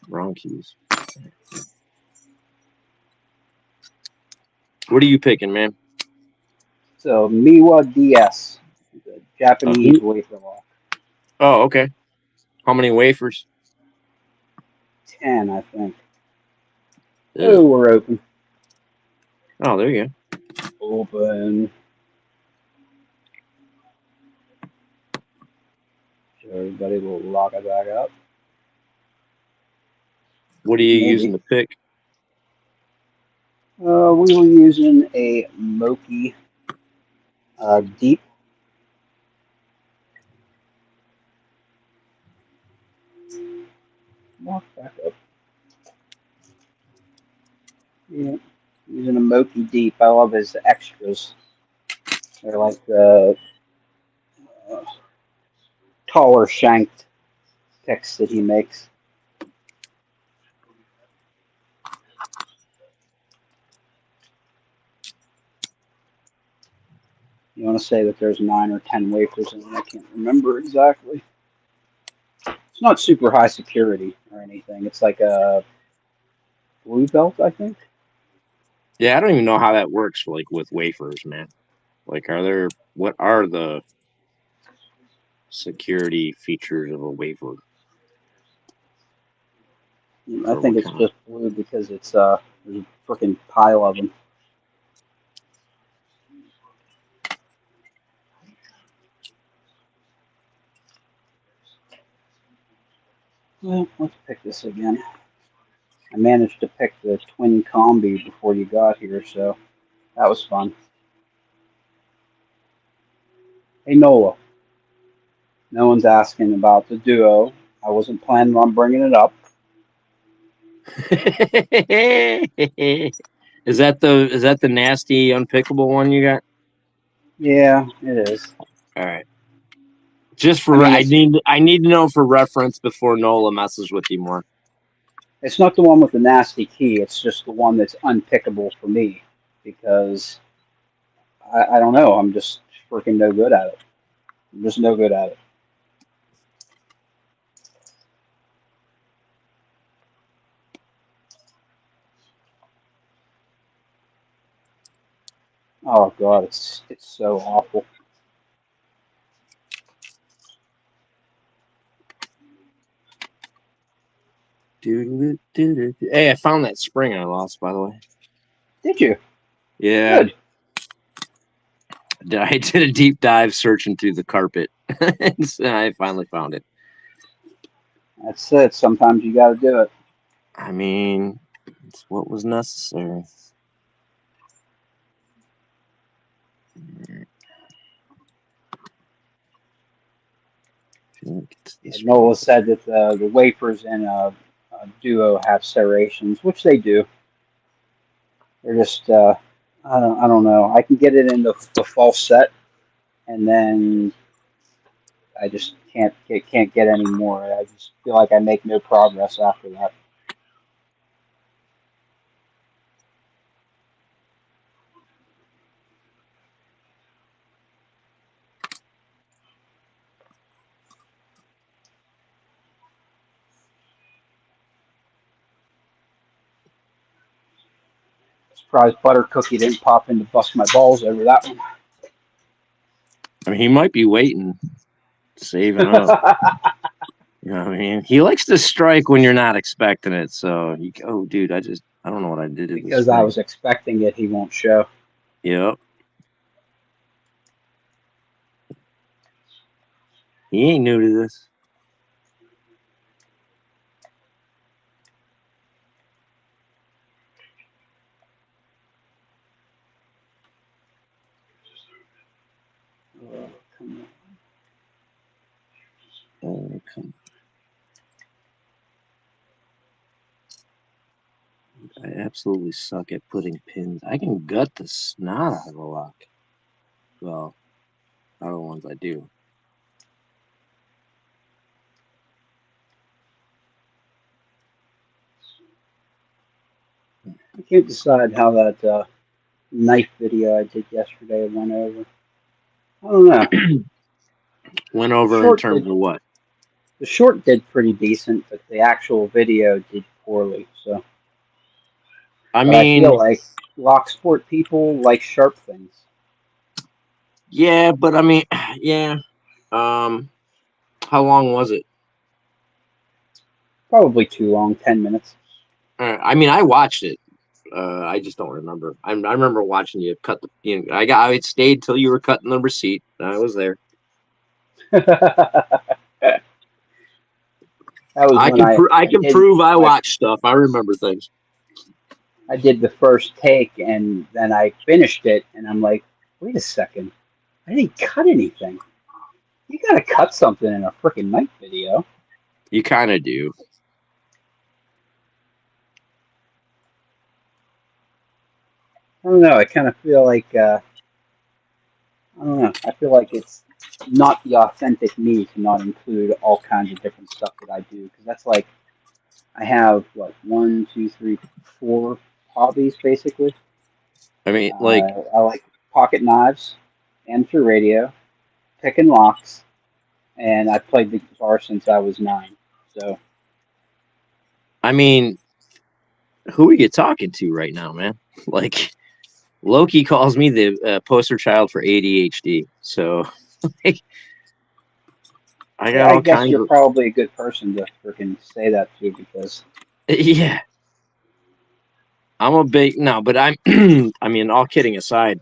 Wrong keys. What are you picking, man? So Miwa DS, the Japanese wafer lock. Oh, okay. How many wafers? 10, I think. Yeah. Oh, we're open. Oh, there you go. Open. So everybody will lock it back up. What are you Maybe. using to pick? We were using a Moki Deep. Walk back up. Yeah, using a Moki Deep. I love his extras. They're like the taller shanked picks that he makes. You want to say that there's 9 or 10 wafers in it? I can't remember exactly. It's not super high security or anything. It's like a blue belt, I think. Yeah, I don't even know how that works, like with wafers, man. Like, what are the security features of a wafer? I think it's just blue because it's there's a freaking pile of them. Well, let's pick this again. I managed to pick the twin combi before you got here, so that was fun. Hey Nola, no one's asking about the duo. I wasn't planning on bringing it up. Is that the nasty unpickable one you got? Yeah, it is. All right. Just for I need to know for reference before Nola messes with you more. It's not the one with the nasty key. It's just the one that's unpickable for me because I don't know. I'm just freaking no good at it. I'm just no good at it. Oh God, it's so awful. Hey, I found that spring I lost, by the way. Did you? Yeah. Good. I did a deep dive searching through the carpet, and I finally found it. That's it. Sometimes you got to do it. I mean, it's what was necessary. Nola said that the wafers in a duo have serrations, which they do. They're just I don't know. I can get it in the false set, and then I just can't get any more. I just feel like I make no progress after that. Surprised Butter Cookie didn't pop in to bust my balls over that one. I mean, he might be waiting, saving up. You know what I mean? He likes to strike when you're not expecting it. So, oh, dude, I don't know what I did to this Because I thing. was expecting it, he won't show. Yep. He ain't new to this. Oh, come on. Oh, come on. I absolutely suck at putting pins. I can gut the snot out of a lock. Well, not the ones I do. I can't decide how that knife video I did yesterday went over. I don't know. Went over in Short terms did, of what? the short did pretty decent, but the actual video did poorly. So, I but I feel mean, like Locksport people like sharp things. yeah, but I mean, yeah. How long was it? Probably too long, 10 minutes. I mean, I watched it. I just don't remember. I remember watching you cut the. You know, I stayed till you were cutting the receipt. I was there. That was I when can did prove I watch stuff. I remember things. I did the first take, and then I finished it, and I'm like, wait a second, I didn't cut anything. You gotta cut something in a freaking knife video. You kind of do. I don't know. I kind of feel like I don't know. I feel like it's not the authentic me to not include all kinds of different stuff that I do, because that's like I have what 1, 2, 3, 4 hobbies basically. I mean, like, I like pocket knives, amateur radio, picking locks, and I've played the guitar since I was 9. So I mean, who are you talking to right now, man? Like, Loki calls me the poster child for ADHD. So, like, I got I all guess kinds you're of. probably a good person to freaking say that to because Yeah, I'm a big no, but I'm. I mean, all kidding aside,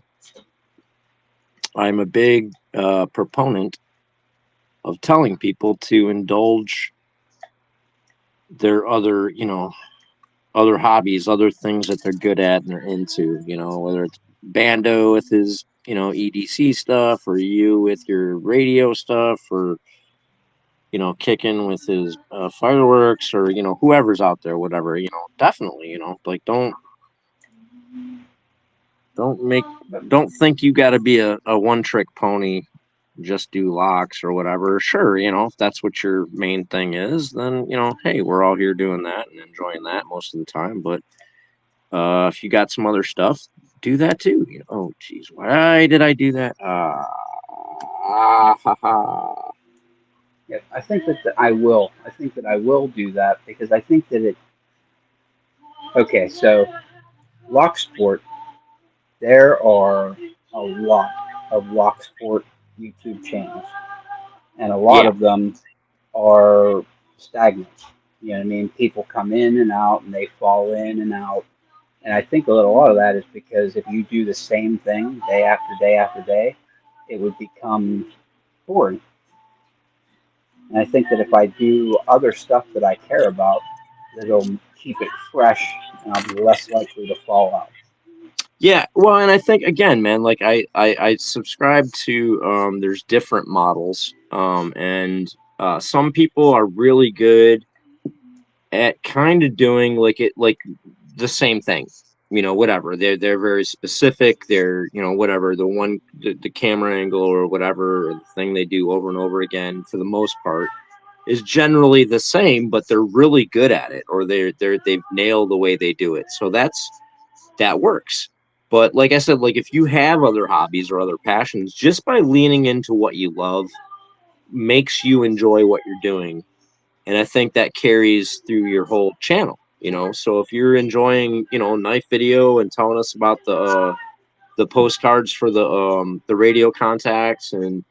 I'm a big proponent of telling people to indulge their other, other hobbies, other things that they're good at and they're into, whether it's Bando with his, EDC stuff, or you with your radio stuff, or, kicking with his fireworks, or, whoever's out there, whatever, definitely, like don't think you got to be a one trick pony, just do locks or whatever. Sure, if that's what your main thing is, then hey, we're all here doing that and enjoying that most of the time. But if you got some other stuff, do that too. Oh geez, why did I do that? yeah, I think that I will. I think that I will do that because I think that it. Okay, so Locksport, there are a lot of Locksport YouTube channels, and a lot Yeah, of them are stagnant. You know what I mean? People come in and out, and they fall in and out. And I think a lot of that is because if you do the same thing day after day after day, it would become boring. And I think that if I do other stuff that I care about, that it'll keep it fresh and I'll be less likely to fall out. yeah. Well, and I think again, man, like I subscribe to there's different models, and some people are really good at kind of doing like the same thing. whatever. They're very specific. They're, whatever, the camera angle or whatever, or the thing they do over and over again, for the most part, is generally the same, but they're really good at it, or they've nailed the way they do it. So that works. But like I said, like if you have other hobbies or other passions, just by leaning into what you love makes you enjoy what you're doing. And I think that carries through your whole channel, So if you're enjoying, knife video and telling us about the postcards for the radio contacts, and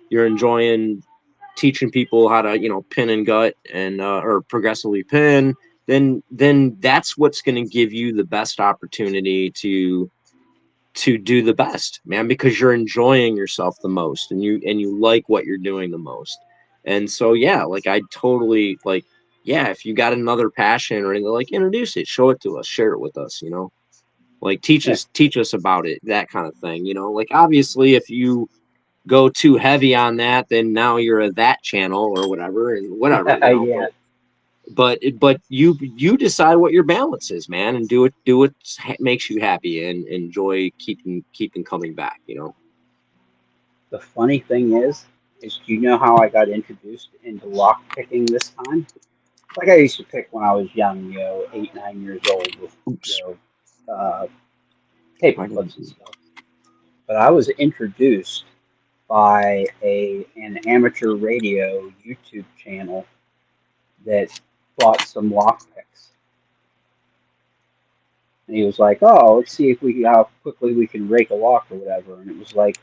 you're enjoying teaching people how to, pin and gut and or progressively pin, then that's what's going to give you the best opportunity to do the best, man, because you're enjoying yourself the most, and you like what you're doing the most. And so, yeah, like I totally like, yeah, if you got another passion or anything, like introduce it, show it to us, share it with us, like teach us about it, that kind of thing, like obviously if you go too heavy on that, then now you're a that channel or whatever, and whatever, Yeah. but you decide what your balance is, man, and do what makes you happy and enjoy keeping coming back, The funny thing is do you know how I got introduced into lock picking this time? Like I used to pick when I was young, 8, 9 years old with, Oops. paper clips and stuff. But I was introduced by an amateur radio YouTube channel that bought some lock picks. And he was like, "Oh, let's see how quickly we can rake a lock or whatever." And it was like,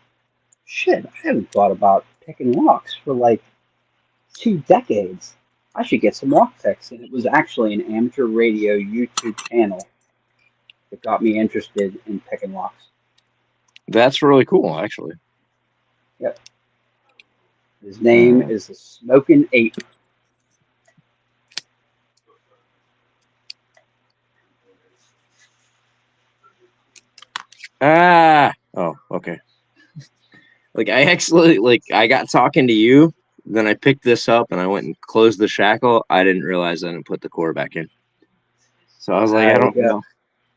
shit, I haven't thought about picking locks for like 2 decades. I should get some lock picks. And it was actually an amateur radio YouTube channel that got me interested in picking locks. That's really cool, actually. Yep. His name is the Smoking Ape. Oh, okay. Like I actually, I got talking to you, then I picked this up and I went and closed the shackle. I didn't realize I didn't put the core back in. So I was like, I don't know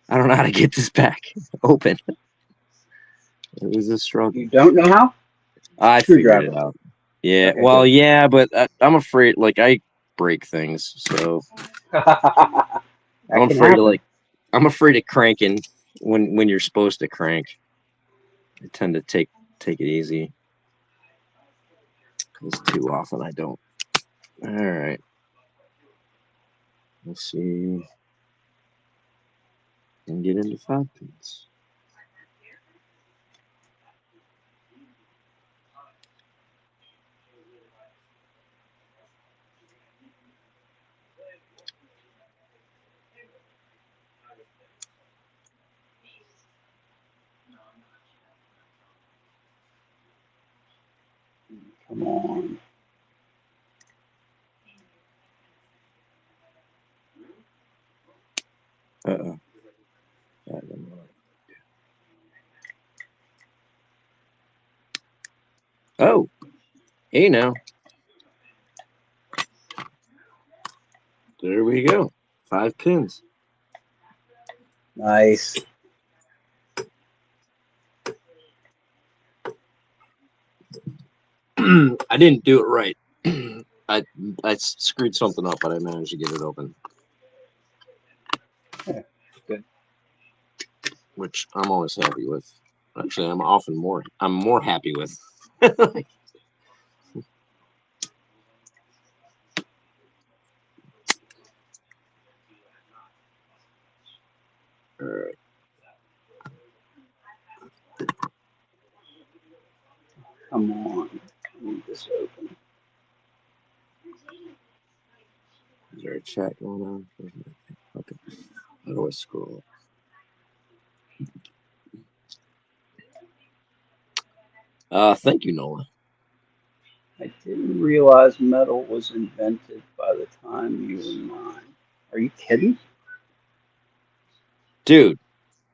how to get this back open. It was a struggle. You don't know how? I figured it out. Yeah, Okay, well, good. yeah, but I'm afraid, like, I break things, so I'm afraid of cranking when you're supposed to crank. I tend to take it easy, because too often I don't. All right, let's see, and get into 5 pins. Come on. Uh-oh. Oh, hey now. There we go. 5 pins. Nice. I didn't do it right. I screwed something up, but I managed to get it open. Yeah, good. Which I'm always happy with. Actually, I'm more happy with. All right. Come on. I need this open. Is there a chat going on? Okay. How do I scroll? Thank you, Nola. I didn't realize metal was invented by the time you were 9. Are you kidding? Dude,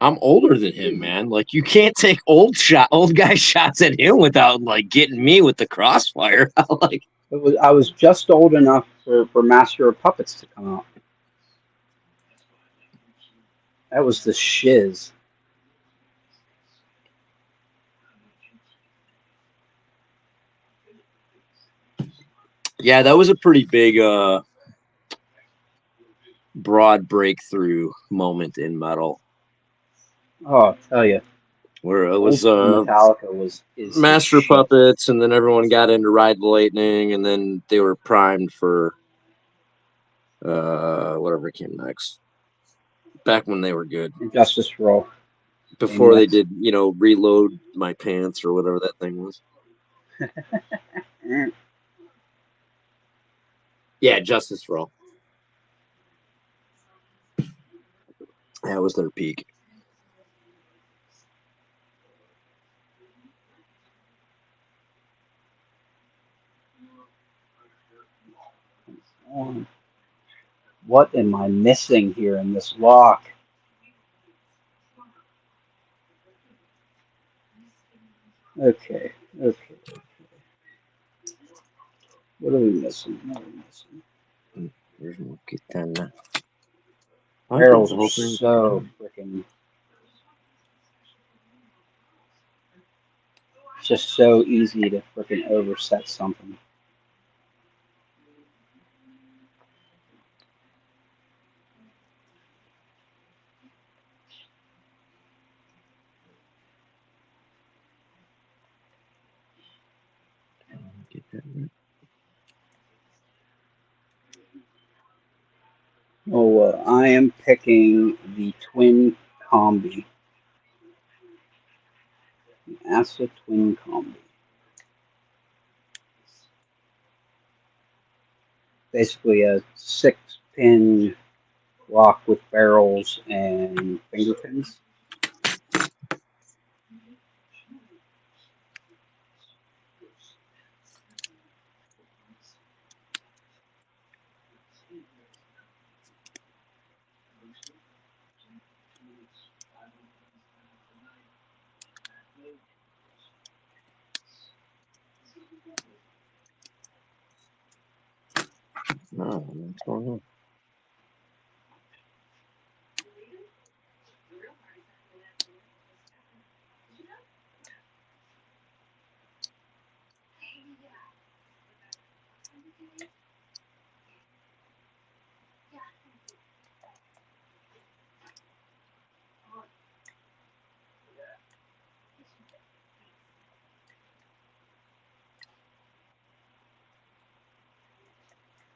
I'm older than him, man. Like, you can't take old guy shots at him without like getting me with the crossfire. Like, I was just old enough for Master of Puppets to come out. That was the shiz. Yeah, that was a pretty big broad breakthrough moment in metal, Oh, I'll tell you, where it old was school Metallica is the Master shit. Puppets, and then everyone got into Ride the Lightning, and then they were primed for whatever came next. Back when they were good, Justice for All. before they next. did, Reload My Pants or whatever that thing was. Yeah, Justice for All. That was their peak. What am I missing here in this lock? Okay. What are we missing? There's no Kitana. Barrels are so freaking. It's just so easy to freaking overset something. Oh, I am picking the twin combi. The ASA twin combi. Basically a 6-pin lock with barrels and finger pins. No, what's going on?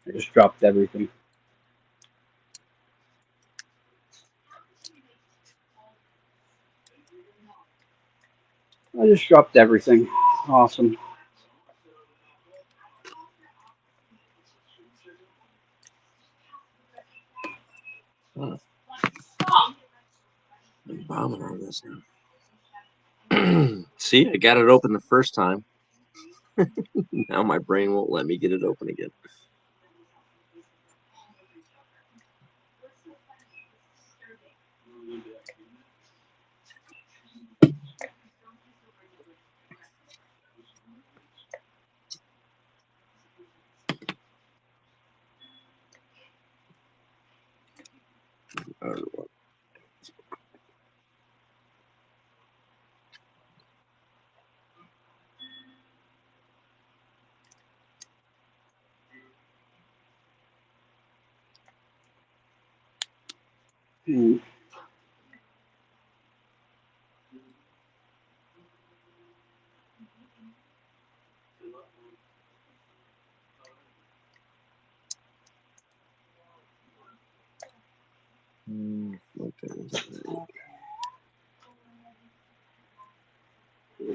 I just dropped everything. Awesome. I'm bombing on this now. See, I got it open the first time. Now my brain won't let me get it open again. Hmm.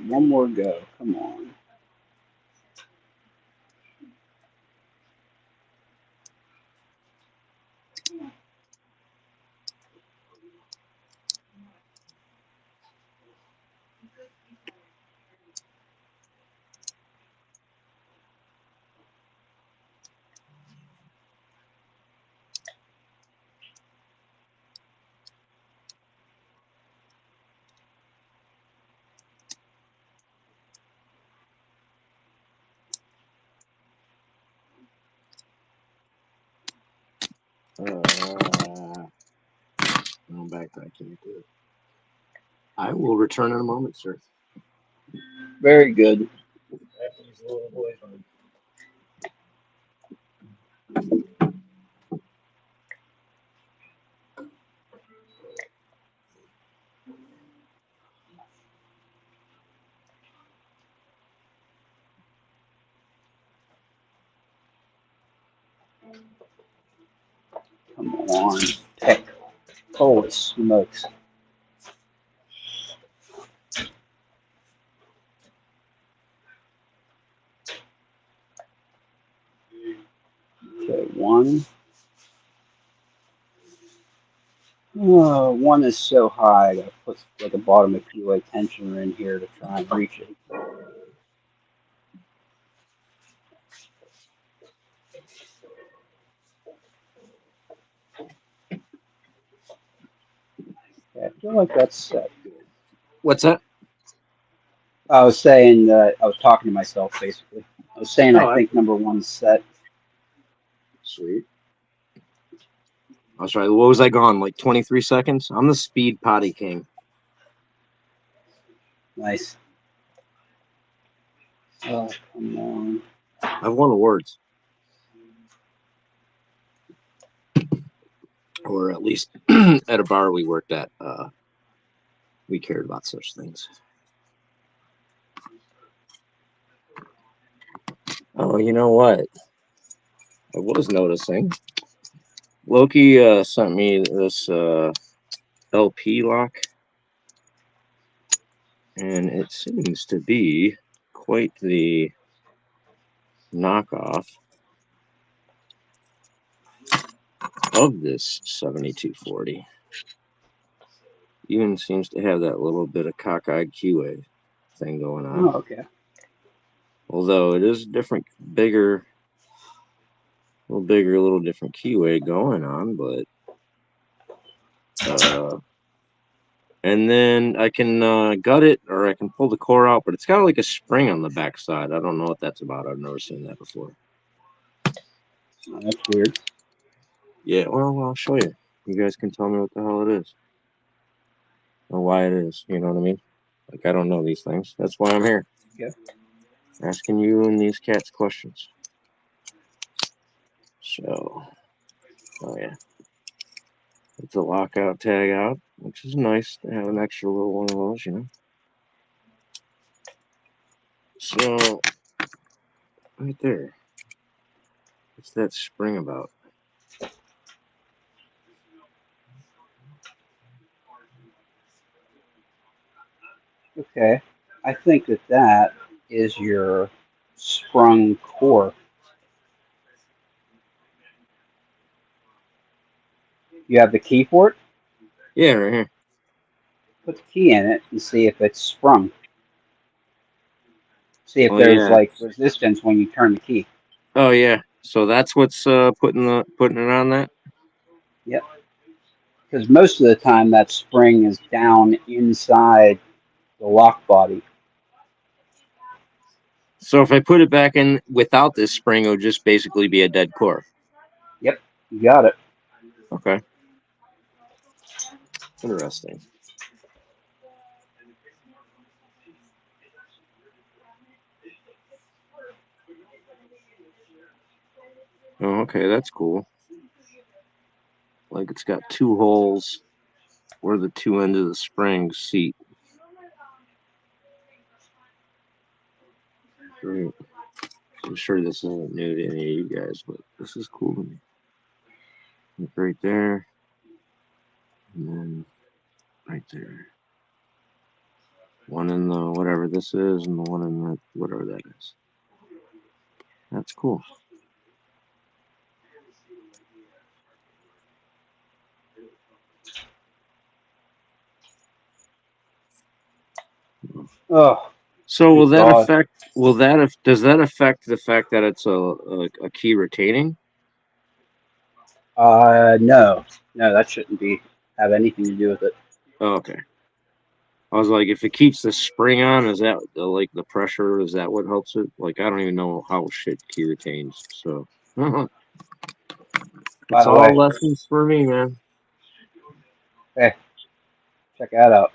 One more go. Come on. going back that I can't do it. I will return in a moment, sir. Very good. Come on, pick. Holy smokes. Okay, one. Oh, one is so high, I gotta put like a bottom of POA tensioner in here to try and reach it. Okay, I feel like that's set. What's that? I was saying that I was talking to myself basically. I was saying Oh, I think number one's set. Sweet. I was right. What was I gone? Like 23 seconds? I'm the speed potty king. Nice. Oh, come on. I've won awards. Or at least at a bar we worked at, we cared about such things. Oh, you know what? I was noticing. Loki sent me this LP lock, and it seems to be quite the knockoff of this 7240. Even seems to have that little bit of cockeyed keyway thing going on. Oh, okay. Although it is different, bigger, a little different keyway going on, but and then I can gut it or I can pull the core out, but it's got like a spring on the back side. I don't know what that's about. I've never seen that before. Oh, that's weird. Yeah, well, I'll show you. You guys can tell me what the hell it is or why it is. You know what I mean? Like, I don't know these things. That's why I'm here. Yeah. Asking you and these cats questions. So, oh yeah. It's a lockout tag out, which is nice to have an extra little one of those, you know. So, right there. What's that spring about? Okay. I think that that is your sprung core. You have the key for it? Yeah, right here. Put the key in it and see if it's sprung. See if Oh there's yeah. like resistance when you turn the key. Oh yeah. So that's what's putting it on that. Yep. Because most of the time that spring is down inside the lock body. So if I put it back in without this spring, it would just basically be a dead core. Yep. You got it. Okay. Interesting. Oh, okay, that's cool. Like it's got two holes where the two ends of the springs seat. Great. I'm sure this isn't new to any of you guys, but this is cool to me. Like right there. And then right there. One in the whatever this is, and the one in the whatever that is. That's cool. Oh, So will thank that God. affect? Does that affect the fact that it's a key retaining? No. No, that shouldn't have anything to do with it. Oh, okay. I was like, if it keeps the spring on, is that like the pressure? Is that what helps it? Like, I don't even know how shit key retains. So By it's the all way, lessons for me, man. Hey, check that out.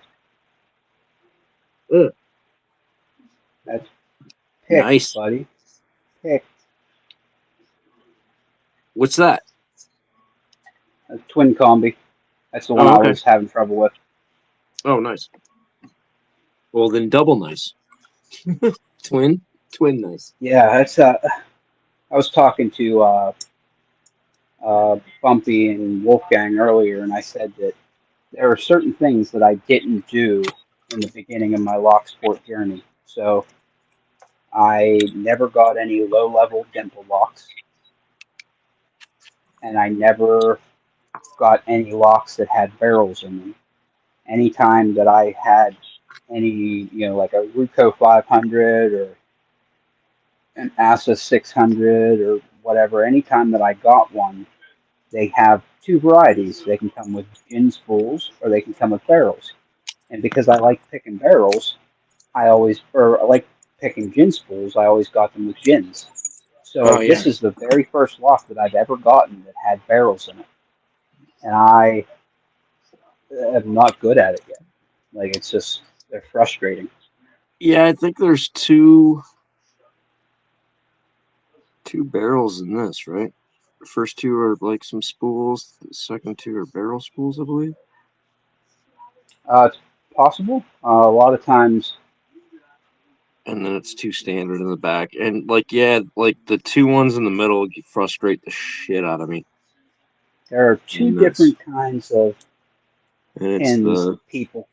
Ugh. That's picked, Nice. buddy. Picked. What's that? A twin combi. That's the one Oh, I okay. was having trouble with. Oh, nice. Well, then double nice. Twin nice. Yeah, that's I was talking to Bumpy and Wolfgang earlier, and I said that there are certain things that I didn't do in the beginning of my lock sport journey. So I never got any low level dimple locks, and I never got any locks that had barrels in them. Anytime that I had any, like a Ruco 500 or an ASA 600 or whatever, anytime that I got one, they have two varieties. They can come with gin spools or they can come with barrels. And because I like picking barrels, I like picking gin spools, I always got them with gins. So Oh, yeah. this is the very first lock that I've ever gotten that had barrels in it. And I am not good at it yet. Like, it's just, they're frustrating. Yeah, I think there's two barrels in this, right? The first two are like some spools. The second two are barrel spools, I believe. It's possible. A lot of times, And then it's two standard in the back. And like, yeah, like the two ones in the middle frustrate the shit out of me. there are two And that's different kinds of and it's pins the that people.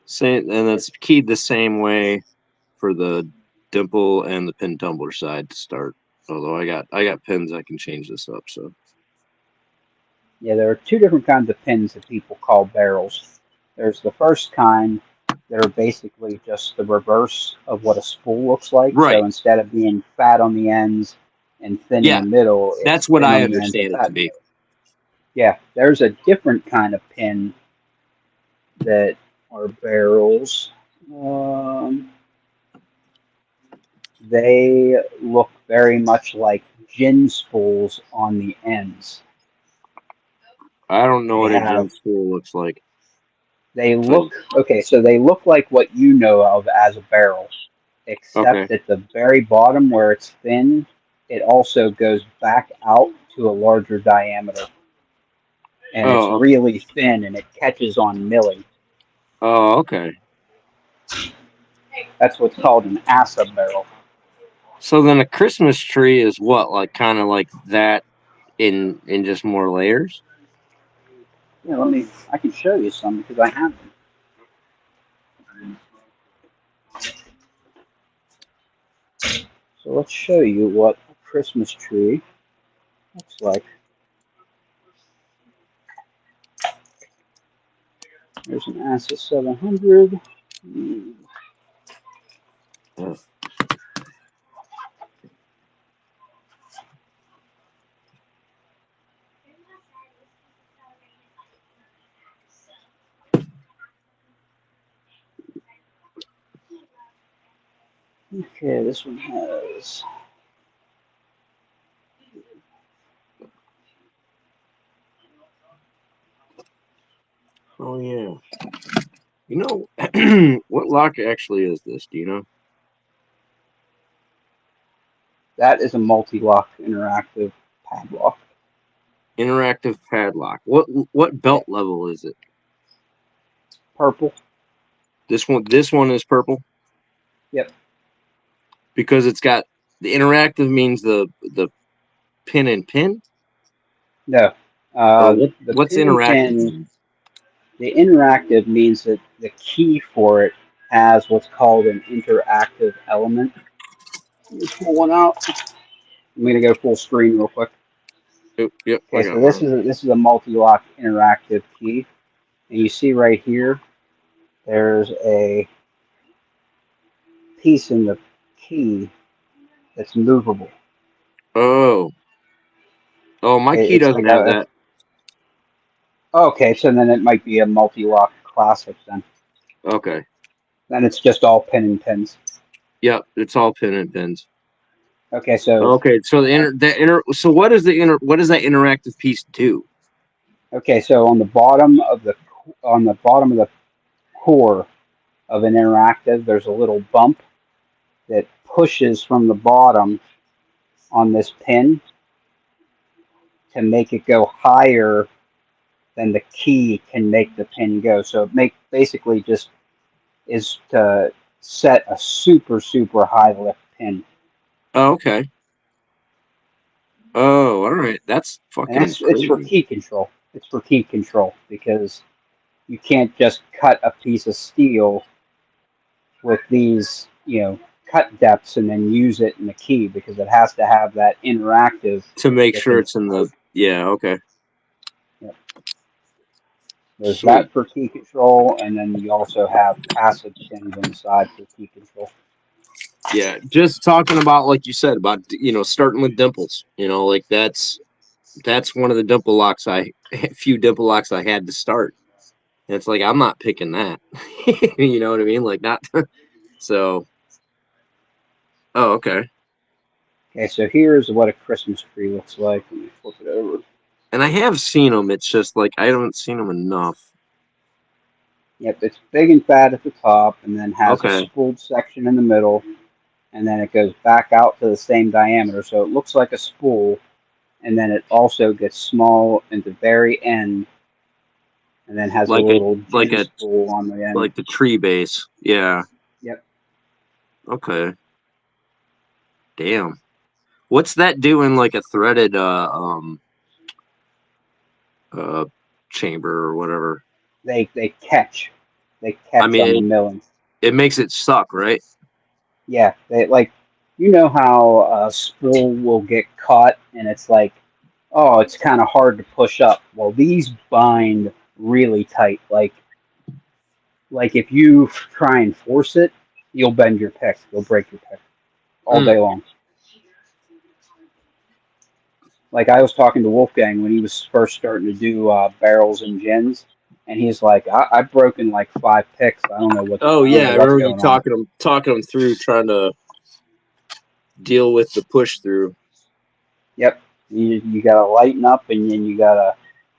same, and it's keyed the same way for the dimple and the pin tumbler side to start. Although I got pins I can change this up. So Yeah, there are two different kinds of pins that people call barrels. There's the first kind that are basically just the reverse of what a spool looks like. right, So instead of being fat on the ends and thin in yeah, the middle, it's that's what thin I on the ends and understand it fat to in the be. middle. Yeah, there's a different kind of pin that are barrels. They look very much like gin spools on the ends. I don't know They what a gin have spool looks like. They look okay, so they look like what you know of as a barrel, Okay. except at the very bottom where it's thin, it also goes back out to a larger diameter, and it's Oh, really thin and it catches on milling. oh, okay. That's what's called an ASA barrel. So then a Christmas tree is what, like kind of like that in just more layers? Yeah, I can show you some because I have them. So let's show you what a Christmas tree looks like. There's an ASA 700. Oh. Okay, this one has. Oh yeah. You know, what lock actually is this? Do you know? That is a multi-lock interactive padlock. Interactive padlock. What Yeah, belt level is it? purple. This one is purple Yep. because it's got the interactive means the pin and pin, No. or The what's pin and interactive pin, mean? the interactive means that the key for it has what's called an interactive element. Let me pull one out. I'm going to go full screen real quick. Yep, I Okay, got so this one. is a multi-lock interactive key, and you see right here, there's a piece in the key that's movable. Oh, my key It's like doesn't have that. okay, so then it might be a multi-lock classic then. Okay. Then it's just all pin and pins. Yep, it's all pin and pins. Okay, so Okay, so so what does that interactive piece do? Okay, so on the bottom of the core of an interactive, there's a little bump that pushes from the bottom on this pin to make it go higher than the key can make the pin go. So it basically just is to set a super high lift pin, Oh, okay. Oh, all right. That's and fucking it's for crazy. key control. It's for key control because you can't just cut a piece of steel with these, cut depths and then use it in the key because it has to have that interactive To make that sure can it's in float. the yeah, okay. Yep. There's Sweet. that for key control, and then you also have passive pins on the side for key control. Yeah, just talking about like you said about starting with dimples. Like that's one of the dimple locks few dimple locks I had to start. And it's like I'm not picking that. You know what I mean? Like not so. Oh, okay. Okay, so here's what a Christmas tree looks like. Let me flip it over. And I have seen them. It's just like I haven't seen them enough. Yep, it's big and fat at the top, and then has a Okay. spooled section in the middle, and then it goes back out to the same diameter, so it looks like a spool, and then it also gets small at the very end, and then has a Like a little like gin a spool on the end. like the tree base. Yeah. Yep. Okay. Damn. What's that doing like a threaded uh chamber or whatever? They catch. They I catch on the mean, milling. it makes it suck, right? Yeah, they like how a spool will get caught and it's like, oh, it's kind of hard to push up. Well, these bind really tight. Like if you try and force it, you'll bend your pick. You'll break your pick all Mm. day long. Like I was talking to Wolfgang when he was first starting to do barrels and gins, and he's like, I've broken like 5 picks. Oh I don't yeah, know I what's remember you going on. talking them through, trying to deal with the push through. Yep, you got to lighten up, and then you got to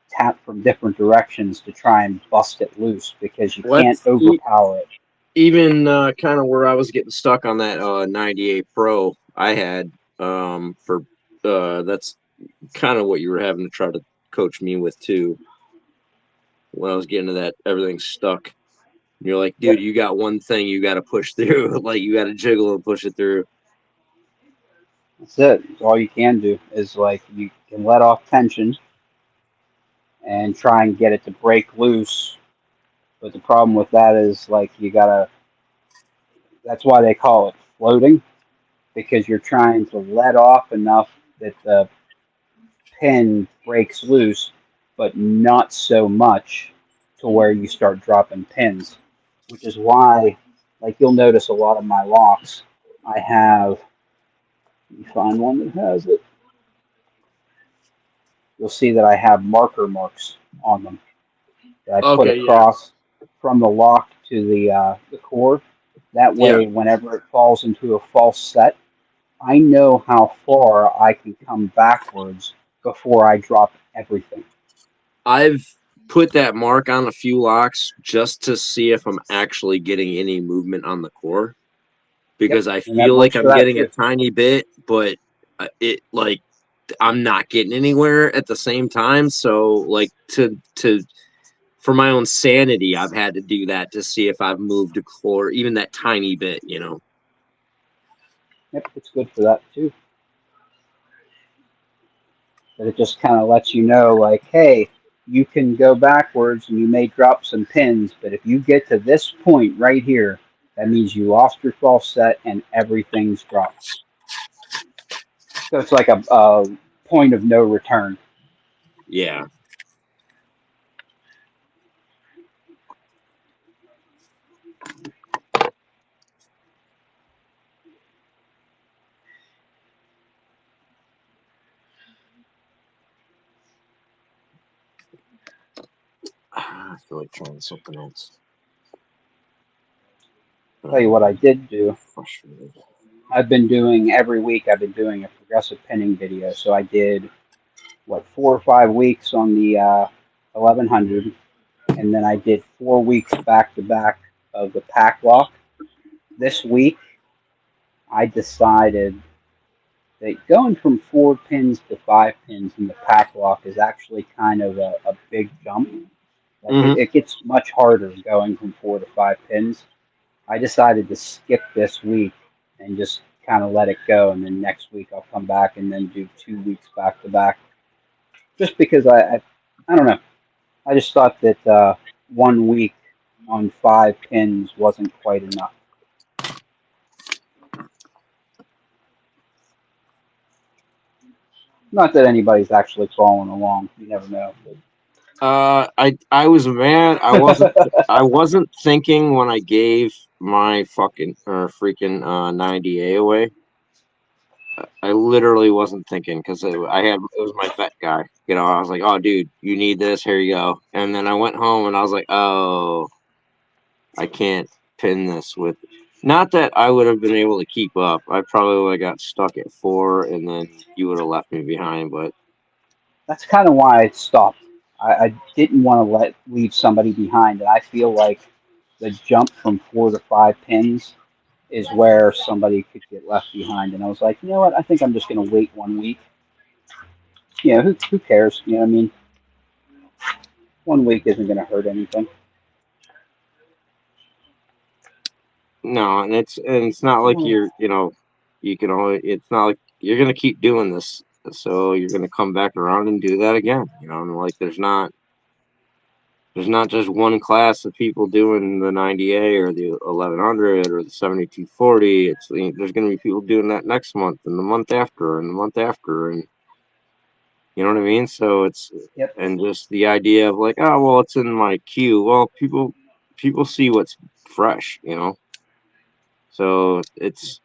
tap from different directions to try and bust it loose because you can't What's overpower it. even kind of where I was getting stuck on that 98 Pro I had for that's kind of what you were having to try to coach me with too. When I was getting to that, everything's stuck. You're like, dude, Yep, you got one thing you got to push through. Like you got to jiggle and push it through. that's it. That's all you can do is like you can let off tension and try and get it to break loose. But the problem with that is like you gotta. That's why they call it floating because you're trying to let off enough that the pin breaks loose, but not so much to where you start dropping pins, which is why, like, you'll notice a lot of my locks, I have, let me find one that has it. You'll see that I have marker marks on them that I put Okay, yeah, across from the lock to the core. That yeah. way, whenever it falls into a false set, I know how far I can come backwards before I drop everything. I've put that mark on a few locks just to see if I'm actually getting any movement on the core Yep, because I and that feel like works for I'm that getting a too. tiny bit, but it like I'm not getting anywhere at the same time. So like to for my own sanity, I've had to do that to see if I've moved a core even that tiny bit, you know. Yep, it's good for that too. But it just kind of lets you know, like, hey, you can go backwards and you may drop some pins, but if you get to this point right here, that means you lost your false set and everything's dropped. So it's like a point of no return. Yeah. I feel like trying something else. Tell you what I did do. Frustrated. I've been doing every week. I've been doing a progressive pinning video. So I did 4 or 5 weeks on the 1100, and then I did 4 weeks back to back of the pack lock. This week, I decided that going from 4 pins to 5 pins in the pack lock is actually kind of a big jump. Like Mhm. it gets much harder going from 4 to 5 pins. I decided to skip this week and just kind of let it go, and then next week I'll come back and then do 2 weeks back to back. Just because I don't know. I just thought that 1 week on 5 pins wasn't quite enough. Not that anybody's actually following along. You never know. But I was mad. I wasn't thinking when I gave my fucking or freaking 90A away. I literally wasn't thinking because it was my vet guy. You know, I was like, oh, dude, you need this. Here you go. And then I went home and I was like, oh, I can't pin this with. Not that I would have been able to keep up. I probably would have got stuck at 4, and then you would have left me behind. But that's kind of why I stopped. I didn't want to leave somebody behind, and I feel like the jump from 4 to 5 pins is where somebody could get left behind. And I was like, you know what? I think I'm just going to wait 1 week. You know, who cares? You know what I mean? 1 week isn't going to hurt anything. no, and it's not like you're you can only. It's not like you're gonna keep doing this. So you're gonna come back around and do that again. You know, and like there's not just one class of people doing the 90A or the 1100 or the 7240. There's going to be people doing that next month and the month after and the month after, and you know what I mean. So it's Yep. and just the idea of like, oh well, it's in my queue. Well, people see what's fresh, you know. So it's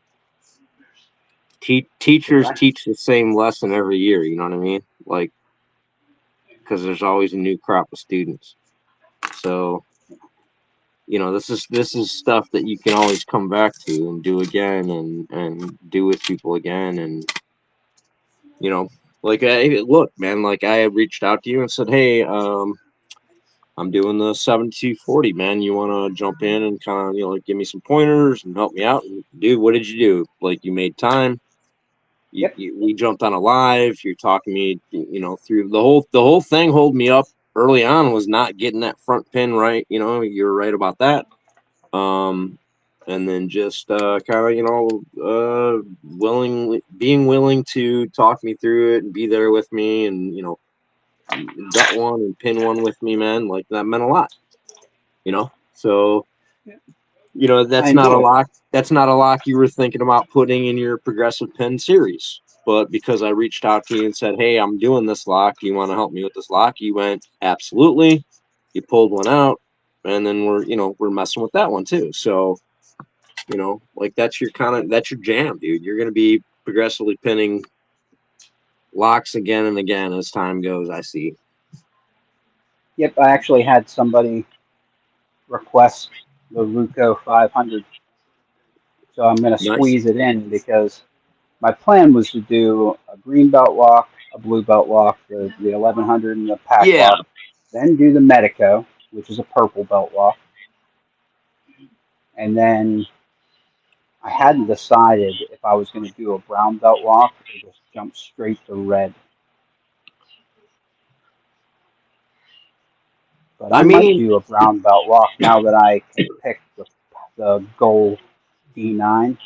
teachers Right. teach the same lesson every year. You know what I mean? Like because there's always a new crop of students. So you know this is stuff that you can always come back to and do again and do with people again. And you know like look man, like I had reached out to you and said, hey, I'm doing the 7240, man, you want to jump in and kind of like give me some pointers and help me out. And dude, what did you do? Like you made time. Yep. We jumped on a live. You're talking me, through the whole thing. Hold me up early on was not getting that front pin right. You know, you're right about that. And then just kind of being willing to talk me through it and be there with me and gut one and pin one with me, man. Like that meant a lot. So I that's not a enjoy it. lock. That's not a lock you were thinking about putting in your progressive pin series. But because I reached out to you and said, hey, I'm doing this lock, do you want to help me with this lock? You went, absolutely. You pulled one out, and then we're messing with that one too. So like that's your jam, dude. You're gonna be progressively pinning locks again and again as time goes, I see. Yep. I actually had somebody request the Ruco 500, so I'm going to Nice. squeeze it in because my plan was to do a green belt lock, a blue belt lock, the 1100 and the pack Yeah. lock, then do the Medico, which is a purple belt lock, and then I hadn't decided if I was going to do a brown belt lock or just jump straight to red. But I I might mean, do a brown belt lock now that I can pick the gold D9.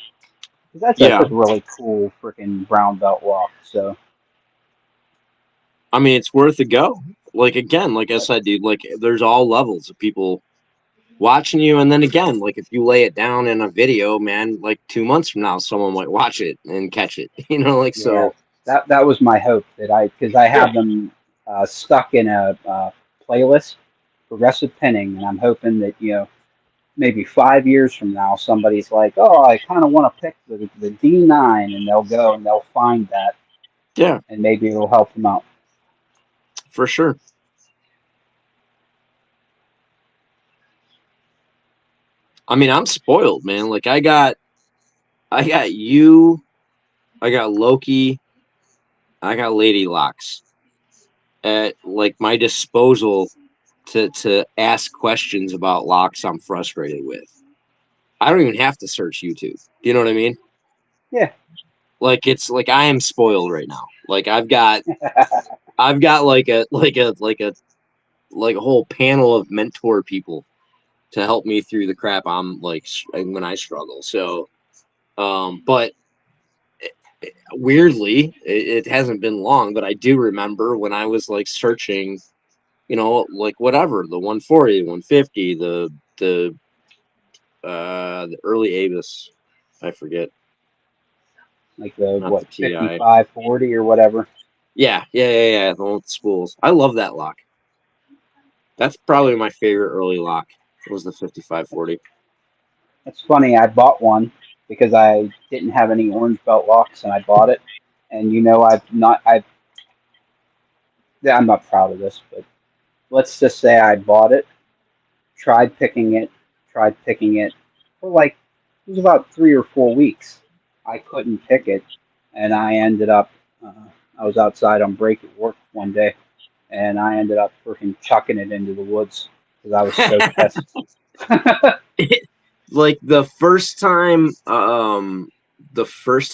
That's yeah. a really cool freaking brown belt lock. So I mean, it's worth a go. Like again, like I said, dude, like there's all levels of people watching you, and then again, like if you lay it down in a video, man, like 2 months from now, someone might watch it and catch it. yeah, So that was my hope because I yeah, have them stuck in a playlist, progressive pinning, and I'm hoping that maybe 5 years from now somebody's like, oh, I kind of want to pick the D9, and they'll go and they'll find that, yeah, and maybe it'll help them out. for sure. I mean, I'm spoiled, man. Like I got you, I got Loki, I got Lady Locks, at like my disposal to ask questions about locks I'm frustrated with. I don't even have to search YouTube. Do you know what I mean? Yeah. Like it's like I am spoiled right now. Like I've got like a whole panel of mentor people to help me through the crap I'm like when I struggle. So, but weirdly, it hasn't been long, but I do remember when I was like searching, you know, like whatever, the 140, 150, the early Avis, I forget. Like the Not what the TI. 5540 or whatever. Yeah, the one with the spools. I love that lock. That's probably my favorite early lock. Was the 5540. It's funny. I bought one because I didn't have any orange belt locks, and I bought it. And you know, I'm not proud of this, but let's just say I bought it, tried picking it for like it was about 3 or 4 weeks. I couldn't pick it, and I ended up. I was outside on break at work one day, and I ended up freaking chucking it into the woods because I was so pissed. Like the first time I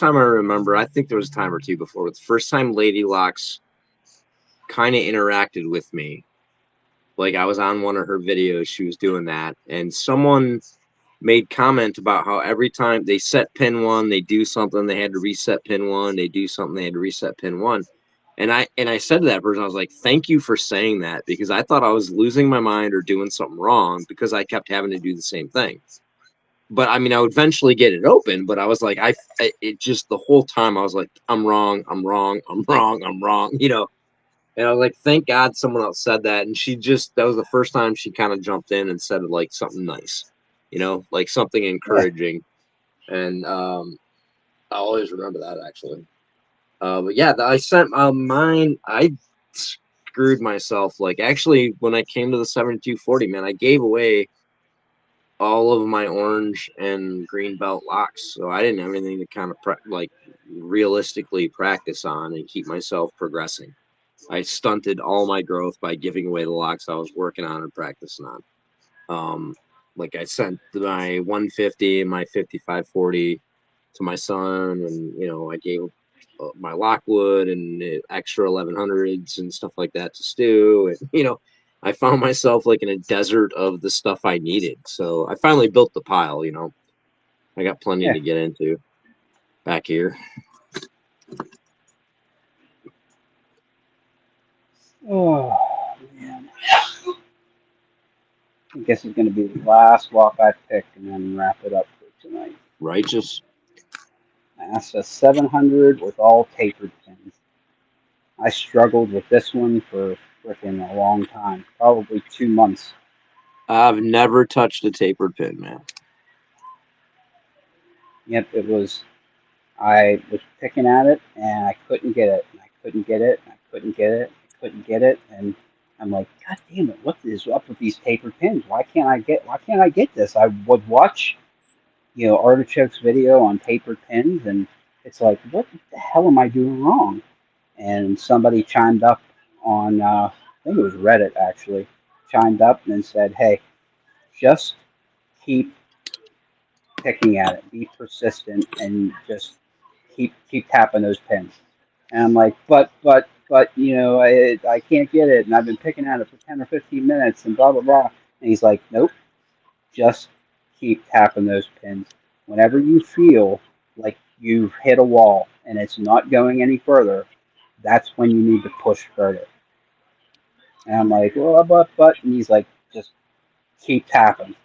remember, I think there was a time or two before, but the first time Lady Locks kind of interacted with me, like I was on one of her videos, she was doing that, and someone made comment about how every time they set pin one, they do something, they had to reset pin one, they do something, they had to reset pin one. And I said to that person, I was like, thank you for saying that, because I thought I was losing my mind or doing something wrong because I kept having to do the same thing. But I mean, I would eventually get it open, but I was like, it just the whole time I was like, I'm wrong, you know. And I was like, thank God someone else said that. And that was the first time she kind of jumped in and said like something nice, you know, like something encouraging. And I always remember that actually. But yeah, I sent mine. I screwed myself. Like actually, when I came to the 7240, man, I gave away all of my orange and green belt locks, so I didn't have anything to kind of realistically practice on and keep myself progressing. I stunted all my growth by giving away the locks I was working on and practicing on. Like I sent my 150 and my 5540 to my son, and you know I gave my Lockwood and extra 1100s and stuff like that to Stu, and you know I found myself like in a desert of the stuff I needed. So I finally built the pile. You know, I got plenty to get into back here. Oh man! I guess it's going to be the last lock I pick, and then wrap it up for tonight. Righteous. That's a 700 with all tapered pins. I struggled with this one for freaking a long time, probably 2 months. I've never touched a tapered pin, man. Yep, it was. I was picking at it, and I couldn't get it. And I couldn't get it. And I couldn't get it. I couldn't get it. And I'm like, God damn it! What is up with these tapered pins? Why can't I get this? I would watch, you know, Artichoke's video on tapered pins, and it's like, what the hell am I doing wrong? And somebody chimed up on, I think it was Reddit actually, chimed up and said, hey, just keep picking at it, be persistent, and just keep tapping those pins. And I'm like, but you know, I can't get it, and I've been picking at it for 10 or 15 minutes, and blah blah blah. And he's like, nope, just keep tapping those pins. Whenever you feel like you've hit a wall and it's not going any further, that's when you need to push further. And I'm like, well, but, and he's like, just keep tapping.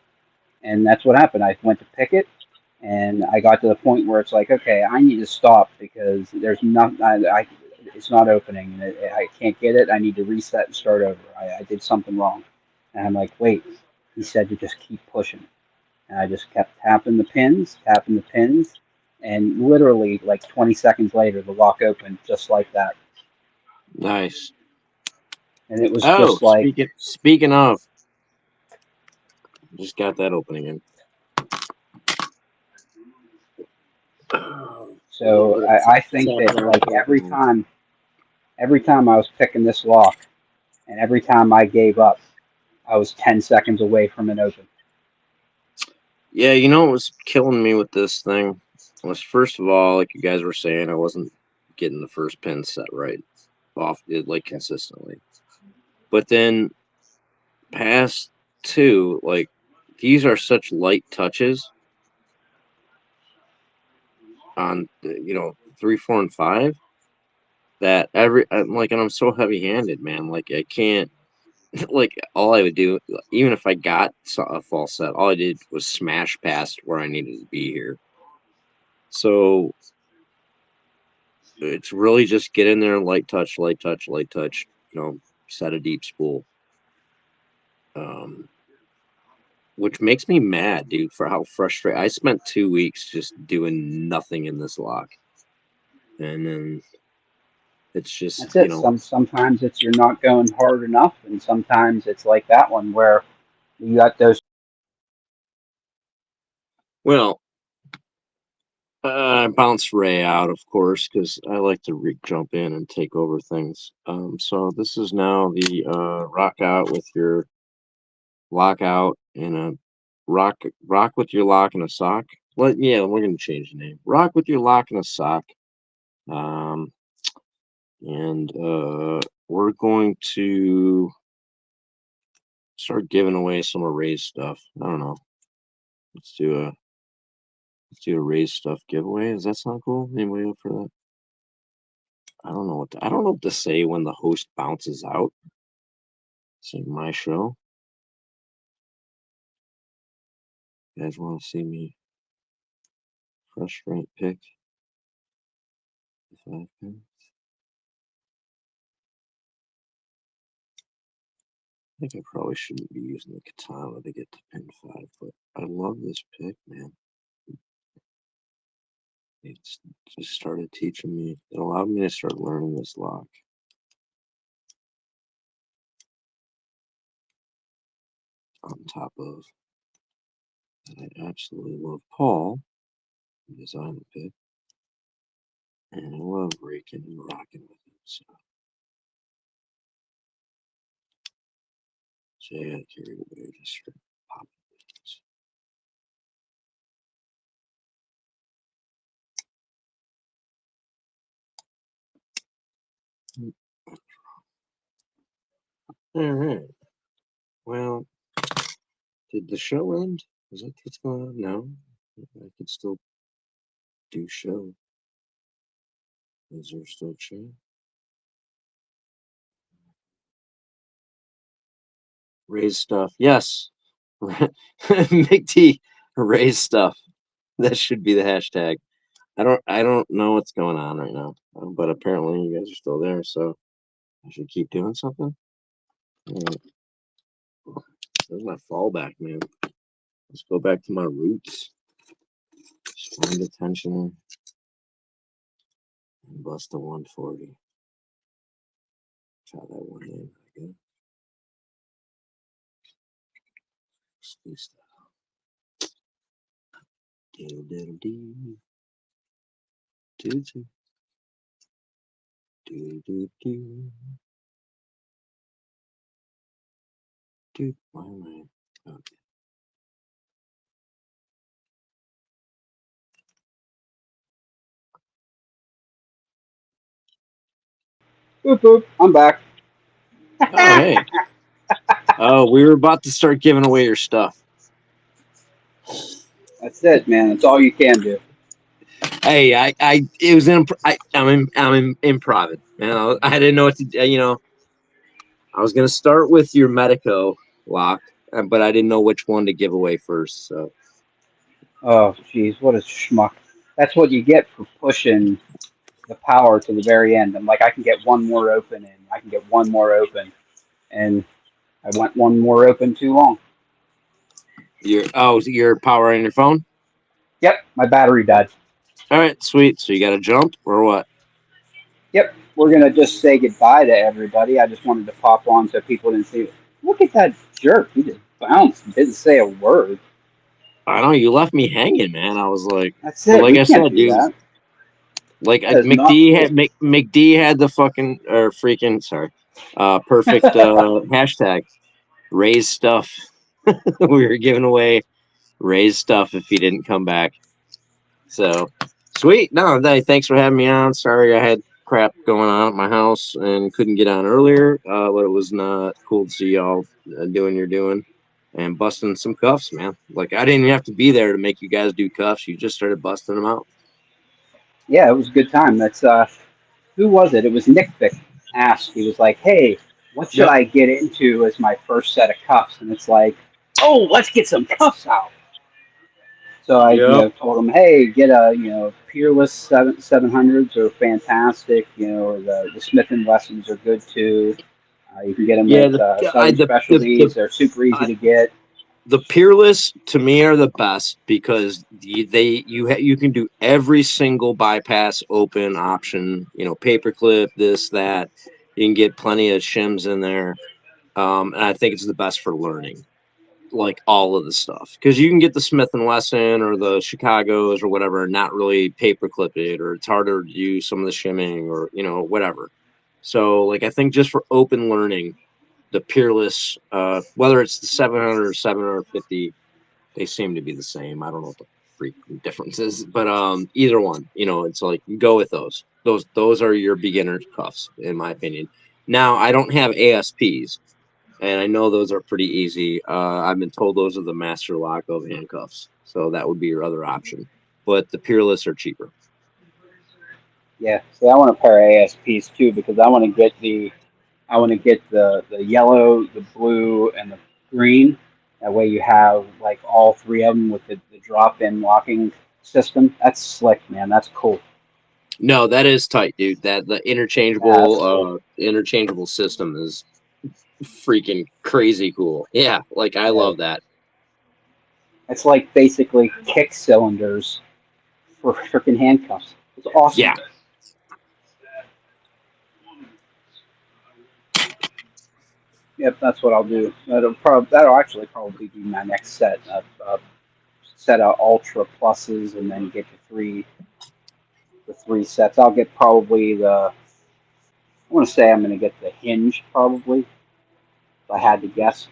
And that's what happened. I went to pick it, and I got to the point where it's like, okay, I need to stop because there's not, it's not opening, and I can't get it. I need to reset and start over. I did something wrong. And I'm like, wait, he said to just keep pushing. And I just kept tapping the pins, and literally like 20 seconds later, the lock opened just like that. Nice. And it was just like, speaking of, just got that opening in. So I think that like every time I was picking this lock, and every time I gave up, I was 10 seconds away from an open. Yeah, you know what was killing me with this thing was, first of all, like you guys were saying, I wasn't getting the first pin set right off it like consistently. But then past two, like these are such light touches on 3, 4, and 5 that and I'm so heavy handed, man. Like I can't. Like all I would do, even if I got a false set, all I did was smash past where I needed to be here. So it's really just get in there and light touch, set a deep spool. Which makes me mad, dude, for how frustrated. I spent 2 weeks just doing nothing in this lock. And then it's just, That's it. Sometimes it's you're not going hard enough, and sometimes it's like that one where you got those. Well, I bounced Ray out, of course, because I like to jump in and take over things. So this is now the rock out with your lockout and a rock with your lock and a sock. Well, yeah, we're gonna change the name. Rock with your lock and a sock. And we're going to start giving away some Raise stuff. I don't know. Let's do a Raise stuff giveaway. Does that sound cool? Anybody up for that? I don't know what to say when the host bounces out. It's like my show. You guys want to see me frustrate pick? 5 pins. I think I probably shouldn't be using the katana to get to pin 5, but I love this pick, man. It's just started teaching me. It allowed me to start learning this lock. On top of that, I absolutely love Paul, who designed the pick, and I love raking and rocking with him. So I got carried away, just start popping things. All right. Well, did the show end? Is that what's going on? No, I could still do show. Is there still show? Raise stuff. Yes. McD, raise stuff. That should be the hashtag. I don't know what's going on right now, but apparently you guys are still there, so I should keep doing something. There's my fallback, man. Let's go back to my roots. Just find attention and bust a 140. Try that one hand again. Excuse that. Diddle diddle dee. Do do. Do do do. Do. Why am I? Okay. Boop, boop, I'm back. Oh, hey. Oh, we were about to start giving away your stuff. That's it, man. That's all you can do. Hey, it was I'm improv. Man, I didn't know what to do. I was gonna start with your Medico lock, but I didn't know which one to give away first. So. Oh, jeez, what a schmuck. That's what you get for pushing the power to the very end. I'm like, I can get one more open, and I can get one more open. And I went one more open too long. Your power on your phone? Yep, my battery died. All right, sweet. So you got to jump or what? Yep, we're going to just say goodbye to everybody. I just wanted to pop on so people didn't see it. Look at that jerk. He just bounced and didn't say a word. I know, you left me hanging, man. I was like, that's it. Like I said, dude. That. Like McD had the fucking, or freaking, sorry. Perfect hashtag. Raise stuff. We were giving away Ray's stuff if he didn't come back. So sweet. No, thanks for having me on. Sorry I had crap going on at my house and couldn't get on earlier. But it was not cool to see y'all doing your doing and busting some cuffs, man. Like I didn't even have to be there to make you guys do cuffs. You just started busting them out. Yeah, it was a good time. That's who was it? It was Nick Vick asked. He was like, "Hey, what should Yep. I get into as my first set of cuffs?" And it's like, "Oh, let's get some cuffs out." So I Yep. told him, "Hey, get a Peerless 700s are fantastic. The Smith and Wessons are good too. You can get them Yeah. at Southern Specialties. They're super easy to get." The Peerless to me are the best because you can do every single bypass open option, paperclip, this, that. You can get plenty of shims in there. And I think it's the best for learning, like all of the stuff, because you can get the Smith and Wesson or the Chicago's or whatever, and not really paperclip it, or it's harder to use some of the shimming or whatever. So like I think just for open learning, the Peerless, whether it's the 700 or 750, they seem to be the same. I don't know what the freaking difference is, but either one, it's like go with those. Those are your beginner cuffs, in my opinion. Now I don't have ASPs, and I know those are pretty easy. I've been told those are the master lock of handcuffs, so that would be your other option. But the Peerless are cheaper. Yeah, see, I want a pair of ASPs too because I want to get the yellow, the blue, and the green. That way you have like all three of them with the drop-in locking system. That's slick, man. That's cool. No, that is tight, dude. That the That's cool. interchangeable system is freaking crazy cool. Yeah, like I Yeah, love that. it's like basically kick cylinders for freaking handcuffs. It's awesome. Yeah. Yep, that's what I'll do. That'll actually probably be my next set. Set of Ultra Pluses and then get the three sets. I'll get probably I want to say I'm going to get the hinge probably, if I had to guess,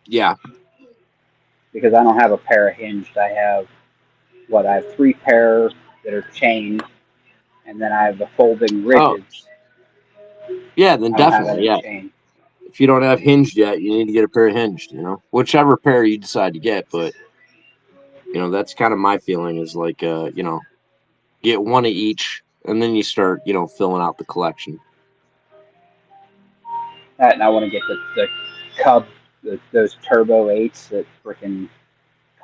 Yeah. because I don't have a pair of hinged. I have three pair that are chained, and then I have the folding Oh, rigids. yeah, then I don't have definitely. any Yeah. chain. If you don't have hinged yet, you need to get a pair of hinged, whichever pair you decide to get. But, that's kind of my feeling is like, get one of each and then you start, filling out the collection. That, and I want to get the Cub, those Turbo 8s that freaking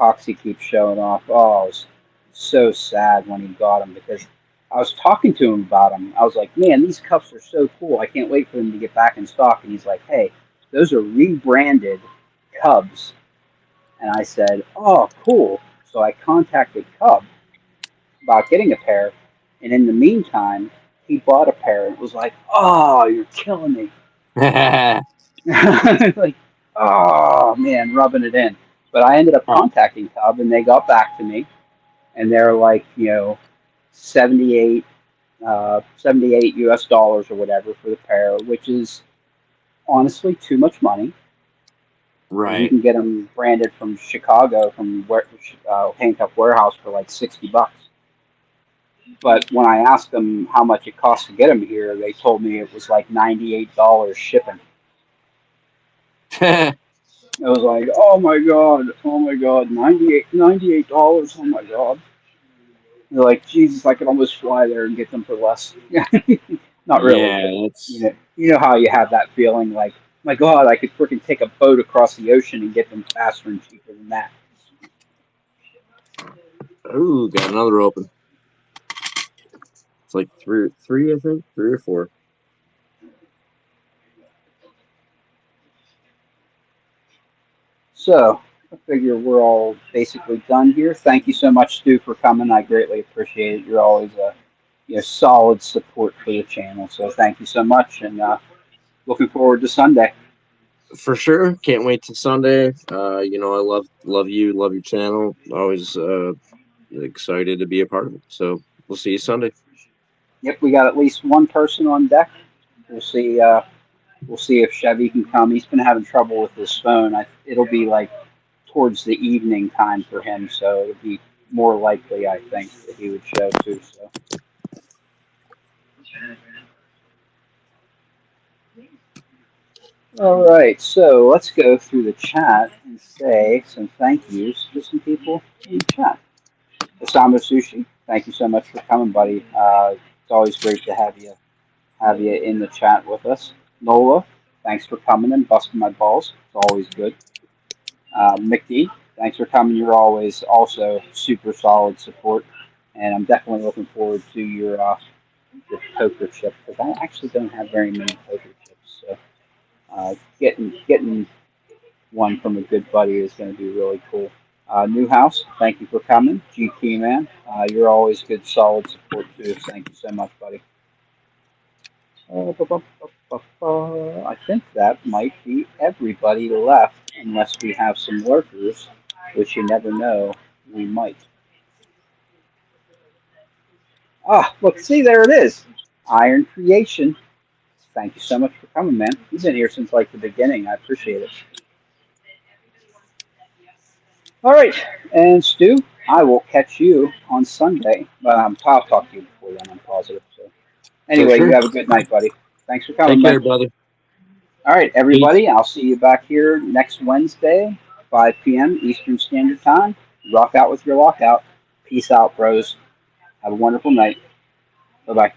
Coxie keeps showing off. Oh, I was so sad when he got them because I was talking to him about them. I was like, man, these cups are so cool. I can't wait for them to get back in stock. And he's like, hey, those are rebranded Cubs. And I said, oh, cool. So I contacted Cub about getting a pair. And in the meantime, he bought a pair and was like, oh, you're killing me. Like, oh, man, rubbing it in. But I ended up Oh, contacting Cub and they got back to me. And they're like, 78, 78 US dollars or whatever for the pair, which is honestly too much money. You right. can get them branded from Chicago, from Handcuff Warehouse for like $60. But when I asked them how much it costs to get them here, they told me it was like $98 shipping. It was like, oh my god, $98, oh my god. They're like, Jesus, I could almost fly there and get them for less. Not really, Yeah, but that's you know how you have that feeling like, my God, I could freaking take a boat across the ocean and get them faster and cheaper than that. ooh, got another open. It's like three, I think, 3 or 4. So I figure we're all basically done here. Thank you so much, Stu, for coming. I greatly appreciate it. You're always a solid support for the channel. So thank you so much, and looking forward to Sunday. For sure. Can't wait till Sunday. I love you, love your channel. Always excited to be a part of it. So we'll see you Sunday. Yep, we got at least one person on deck. We'll see. we'll see if Chevy can come. He's been having trouble with his phone. It'll be like towards the evening time for him, so it'll be more likely, I think, that he would show too. So. All right, so let's go through the chat and say some thank yous to some people in the chat. Osamu Sushi, thank you so much for coming, buddy. It's always great to have you in the chat with us. Nola, thanks for coming and busting my balls. It's always good. Mickey, thanks for coming. You're always also super solid support, and I'm definitely looking forward to your poker chip because I actually don't have very many poker chips. So getting one from a good buddy is going to be really cool. Newhouse, thank you for coming. GT man, you're always good, solid support too. Thank you so much, buddy. I think that might be everybody left, unless we have some lurkers, which you never know, we might. Ah, look, see, there it is. Iron Creation. Thank you so much for coming, man. You've been here since like the beginning. I appreciate it. All right, and Stu, I will catch you on Sunday. I'll talk to you before then, I'm positive. So, anyway, sure. you have a good night, buddy. Thanks for coming, Take care, man. brother. All right, everybody, I'll see you back here next Wednesday, 5 p.m. Eastern Standard Time. Rock out with your lockout. Peace out, bros. Have a wonderful night. Bye-bye.